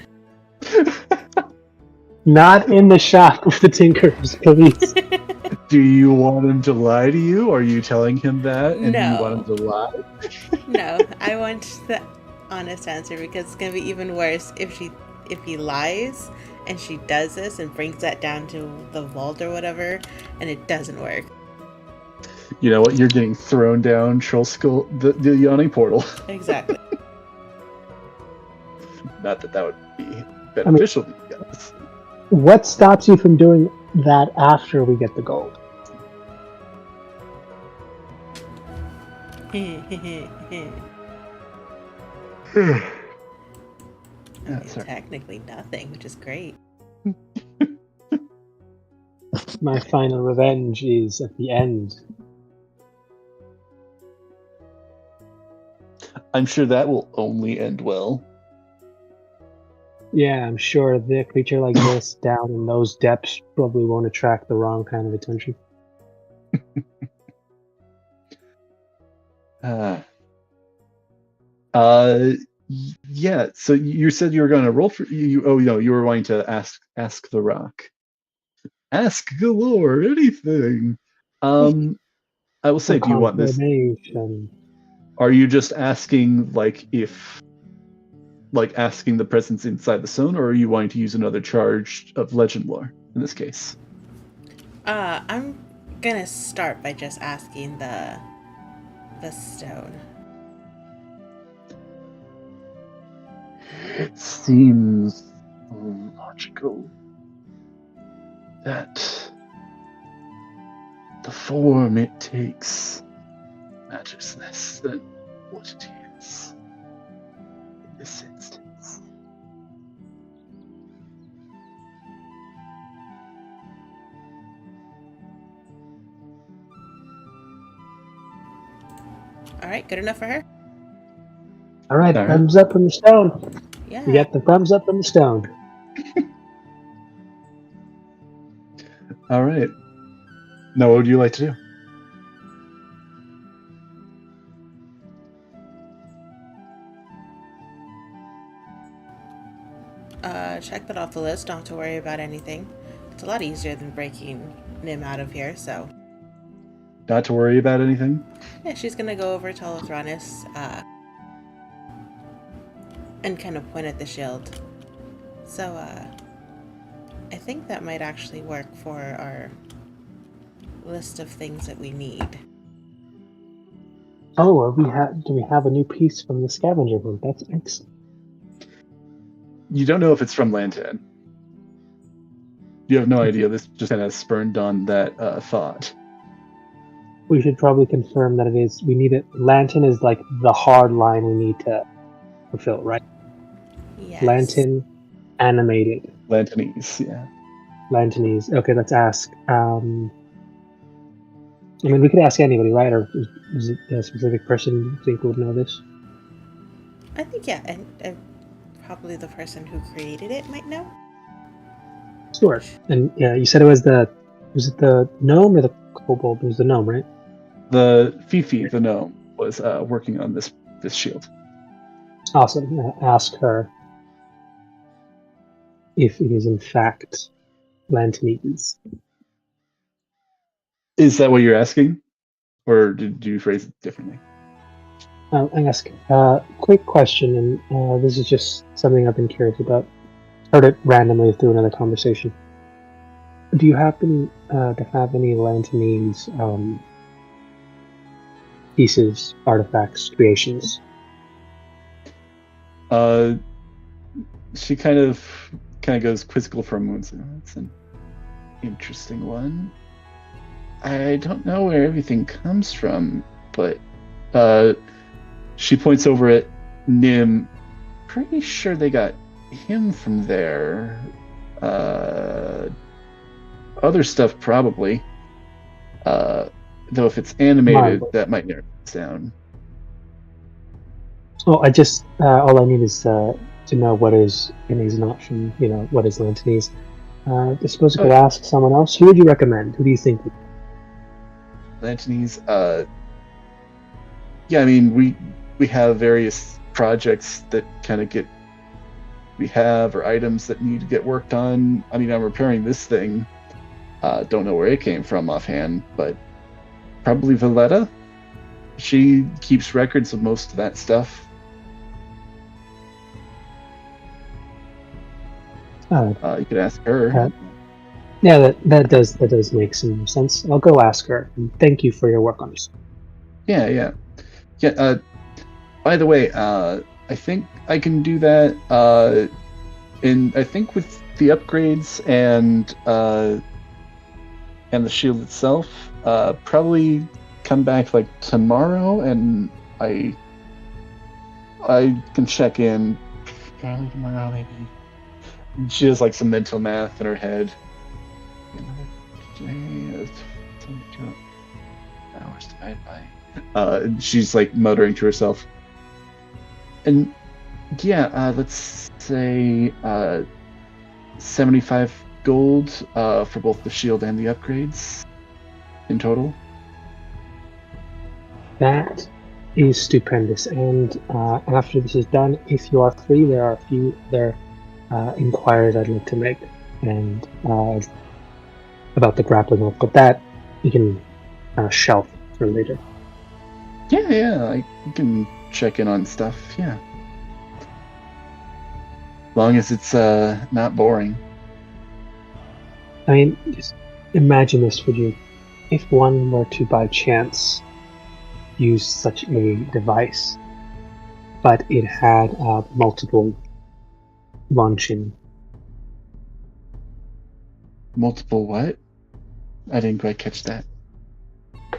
Not in the shop with the tinkers, please. Do you want him to lie to you? Are you telling him that? And No. you want him to lie? No, I want the honest answer because it's gonna be even worse if he lies and she does this and brings that down to the vault or whatever, and it doesn't work. You know what? You're getting thrown down Troll Skull, the yawning portal. Exactly. Not that would be beneficial to you guys. What stops you from doing that after we get the gold? Technically nothing, which is great. My final revenge is at the end. I'm sure that will only end well. Yeah, I'm sure the creature like this down in those depths probably won't attract the wrong kind of attention. Yeah. So you said you were going to roll for you. Oh no, you were wanting to ask the rock. Ask galore, anything. I will say, do you want this? Confirmation. Are you just asking asking the presence inside the stone, or are you wanting to use another charge of legend lore in this case? I'm gonna start by just asking the stone. It seems logical that the form it takes matters less than what it is in this instance. Alright, good enough for her? Alright, Alright. thumbs up from the stone. Yeah. You got the thumbs up from the stone. All right. Now, what would you like to do? Check that off the list. Don't have to worry about anything. It's a lot easier than breaking Nim out of here, so. Not to worry about anything? Yeah, she's gonna go over to Elithronis, and kind of point at the shield. So, I think that might actually work for our list of things that we need. Oh, do we have a new piece from the scavenger boat? That's excellent. You don't know if it's from Lantan. You have no idea. This just kind of spurned on that thought. We should probably confirm that it is. We need it. Lantern is like the hard line we need to fulfill, right? Yes. Lantern, animated. Lantanese, yeah. Lantanese. Okay, let's ask. I mean, we could ask anybody, right? Or is it a specific person you think would know this? I think, yeah, and probably the person who created it might know. Sure. And yeah, you said it was it the gnome or the kobold? It was the gnome, right? The Fifi, the gnome, was working on this shield. Awesome. Ask her if it is in fact Lantanese. Is that what you're asking? Or did you phrase it differently? I'll ask. Quick question, and this is just something I've been curious about. Heard it randomly through another conversation. Do you happen to have any Lantanese pieces, artifacts, creations? She kind of goes quizzical for a moment. So that's an interesting one. I don't know where everything comes from, but she points over at Nim. Pretty sure they got him from there. Other stuff probably. Though if it's animated, that might narrow it down. Oh, I just all I need is to know what is and is not from what is Lantanese. I suppose I could ask someone else. Who would you recommend? Who do you think? Lantanese. Yeah, I mean we have various projects that kind of or items that need to get worked on. I mean, I'm repairing this thing. Don't know where it came from offhand, but probably Valletta. She keeps records of most of that stuff. You could ask her. Yeah, that does make some sense. I'll go ask her. And thank you for your work on this. Yeah. By the way, I think I can do that. I think with the upgrades and the shield itself, probably come back like tomorrow, and I can check in probably tomorrow maybe. She has like some mental math in her head. Hours divided by. She's like muttering to herself. And yeah, let's say 75 gold for both the shield and the upgrades in total. That is stupendous. And after this is done, if you are free, there are a few other inquiries I'd like to make, and about the grappling hook, but that you can shelf for later. Yeah, I can check in on stuff. Yeah, as long as it's not boring. I mean, just imagine this, would you? If one were to by chance use such a device, but it had multiple launching. Multiple what? I didn't quite catch that.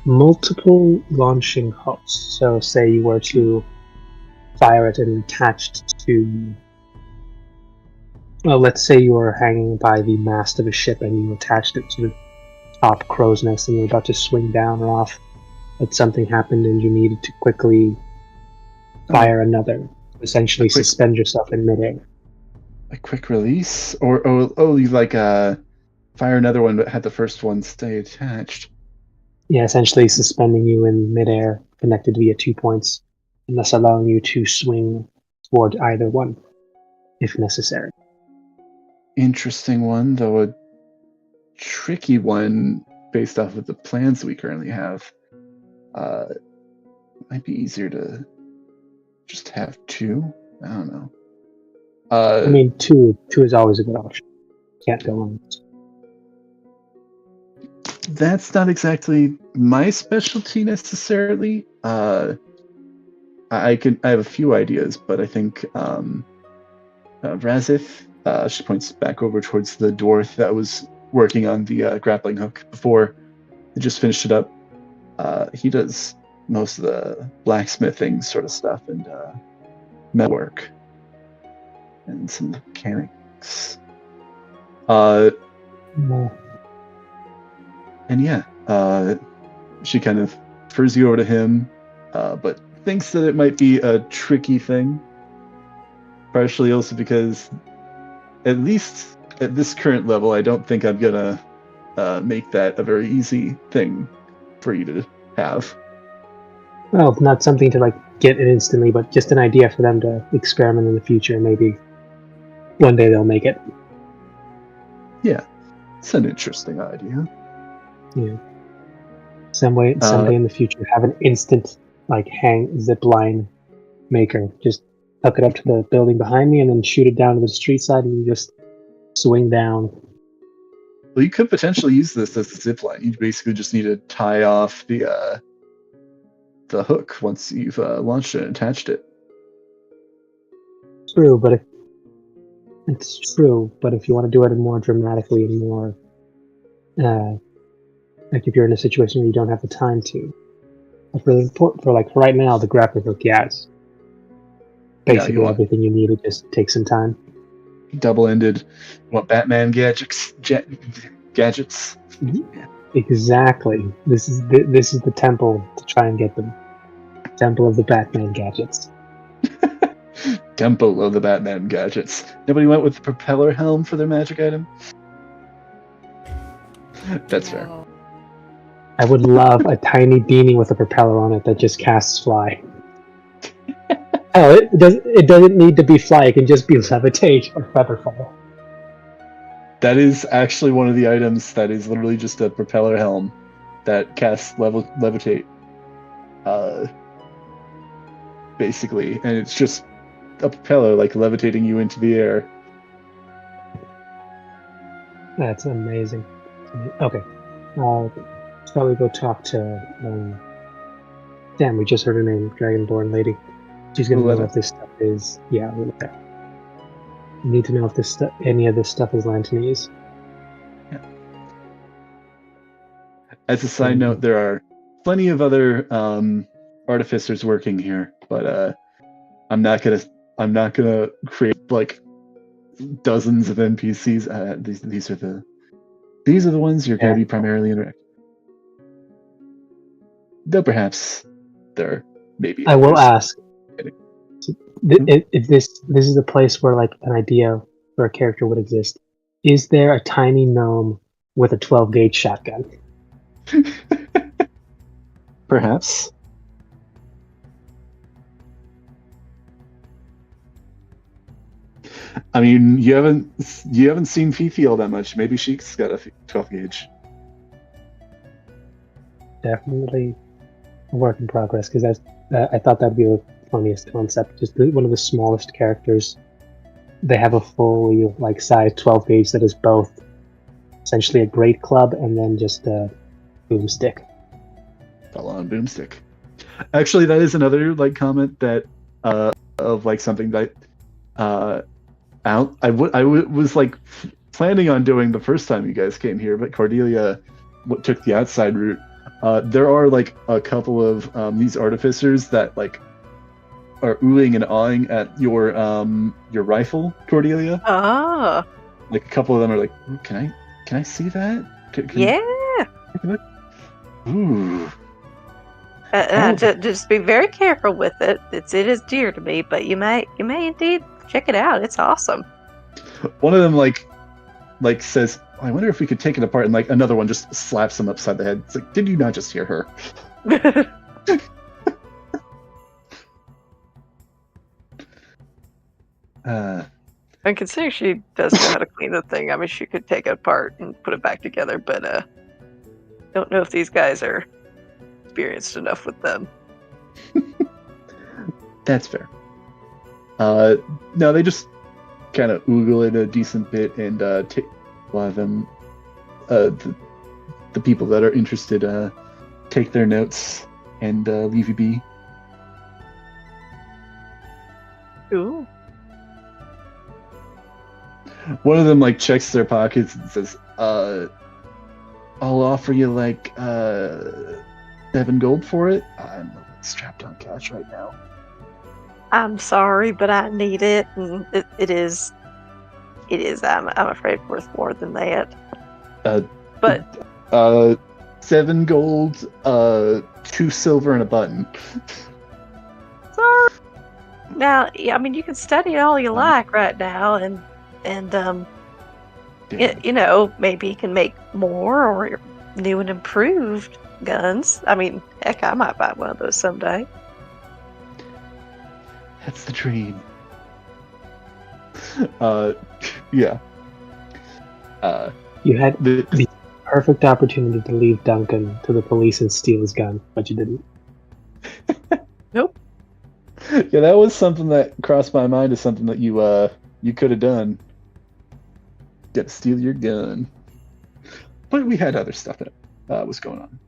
Multiple launching hooks. So say you were to fire it and attached to, well, let's say you were hanging by the mast of a ship and you attached it to the top crow's nest and you were about to swing down or off, but something happened and you needed to quickly fire another, essentially suspend yourself in midair. A quick release? Or you like fire another one but had the first one stay attached? Yeah, essentially suspending you in midair, connected via 2 points, and thus allowing you to swing toward either one, if necessary. Interesting one, though a tricky one based off of the plans we currently have. It might be easier to just have 2. I don't know. I mean, two is always a good option. Can't go wrong. That's not exactly my specialty necessarily. I have a few ideas, but I think Razith, she points back over towards the dwarf that was working on the grappling hook before they just finished it up. He does most of the blacksmithing sort of stuff and metalwork and some mechanics. And yeah, she kind of refers you over to him, but thinks that it might be a tricky thing. Partially also because, at least at this current level, I don't think I'm gonna make that a very easy thing for you to have. Well, not something to like get it instantly, but just an idea for them to experiment in the future. Maybe one day they'll make it. Yeah, it's an interesting idea. Yeah. Someday in the future, have an instant like hang zip line maker. Just hook it up to the building behind me, and then shoot it down to the street side, and you just swing down. Well, you could potentially use this as a zip line. You basically just need to tie off the hook once you've launched it and attached it. True, but if you want to do it more dramatically and more, like if you're in a situation where you don't have the time to, like really important for like right now, the grappling hook, yes. Basically, everything you need to just take some time. Double-ended, what Batman gadgets? Mm-hmm. Exactly. This is the temple to try and get them. Temple of the Batman gadgets. Temple of the Batman gadgets. Nobody went with the propeller helm for their magic item? That's fair. I would love a tiny beanie with a propeller on it that just casts fly. Oh, it doesn't need to be fly. It can just be levitate or feather fall. That is actually one of the items that is literally just a propeller helm that casts levitate. Basically, and it's just a propeller like levitating you into the air. That's amazing. Okay, shall we go talk to? Damn, we just heard her name, Dragonborn lady. She's gonna know if this stuff is. Yeah, we'll look at. Need to know if this any of this stuff is Lantanese. Yeah. As a side note, there are plenty of other artificers working here, but I'm not gonna create like dozens of NPCs. These are the ones you're gonna be primarily interacting. Though perhaps there maybe. I will ask. If this is a place where like an idea for a character would exist, is there a tiny gnome with a 12-gauge shotgun? Perhaps. I mean, you haven't seen Fifi all that much. Maybe she's got a 12-gauge. Definitely a work in progress, because I thought that'd be the funniest concept. Just one of the smallest characters. They have a fully like size 12-gauge that is both essentially a great club and then just a boomstick. Full-on boomstick. Actually, that is another like comment that of like something that I was like planning on doing the first time you guys came here, but Cordelia took the outside route. There are like a couple of these artificers that like are oohing and awing at your rifle, Cordelia. Ah. Like a couple of them are like, can I see that? Yeah. Ooh. Just be very careful with it. It is dear to me, but you may indeed check it out. It's awesome. One of them like says, I wonder if we could take it apart, and like another one just slaps him upside the head. It's like, did you not just hear her? And considering she does know how to clean the thing, I mean, she could take it apart and put it back together, but don't know if these guys are experienced enough with them. That's fair. No, they just kind of oogle it a decent bit and take a lot of them, the people that are interested, take their notes and leave you be. Ooh. One of them like checks their pockets and says, I'll offer you like 7 gold for it. I'm strapped on cash right now. I'm sorry, but I need it, and it is. I'm afraid worth more than that. But 7 gold, 2 silver, and a button. sorry. Now, yeah, I mean, you can study all you like right now, and maybe you can make more or new and improved guns. I mean, heck, I might buy one of those someday. That's the dream. Yeah. You had the perfect opportunity to leave Duncan to the police and steal his gun, but you didn't. Nope. Yeah, that was something that crossed my mind as something that you could have done. Got to steal your gun. But we had other stuff that was going on.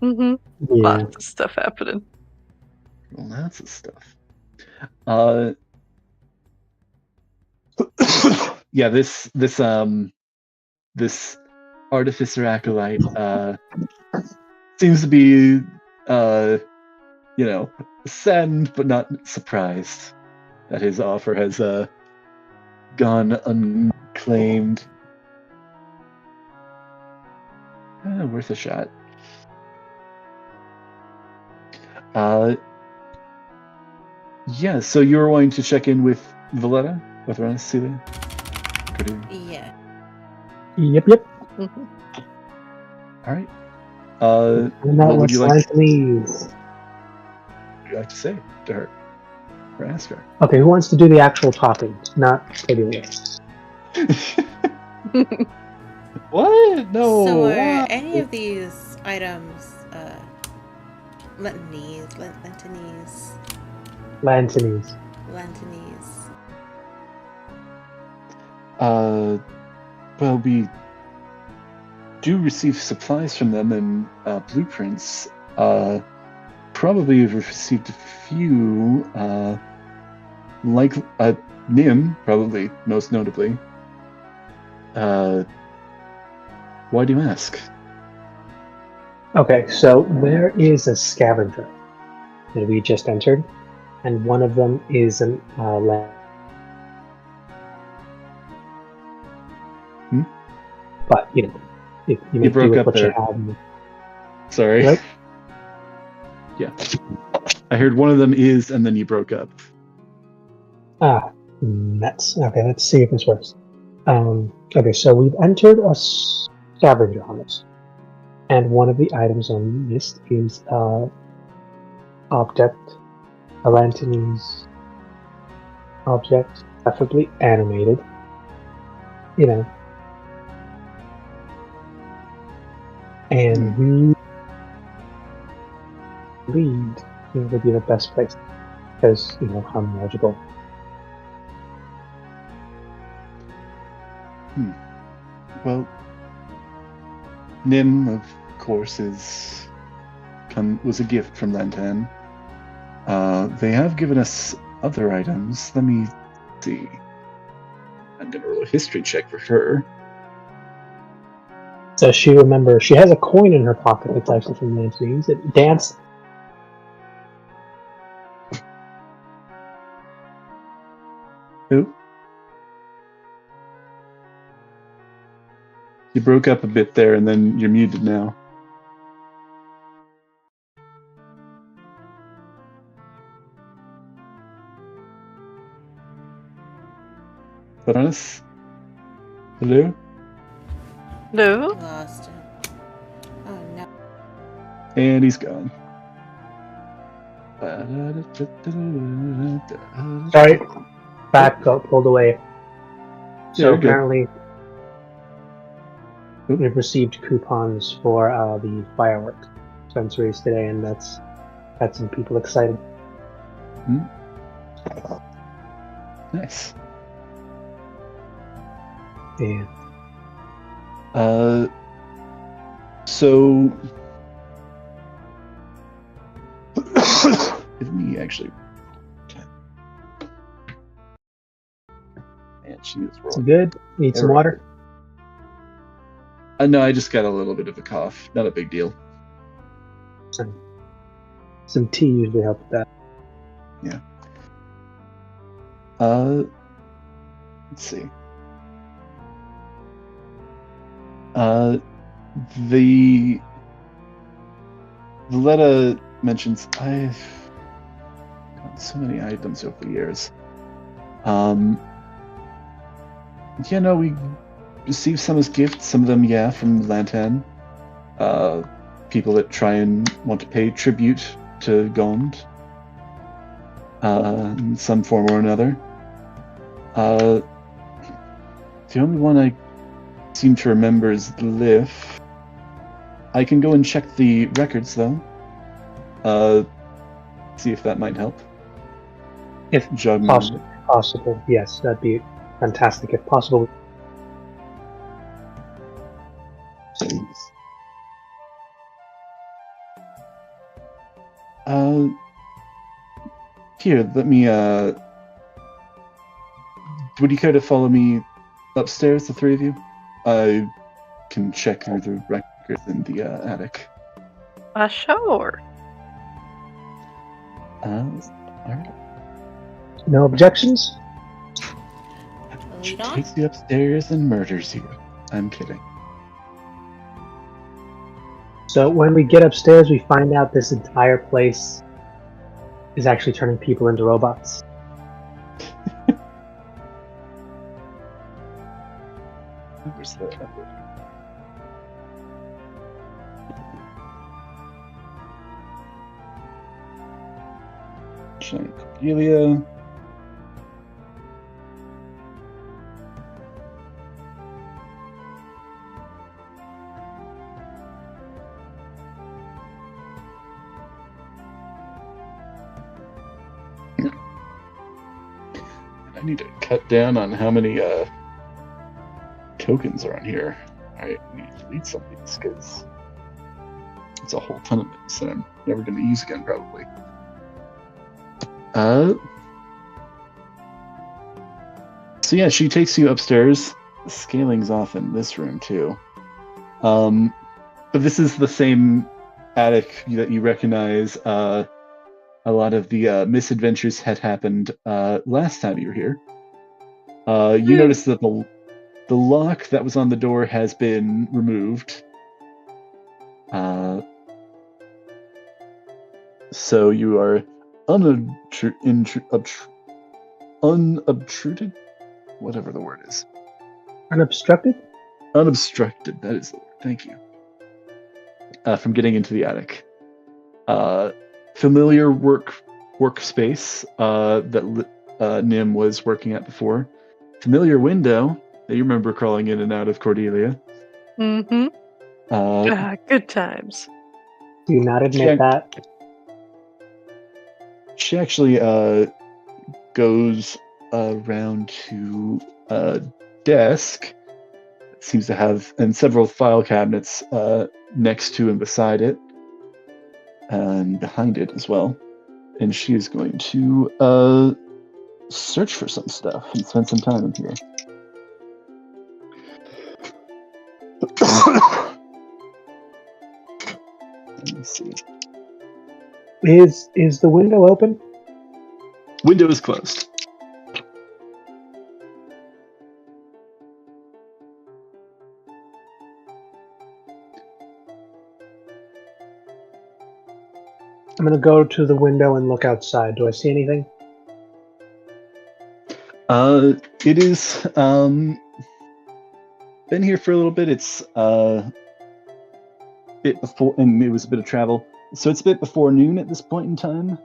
Mm-hmm. Yeah. Lots of stuff happening. Well, lots of stuff. Yeah, this artificer acolyte seems to be saddened but not surprised that his offer has gone unclaimed. Worth a shot. Yeah, so you were wanting to check in with Valletta? With Celia? Yeah. Yep. Mm-hmm. All right. What would you like to say to her? Or ask her? Okay, who wants to do the actual talking? Not Adelia. What? No. So are why? any of these items Lantinese? Well, we do receive supplies from them and blueprints. Probably have received a few, like Nim, probably most notably. Why do you ask? Okay, so there is a scavenger that we just entered, and one of them is an But if you make broke do with up what there. you have. Sorry. Right? Yeah. I heard one of them is, and then you broke up. Nuts. Okay, let's see if this works. Okay, so we've entered a scavenger hunt, and one of the items on the list is object, a Lantinese object, preferably animated. And we lead would be the best place because how knowledgeable. Well, Nim, of course, was a gift from Lantan. They have given us other items. Let me see. I'm gonna roll a history check for her. So she has a coin in her pocket that's actually from Lantinese. It danced. Who? You broke up a bit there, and then you're muted now. Varanus? Hello? No. Lost him. Oh no. And he's gone. Sorry, got pulled away. So You're good. apparently, we've received coupons for the fireworks dispensaries today, and that's got some people excited. Nice. Yeah. So let me actually. Man. she is It's rolling. good. Need some water? No, I just got a little bit of a cough. Not a big deal. Some tea usually helps with that. Yeah. Let's see. The letter mentions I've got so many items over the years. We received some as gifts, some of them, from Lantan. People that try and want to pay tribute to Gond. In some form or another. The only one I seem to remember is Glyph. I can go and check the records, though. See if that might help. If possible, yes, that'd be fantastic. If possible. Here, let me, would you care to follow me upstairs, the three of you? I can check through the records in the attic. Sure. Alright. No objections? She takes you upstairs and murders you. I'm kidding. So when we get upstairs, we find out this entire place is actually turning people into robots. Where's the effort? Giant Cordelia. I need to cut down on how many tokens are on here. I need to delete some of these because it's a whole ton of things that I'm never going to use again, probably. So yeah, she takes you upstairs. The scaling's off in this room too. But this is the same attic that you recognize. A lot of the misadventures had happened last time you were here. You notice that the lock that was on the door has been removed. So you are unobtruded? Whatever the word is. Unobstructed? Unobstructed, that is the word. Thank you. From getting into the attic. Familiar workspace that Nim was working at before. Familiar window that you remember crawling in and out of, Cordelia. Mm-hmm. Good times. Do you not admit that? She actually goes around to a desk that seems to have and several file cabinets next to and beside it. And behind it as well. And she is going to search for some stuff and spend some time in here. Let me see. Is the window open? Window is closed. I'm going to go to the window and look outside. Do I see anything? It is been here for a little bit. It's bit before, and it was a bit of travel, so it's a bit before noon at this point in time.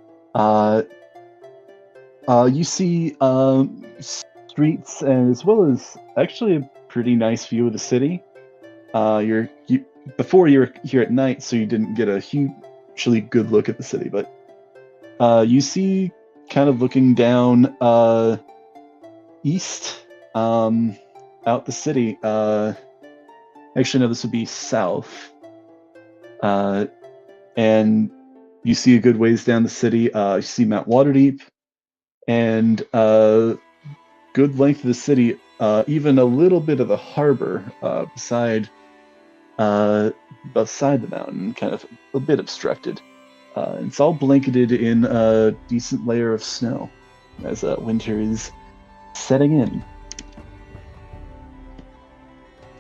You see streets as well as actually a pretty nice view of the city. Before you were here at night, so you didn't get a hugely good look at the city, but you see, kind of looking down east, out the city. Actually, no, this would be south. And you see a good ways down the city. You see Mount Waterdeep, and good length of the city even a little bit of the harbor beside the mountain, kind of a bit obstructed. It's all blanketed in a decent layer of snow as winter is setting in.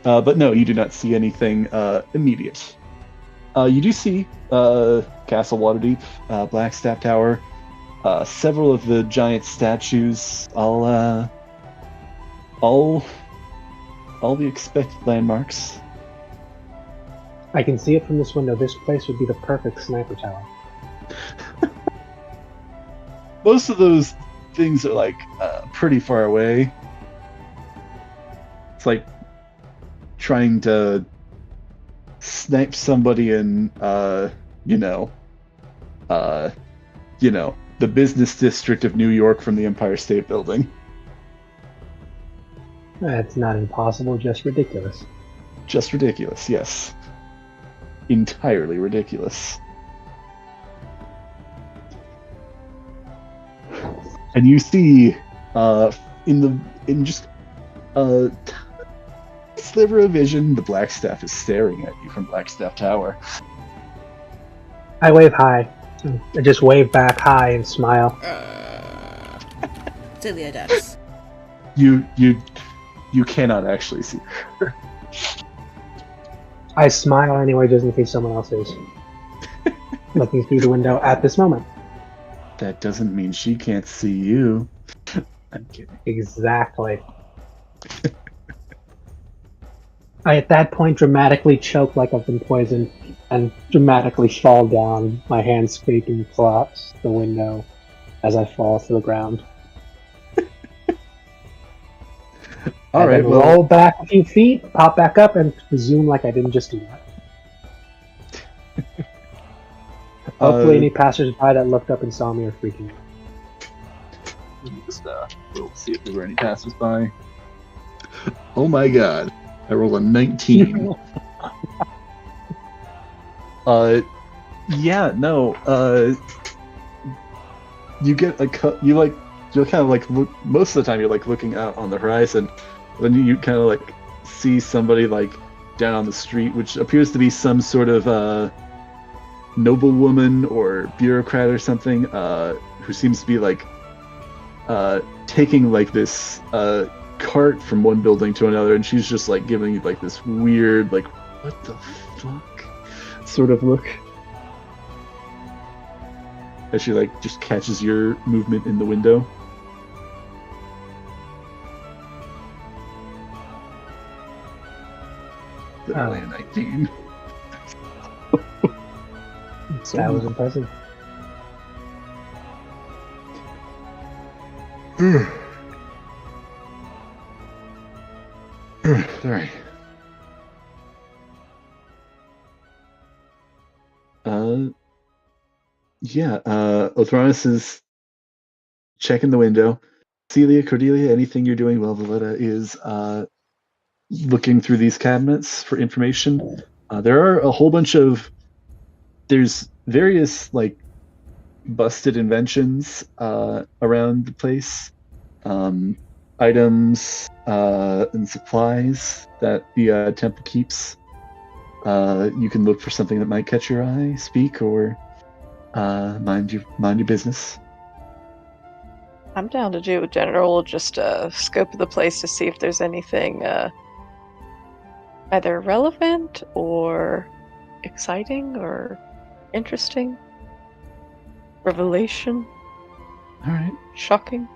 But no, you do not see anything immediate. You do see Castle Waterdeep, Blackstaff Tower, several of the giant statues, all the expected landmarks. I can see it from this window. This place would be the perfect sniper tower. Most of those things are like pretty far away. It's like trying to snipe somebody in, the business district of New York from the Empire State Building. That's not impossible, just ridiculous. Just ridiculous, yes. Entirely ridiculous. And you see, in just a sliver of vision, the Blackstaff is staring at you from Blackstaff Tower. I wave hi. I just wave back hi and smile. Celia does. You cannot actually see her. I smile anyway, just in case someone else is looking through the window at this moment. That doesn't mean she can't see you. I'm kidding. Exactly. I, at that point, dramatically choke like I've been poisoned and dramatically fall down, my hands scraping across the window as I fall to the ground. All right, then roll back a few feet, pop back up, and resume like I didn't just do that. Hopefully any passersby that looked up and saw me are freaking out. Let me just we'll see if there were any passersby. Oh my god. I rolled a 19. You get you'll kind of like look, most of the time you're like looking out on the horizon, then you kind of like see somebody like down on the street, which appears to be some sort of noblewoman or bureaucrat or something, who seems to be like taking like this cart from one building to another, and she's just like giving you like this weird like what the fuck sort of look as she like just catches your movement in the window. Literally a 19. That was impressive. Sorry. Othronus is checking the window. Celia, Cordelia, anything you're doing while Valletta is looking through these cabinets for information? There are a whole bunch of... There's various, like, busted inventions around the place. Items and supplies that the temple keeps. You can look for something that might catch your eye, speak, or mind your business. I'm down to do a general just scope of the place to see if there's anything either relevant or exciting or interesting. Revelation. All right. Shocking.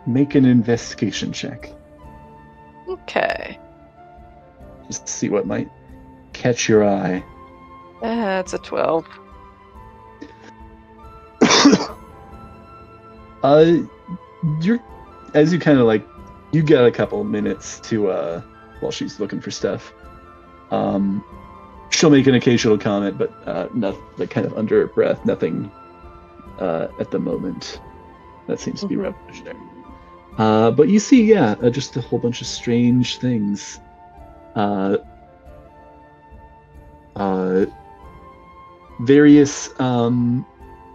Make an investigation check. Okay. Just to see what might catch your eye. It's a 12. As you kind of like, you get a couple of minutes to while she's looking for stuff. She'll make an occasional comment, but not like kind of under her breath. Nothing at the moment that seems to be revolutionary. But you see, just a whole bunch of strange things. Various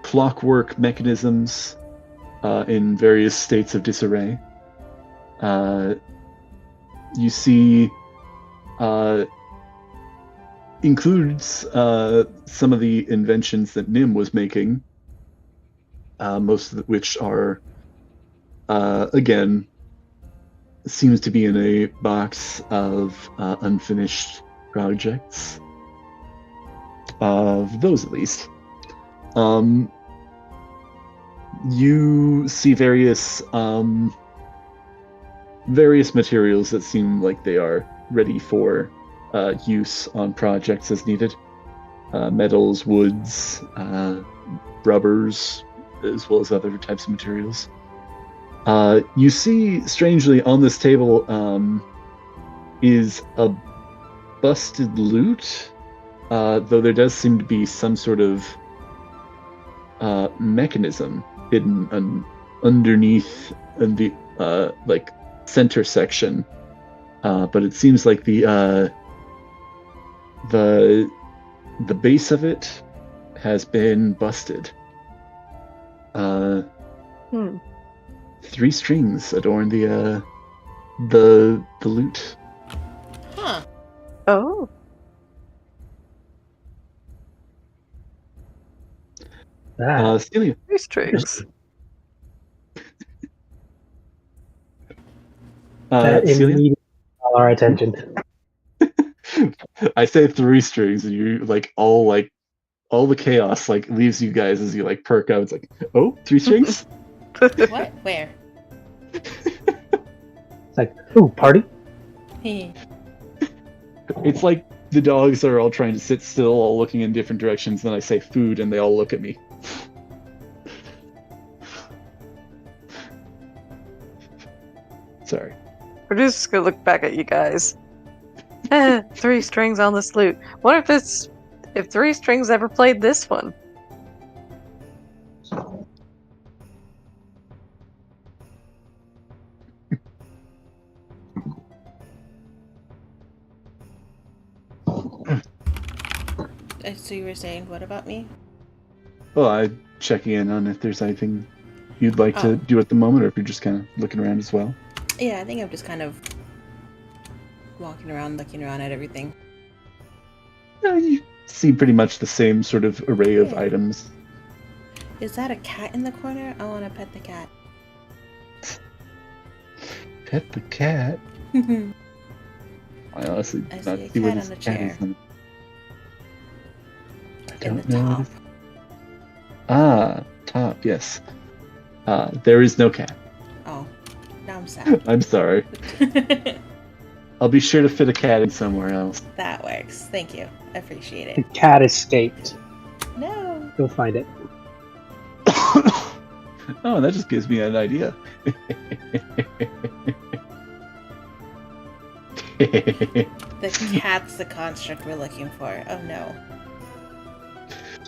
clockwork mechanisms in various states of disarray. you see includes some of the inventions that Nim was making, most of which are, again, seems to be in a box of unfinished projects. Of those, at least. You see various materials that seem like they are ready for use on projects as needed. Metals, woods, rubbers, as well as other types of materials. You see, strangely, on this table is a busted lute, though there does seem to be some sort of mechanism hidden underneath the like center section, but it seems like the base of it has been busted. 3 strings adorn the lute. Huh. Oh. Celia. 3 strings. That Celia? immediately caught our attention. I say 3 strings, and you like all the chaos like leaves you guys as you like perk up. It's like, oh, 3 strings? What? Where? It's like, ooh, party? It's like the dogs are all trying to sit still, all looking in different directions. Then I say food, and they all look at me. Sorry. We're just gonna look back at you guys. 3 strings on this lute. What if 3 strings ever played this one? So you were saying, what about me? Well, I'm checking in on if there's anything you'd like to do at the moment, or if you're just kind of looking around as well. Yeah, I think I'm just kind of walking around, looking around at everything. You see pretty much the same sort of array of items. Is that a cat in the corner? I want to pet the cat. Pet the cat? I honestly I do see not a see where cat this on a cat is. chair. I In don't the know. top. Top, yes. There is no cat. Oh, now I'm sad. I'm sorry. I'll be sure to fit a cat in somewhere else. That works. Thank you. I appreciate The it. cat escaped. No. You'll find it. Oh, that just gives me an idea. The cat's the construct we're looking for. Oh no.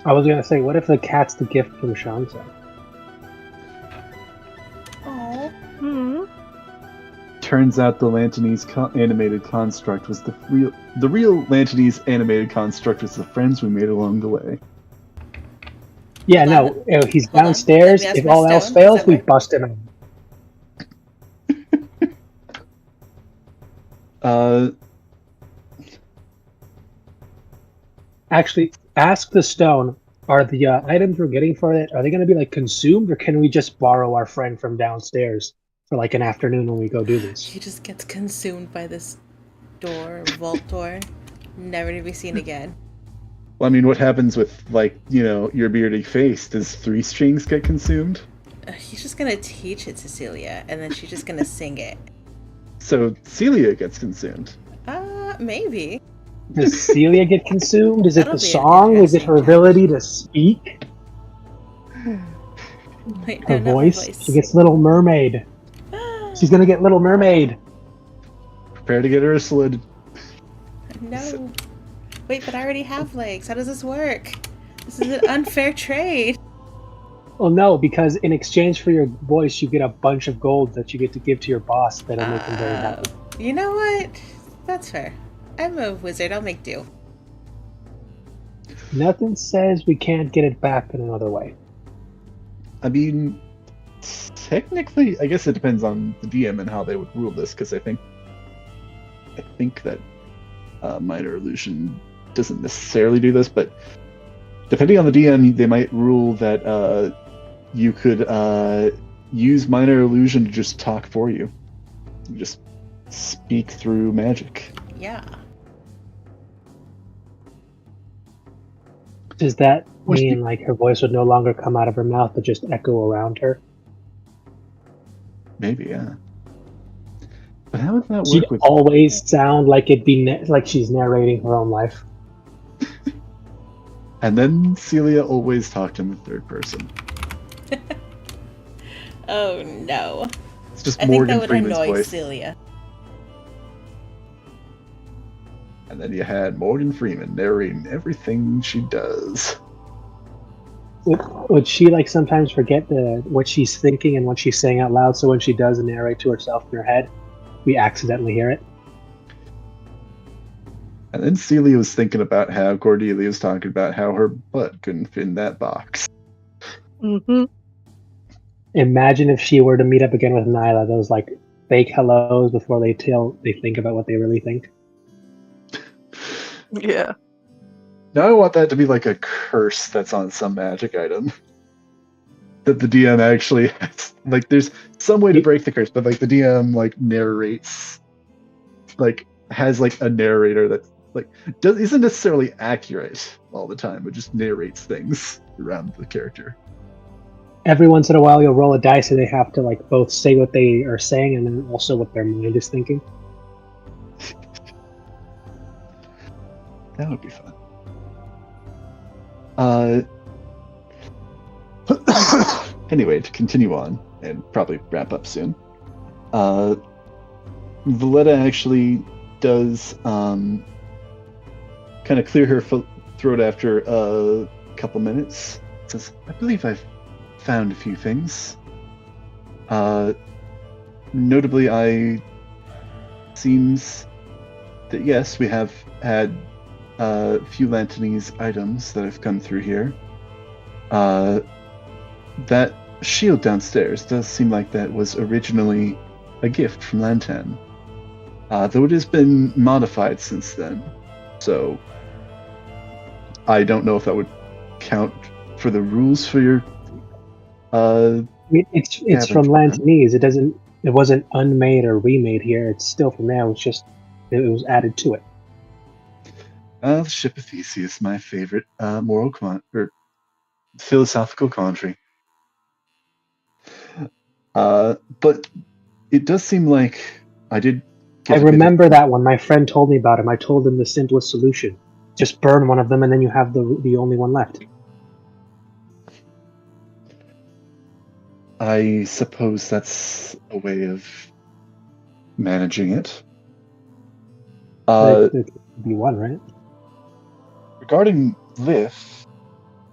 I was gonna say, what if the cat's the gift from Shansa? Oh. Hmm. Turns out the Lantanese animated construct was the real Lantanese animated construct was the friends we made along the way. Yeah, Hold no, he's Hold on. downstairs. Let me ask If my all else stone. fails, Does that we work? bust him out. Actually, ask the stone, are the items we're getting for it, are they going to be like consumed, or can we just borrow our friend from downstairs for like an afternoon when we go do this? He just gets consumed by this door, vault door, never to be seen again. Well, I mean, what happens with, like, you know, your bearded face? Does 3 strings get consumed? He's just gonna teach it to Celia, and then she's just gonna sing it. So Celia gets consumed. Maybe. Does Celia get consumed? Is it That'll the be an song? Is it her interesting ability to speak? Wait, Her no, not my voice? She gets Little Mermaid. She's gonna get Little Mermaid. Prepare to get Ursula. No. Wait, but I already have legs. How does this work? This is an unfair trade. Well, no, because in exchange for your voice, you get a bunch of gold that you get to give to your boss that'll make him very happy. You know what? That's fair. I'm a wizard. I'll make do. Nothing says we can't get it back in another way. I mean, technically, I guess it depends on the DM and how they would rule this, because I think I think that minor illusion doesn't necessarily do this, but depending on the DM, they might rule that you could use minor illusion to just talk for you. Just speak through magic. Yeah. Does that mean like her voice would no longer come out of her mouth but just echo around her? Maybe, yeah. But how would that She'd work with... always sound like it'd be like she's narrating her own life. And then Celia always talked in the third person. Oh no. It's just I Morgan think that would Freeman's annoy voice. Celia. And then you had Morgan Freeman narrating everything she does. Would she like sometimes forget what she's thinking and what she's saying out loud, so when she does narrate to herself in her head, we accidentally hear it? And then Celia was thinking about how Cordelia was talking about how her butt couldn't fit in that box. Mm-hmm. Imagine if she were to meet up again with Nyla, those like fake hellos before they think about what they really think. Yeah. Now I want that to be like a curse that's on some magic item. That the DM actually has, like, there's some way to break the curse, but like the DM like narrates, like has like a narrator that like isn't necessarily accurate all the time, but just narrates things around the character. Every once in a while, you'll roll a dice, and they have to like both say what they are saying and then also what their mind is thinking. That would be fun. Anyway, to continue on and probably wrap up soon. Valletta actually does kind of clear her throat after a couple minutes. Says, "I believe I've found a few things. Notably, seems that yes, we have had a few Lantanese items that have come through here. That shield downstairs does seem like that was originally a gift from Lantan. Though it has been modified since then, so I don't know if that would count for the rules for your It's from Lantanese. It wasn't unmade or remade here. It's still from there. It was added to it. The Ship of Theseus, my favorite moral or philosophical commentary. But it does seem like I did. I remember that one. My friend told me about him. I told him the simplest solution: just burn one of them, and then you have the only one left. I suppose that's a way of managing it. It could be one, right? Regarding Lith,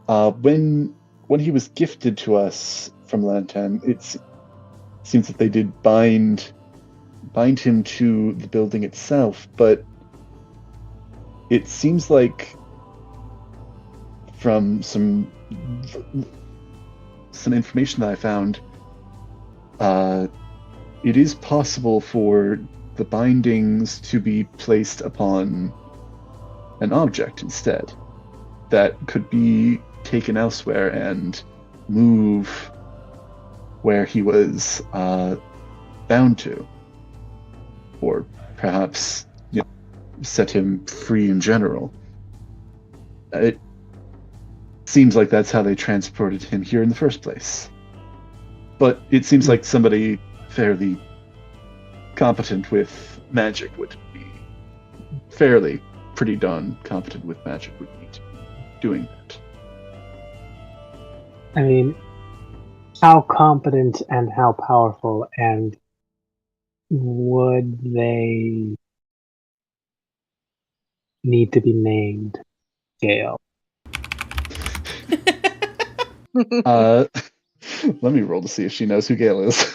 when he was gifted to us from Lantan, it seems that they did bind him to the building itself, but it seems like from some information that I found, it is possible for the bindings to be placed upon an object instead that could be taken elsewhere and move where he was bound to, or perhaps set him free in general. It seems like that's how they transported him here in the first place. But it seems like somebody fairly competent with magic would be pretty darn competent with magic would be doing that. I mean, how competent and how powerful, and would they need to be named, Gale? Let me roll to see if she knows who Gale is.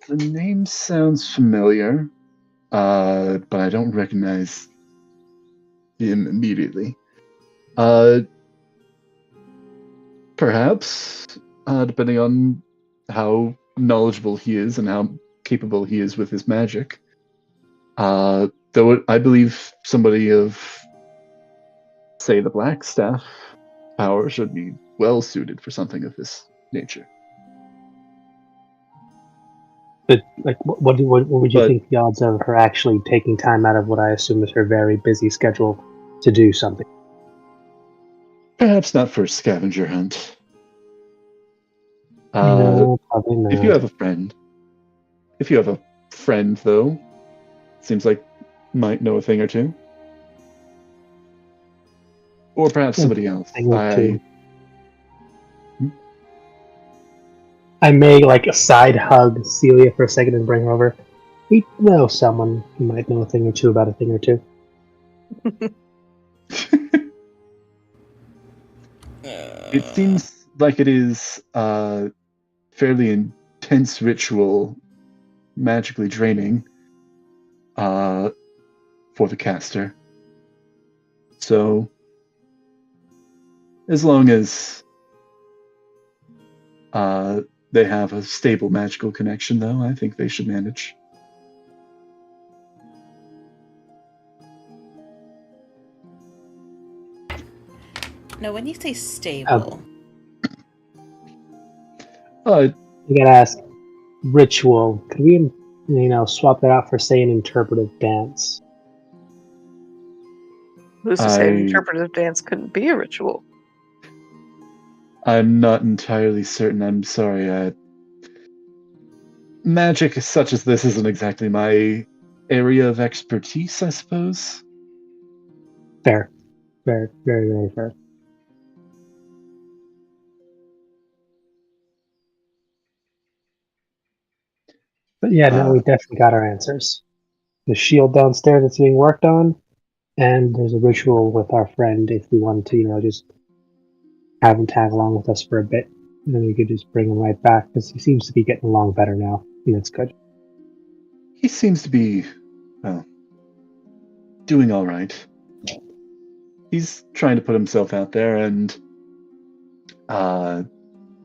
The name sounds familiar, but I don't recognize him immediately. Perhaps, depending on how knowledgeable he is and how capable he is with his magic. Though I believe somebody of, say, the Black Staff power should be well suited for something of this nature. But like, what would you think the odds of her actually taking time out of what I assume is her very busy schedule to do something? Perhaps not for a scavenger hunt. No, probably not. If you have a friend, though, seems like might know a thing or two, or perhaps somebody else. I may like a side hug Celia for a second and bring her over. We know someone who might know a thing or two about a thing or two. It seems like it is a fairly intense ritual, magically draining for the caster. So, as long as they have a stable magical connection, though, I think they should manage. Now, when you say stable... You gotta ask, ritual. Could we, swap that out for, say, an interpretive dance? Who's to say an interpretive dance couldn't be a ritual? I'm not entirely certain. I'm sorry. Magic such as this isn't exactly my area of expertise, I suppose. Fair. Very, very fair. But yeah, no, we definitely got our answers. The shield downstairs that's being worked on, and there's a ritual with our friend if we wanted to, just have him tag along with us for a bit. And then we could just bring him right back, because he seems to be getting along better now. And that's good. He seems to be, doing all right. He's trying to put himself out there, and to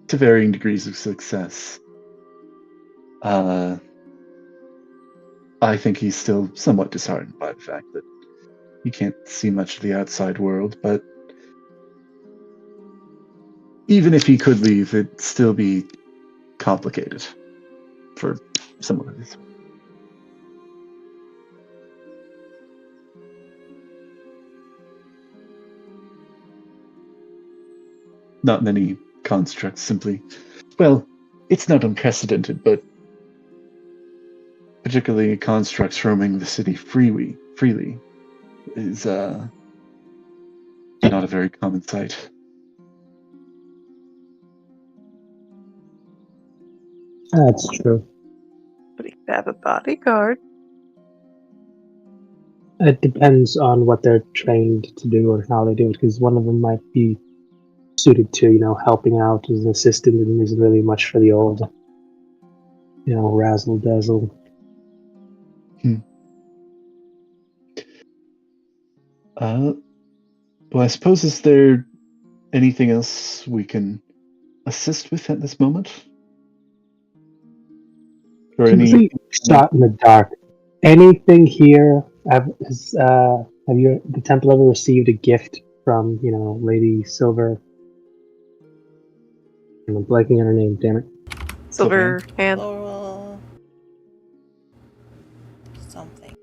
varying degrees of success. I think he's still somewhat disheartened by the fact that he can't see much of the outside world, but even if he could leave, it'd still be complicated for some of us. Not many constructs simply... Well, it's not unprecedented, but particularly constructs roaming the city freely is not a very common sight. That's true. But he could have a bodyguard. It depends on what they're trained to do or how they do it, because one of them might be suited to, helping out as an assistant and isn't really much for the old, razzle dazzle. Well, I suppose, is there anything else we can assist with at this moment? Or any shot in the dark. Anything here? Have the temple ever received a gift from, Lady Silver? I'm blanking on her name, damn it. Silver Hand. Laurel... something.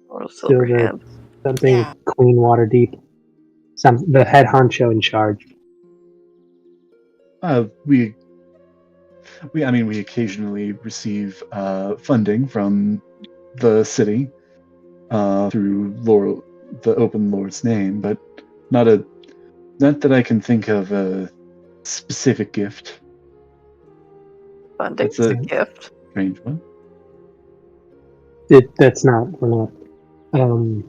Laurel Silver Hand. Something, yeah. Queen Waterdeep. The head honcho in charge. We occasionally receive funding from the city through the Open Lord's name, but not that I can think of a specific gift. Funding's a gift. Strange one. We're not.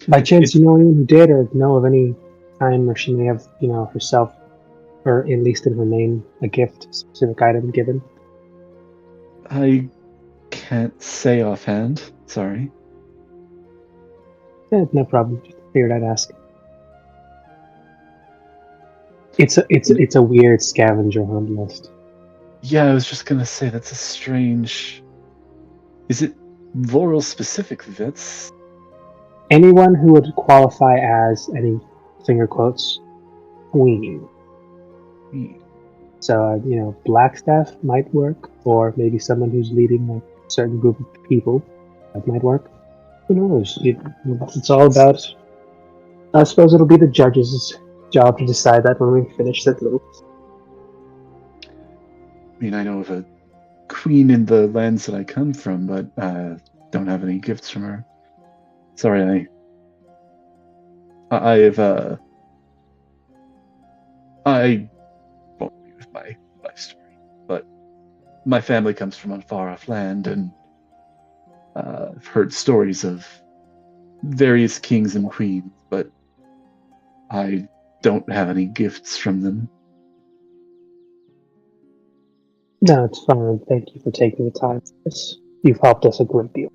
By chance, you know anyone who did, or know of any time where she may have, herself, or at least in her name, a gift, a specific item given? I can't say offhand. Sorry. Yeah, no problem. Just figured I'd ask. It's a weird scavenger hunt list. Yeah, I was just gonna say that's a strange. Is it Laurel specific? That's Anyone who would qualify as any finger quotes queen. So Blackstaff might work, or maybe someone who's leading like a certain group of people that might work. Who knows? It's all about. I suppose it'll be the judges' job to decide that when we finish that little. I mean, I know of a queen in the lands that I come from, but don't have any gifts from her. Sorry, I won't be with my life story, but my family comes from a far off land, and I've heard stories of various kings and queens, but I don't have any gifts from them. No, it's fine. Thank you for taking the time for this. You've helped us a great deal.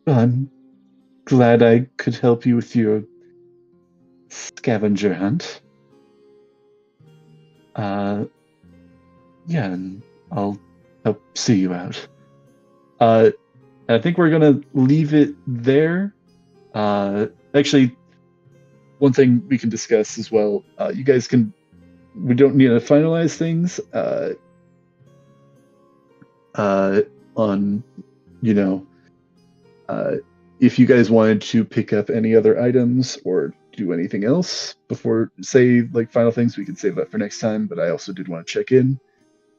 Well, I'm glad I could help you with your scavenger hunt. Yeah, and I'll help see you out. I think we're gonna leave it there. Actually, one thing we can discuss as well. You guys can. We don't need to finalize things. On, if you guys wanted to pick up any other items or do anything else before, say, like final things, we can save that for next time. But I also did want to check in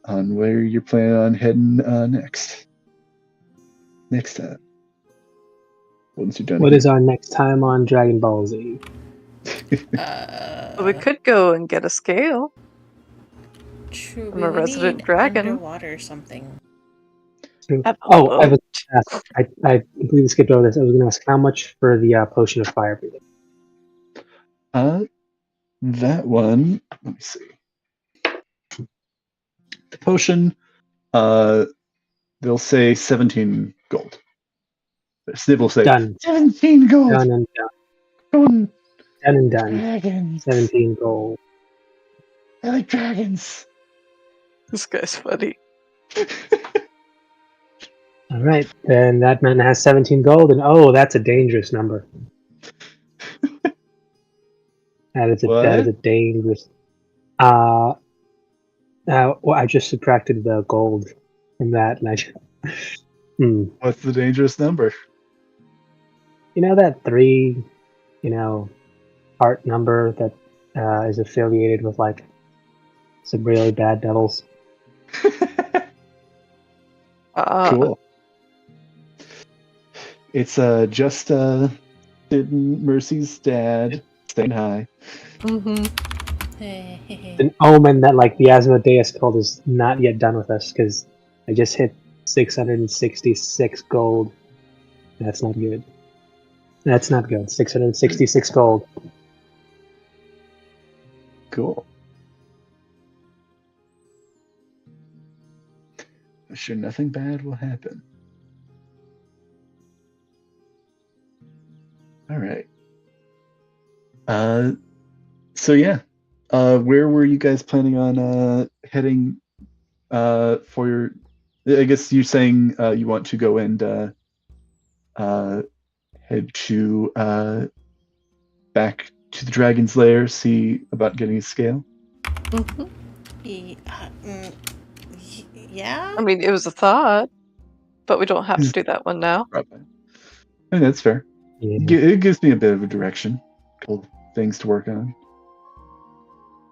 on where you're planning on heading next. Next time. Once you're done. What is our next time on Dragon Ball Z? We could go and get a scale. True. I'm a resident need dragon. Underwater or something. Oh, I completely skipped over this. I was going to ask how much for the potion of fire breathing. That one. Let me see. The potion. They'll say 17 gold. Snib will say Done. 17 gold. Done and done. Done and done. Dragons. 17 gold. I like dragons. This guy's funny. All right, then that man has 17 gold, and that's a dangerous number. That is a dangerous. Well, I just subtracted the gold from that, and What's the dangerous number? You know that 3, part number that is affiliated with like some really bad devils. Cool. It's just Mercy's dad staying high. An omen that like the Asmodeus cult is not yet done with us because I just hit 666 gold. That's not good. That's not good. 666 gold. Cool. I'm sure nothing bad will happen. All right. So yeah. Where were you guys planning on heading for your? I guess you're saying you want to go and head to back to the Dragon's Lair, see about getting a scale. Yeah. I mean, it was a thought, but we don't have to do that one now. Probably. I mean, that's fair. Yeah. It gives me a bit of a direction, couple things to work on.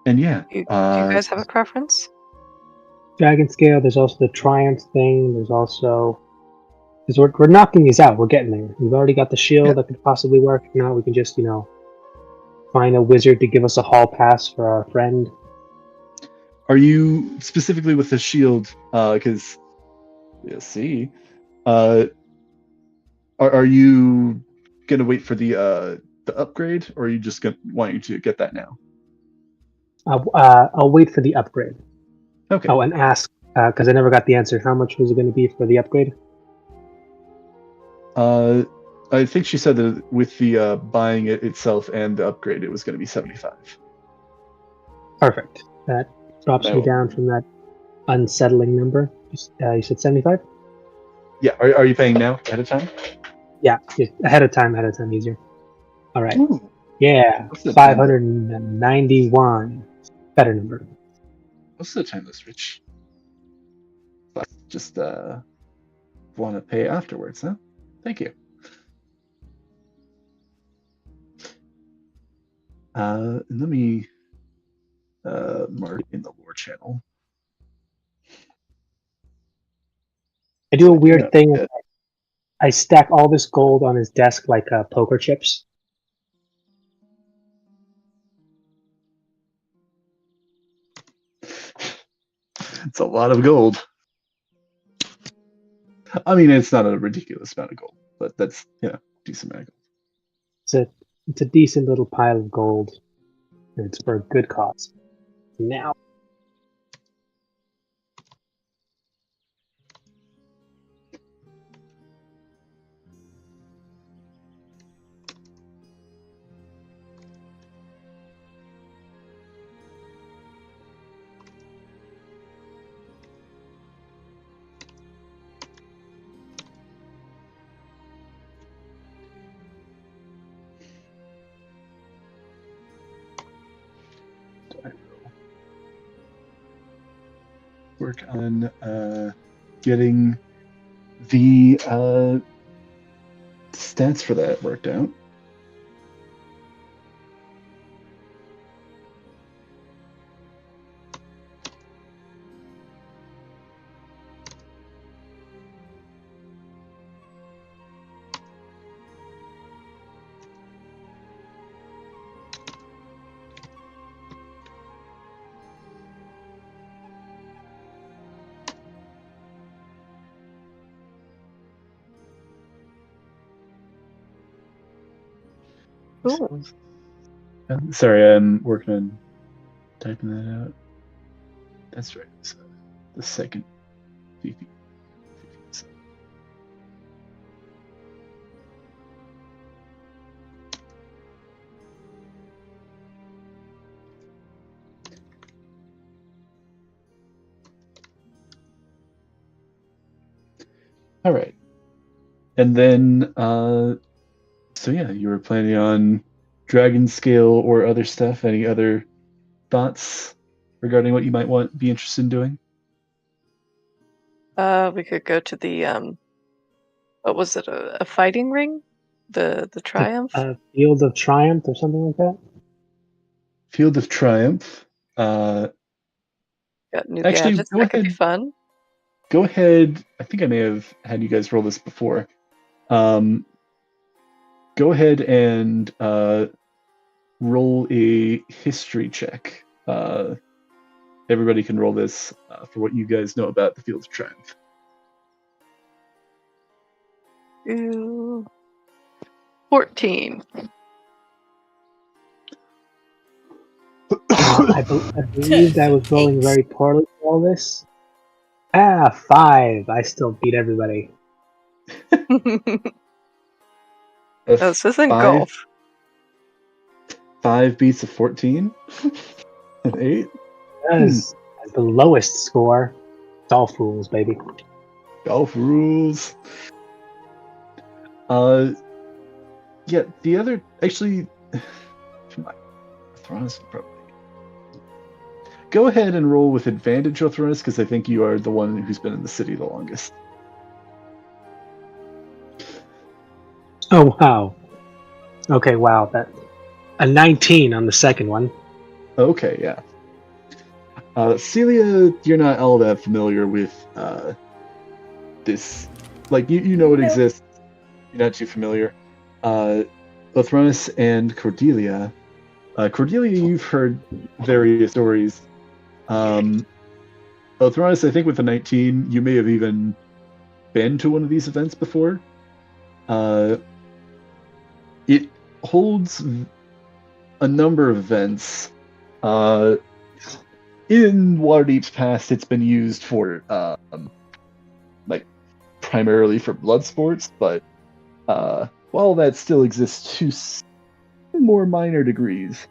And yeah. Do you guys have a preference? Dragon scale. There's also the Triumph thing. There's also because we're knocking these out. We're getting there. We've already got the shield that could possibly work. Now we can just find a wizard to give us a hall pass for our friend. Are you specifically with the shield? Because see, are you gonna wait for the upgrade, or are you just wanting to get that now? I'll wait for the upgrade. Okay. Oh, and ask because I never got the answer. How much was it going to be for the upgrade? I think she said that with the buying it itself and the upgrade, it was going to be 75. Perfect. That drops me down from that unsettling number. You said 75? Yeah. Are you paying now ahead of time? Yeah, ahead of time easier. All right. Ooh. Yeah, 591. Better number. Most of the time that's rich. But just want to pay afterwards, huh? Thank you. Let me mark in the lore channel. I do a weird thing. I stack all this gold on his desk like poker chips. It's a lot of gold. I mean, it's not a ridiculous amount of gold, but that's decent amount of gold. It's a decent little pile of gold. And it's for a good cause. Now. Work on getting the stats for that worked out. Ooh. Sorry, I'm working on typing that out. That's right. So the second VP. All right. And then, so yeah, you were planning on dragon scale or other stuff. Any other thoughts regarding what you might be interested in doing? We could go to the what was it? A fighting ring? The Triumph? Field of Triumph or something like that? Field of Triumph. Got new Actually, gadgets. go That could ahead. be fun. Go ahead. I think I may have had you guys roll this before. Go ahead and roll a history check. Everybody can roll this for what you guys know about the Field of Triumph. Ooh. 14. I believed I was rolling very poorly for all this. 5. I still beat everybody. This isn't golf. 5 beats of 14? An 8? That's the lowest score. Golf rules, baby. Golf rules. Yeah, the other actually Thronis probably. Go ahead and roll with advantage, Thronis, because I think you are the one who's been in the city the longest. Oh wow. Okay, wow. That a 19 on the second one. Okay, yeah. Celia, you're not all that familiar with this. Like, you know it exists. You're not too familiar. Lothronus and Cordelia. Cordelia, you've heard various stories. Lothronus, I think with the 19, you may have even been to one of these events before. It holds a number of events. In Waterdeep's past, it's been used for, like, primarily for blood sports, but while that still exists to more minor degrees,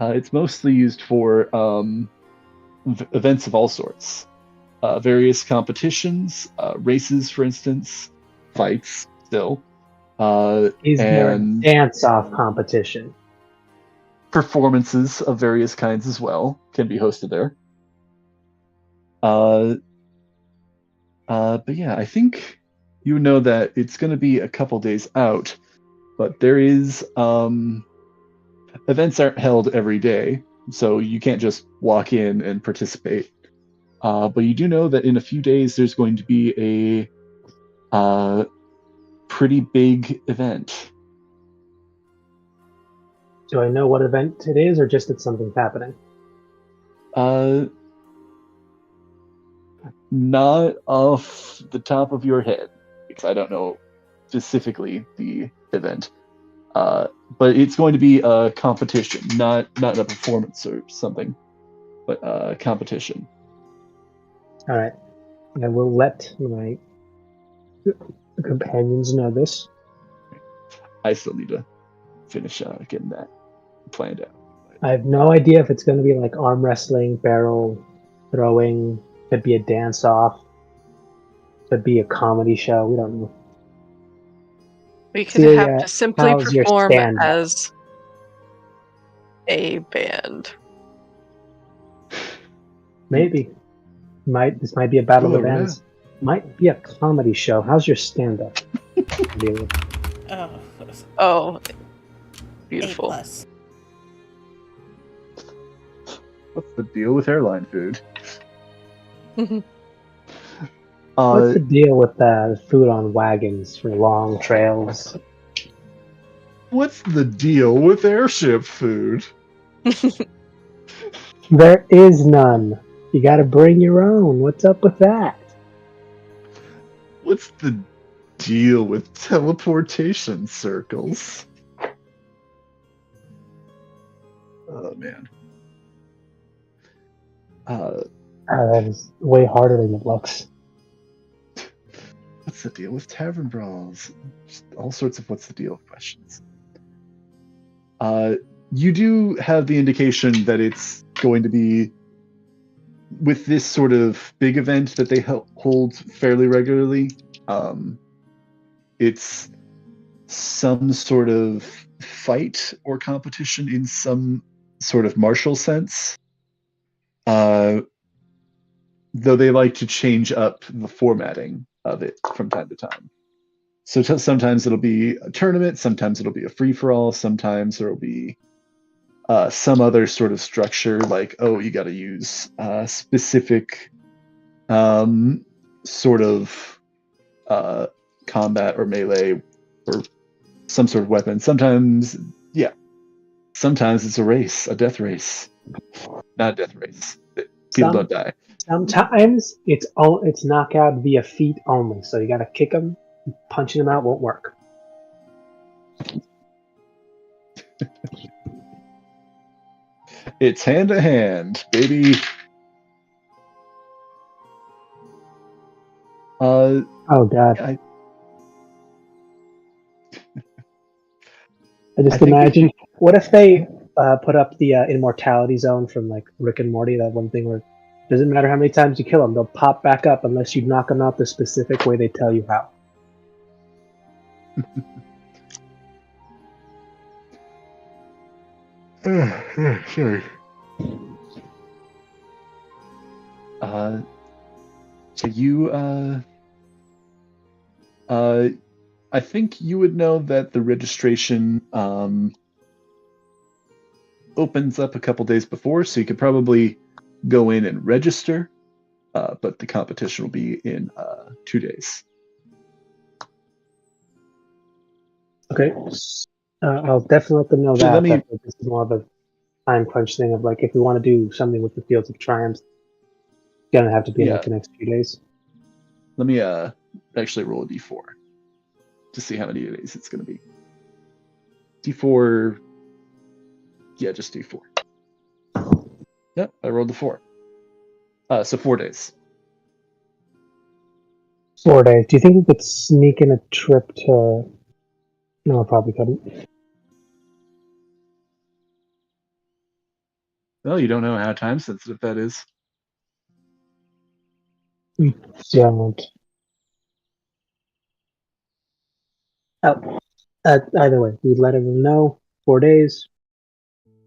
it's mostly used for events of all sorts. Various competitions, races, for instance, fights still. Is there a and dance-off competition? performances of various kinds as well can be hosted there. But yeah, I think you know that it's going to be a couple days out, but there is events aren't held every day, so you can't just walk in and participate. But you do know that in a few days there's going to be a pretty big event. Do I know what event it is, or just that something's happening? Not off the top of your head, because I don't know specifically the event. But it's going to be a competition, not a performance or something, but a competition. All right. I will let my companions know this. I still need to finish getting that planned out. I have no idea if it's going to be like arm wrestling, barrel throwing, could be a dance-off, could be a comedy show. We don't know. We could have to simply perform as a band. Maybe. This might be a battle of bands. Might be a comedy show. How's your stand-up? Oh, beautiful. A+. What's the deal with airline food? What's the deal with food on wagons for long trails? What's the deal with airship food? There is none. You gotta bring your own. What's up with that? What's the deal with teleportation circles? Oh, man. That is way harder than it looks. What's the deal with tavern brawls? Just all sorts of what's the deal questions. You do have the indication that it's going to be with this sort of big event that they hold fairly regularly. It's some sort of fight or competition in some sort of martial sense. Though they like to change up the formatting of it from time to time. So sometimes it'll be a tournament, sometimes it'll be a free-for-all, sometimes there'll be some other sort of structure, like, oh, you got to use a specific sort of combat or melee or some sort of weapon. Sometimes it's a race, a death race. Not a death race. People don't die. Sometimes it's knockout via feet only, so you gotta kick them. Punching them out won't work. It's hand to hand, baby. Oh God! Yeah, I just imagine. What if they put up the immortality zone from like Rick and Morty? That one thing where it doesn't matter how many times you kill them, they'll pop back up unless you knock them out the specific way they tell you how. Sure. So you I think you would know that the registration opens up a couple days before, so you could probably go in and register, but the competition will be in 2 days. Okay. I'll definitely let them know that this is more of a time crunch thing of like, if we want to do something with the Fields of Triumph, it's gonna have to be in like the next few days. Let me actually roll a d4 to see how many days it's going to be. D4. Yeah, just D4. Yep, I rolled the 4. So 4 days. 4 days. Do you think we could sneak in a trip to... No, I probably couldn't. Well, you don't know how time sensitive that is. Don't. Oh, either way, we let everyone know. 4 days.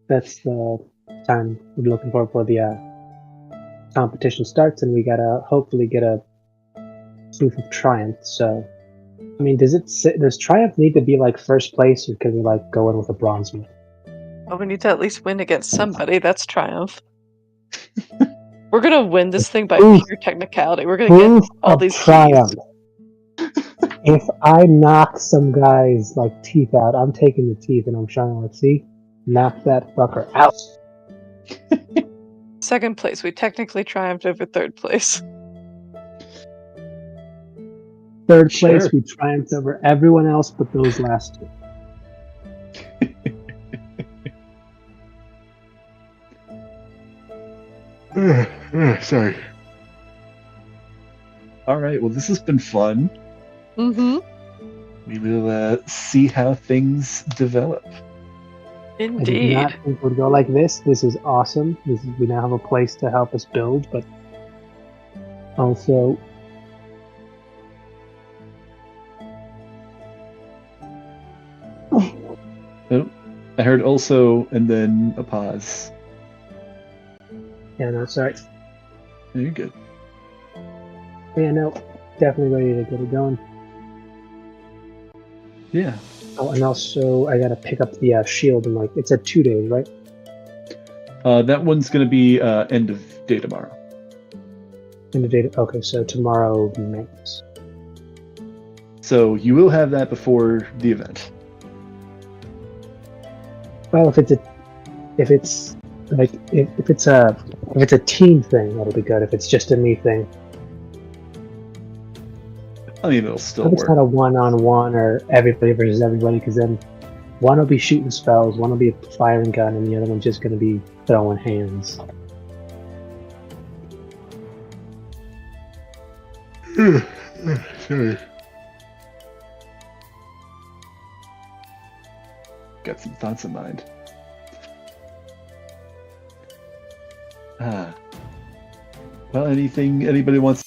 That's the time we're looking for the competition starts, and we gotta hopefully get a proof of triumph. So, I mean, does triumph need to be like first place, or can we like go in with a bronze medal? Well, we need to at least win against somebody. That's triumph. We're gonna win this thing by pure technicality. We're gonna get all these triumph. keys. If I knock some guy's like teeth out, I'm taking the teeth and I'm showing. Let's see, knock that fucker out. Second place. We technically triumphed over third place. Third place, we triumphed over everyone else but those last two. Sorry. All right. Well, this has been fun. Mm-hmm. We will see how things develop. Indeed. I did not think it would go like this. This is awesome. We now have a place to help us build, but also Oh, I heard also, and then a pause. yeah, no, sorry. You're good. Yeah, no, definitely ready to get it going. Yeah. Oh, and also I gotta pick up the shield in like it's at 2 days, right? That one's gonna be end of day tomorrow. In the data. Okay, so tomorrow night. So you will have that before the event. Well, if it's a team thing, that'll be good. If it's just a me thing, I mean, it'll still if it's work. not a one-on-one or everybody versus everybody, because then one will be shooting spells, one will be a firing gun, and the other one's just going to be throwing hands. Sorry. Got some thoughts in mind. Well, anything anybody wants?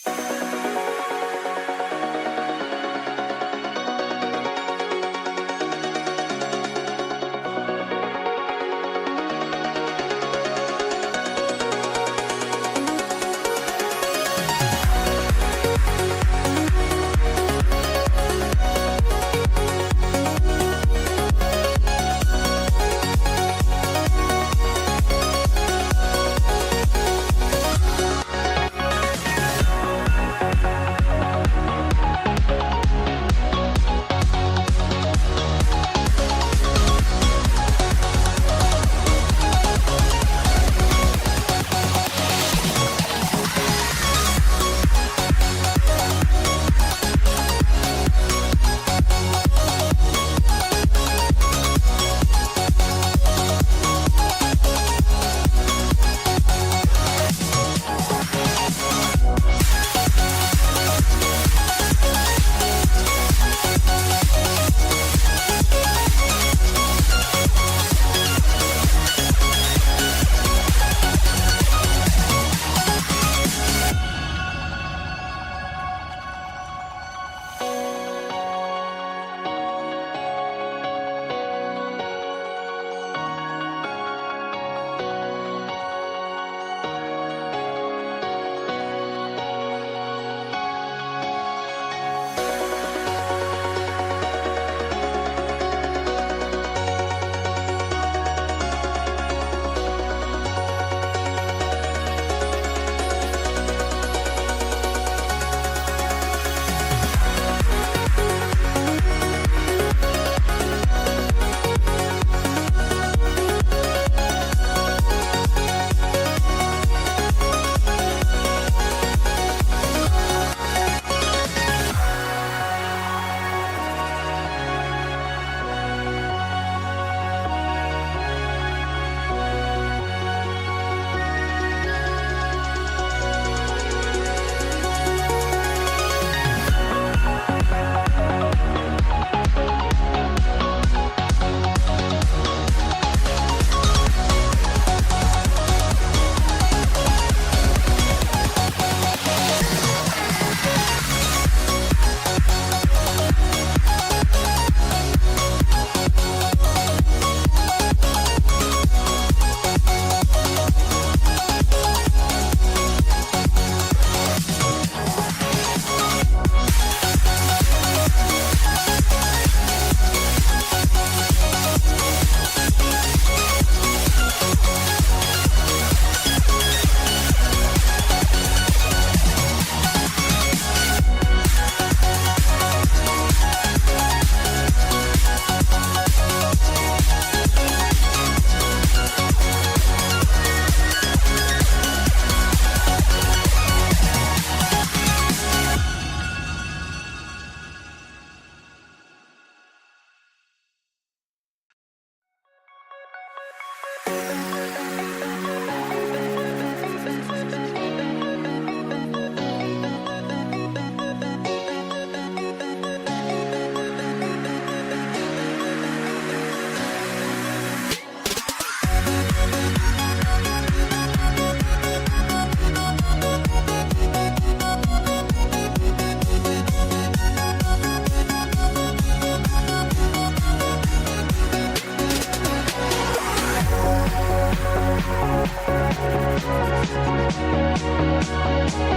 Bye.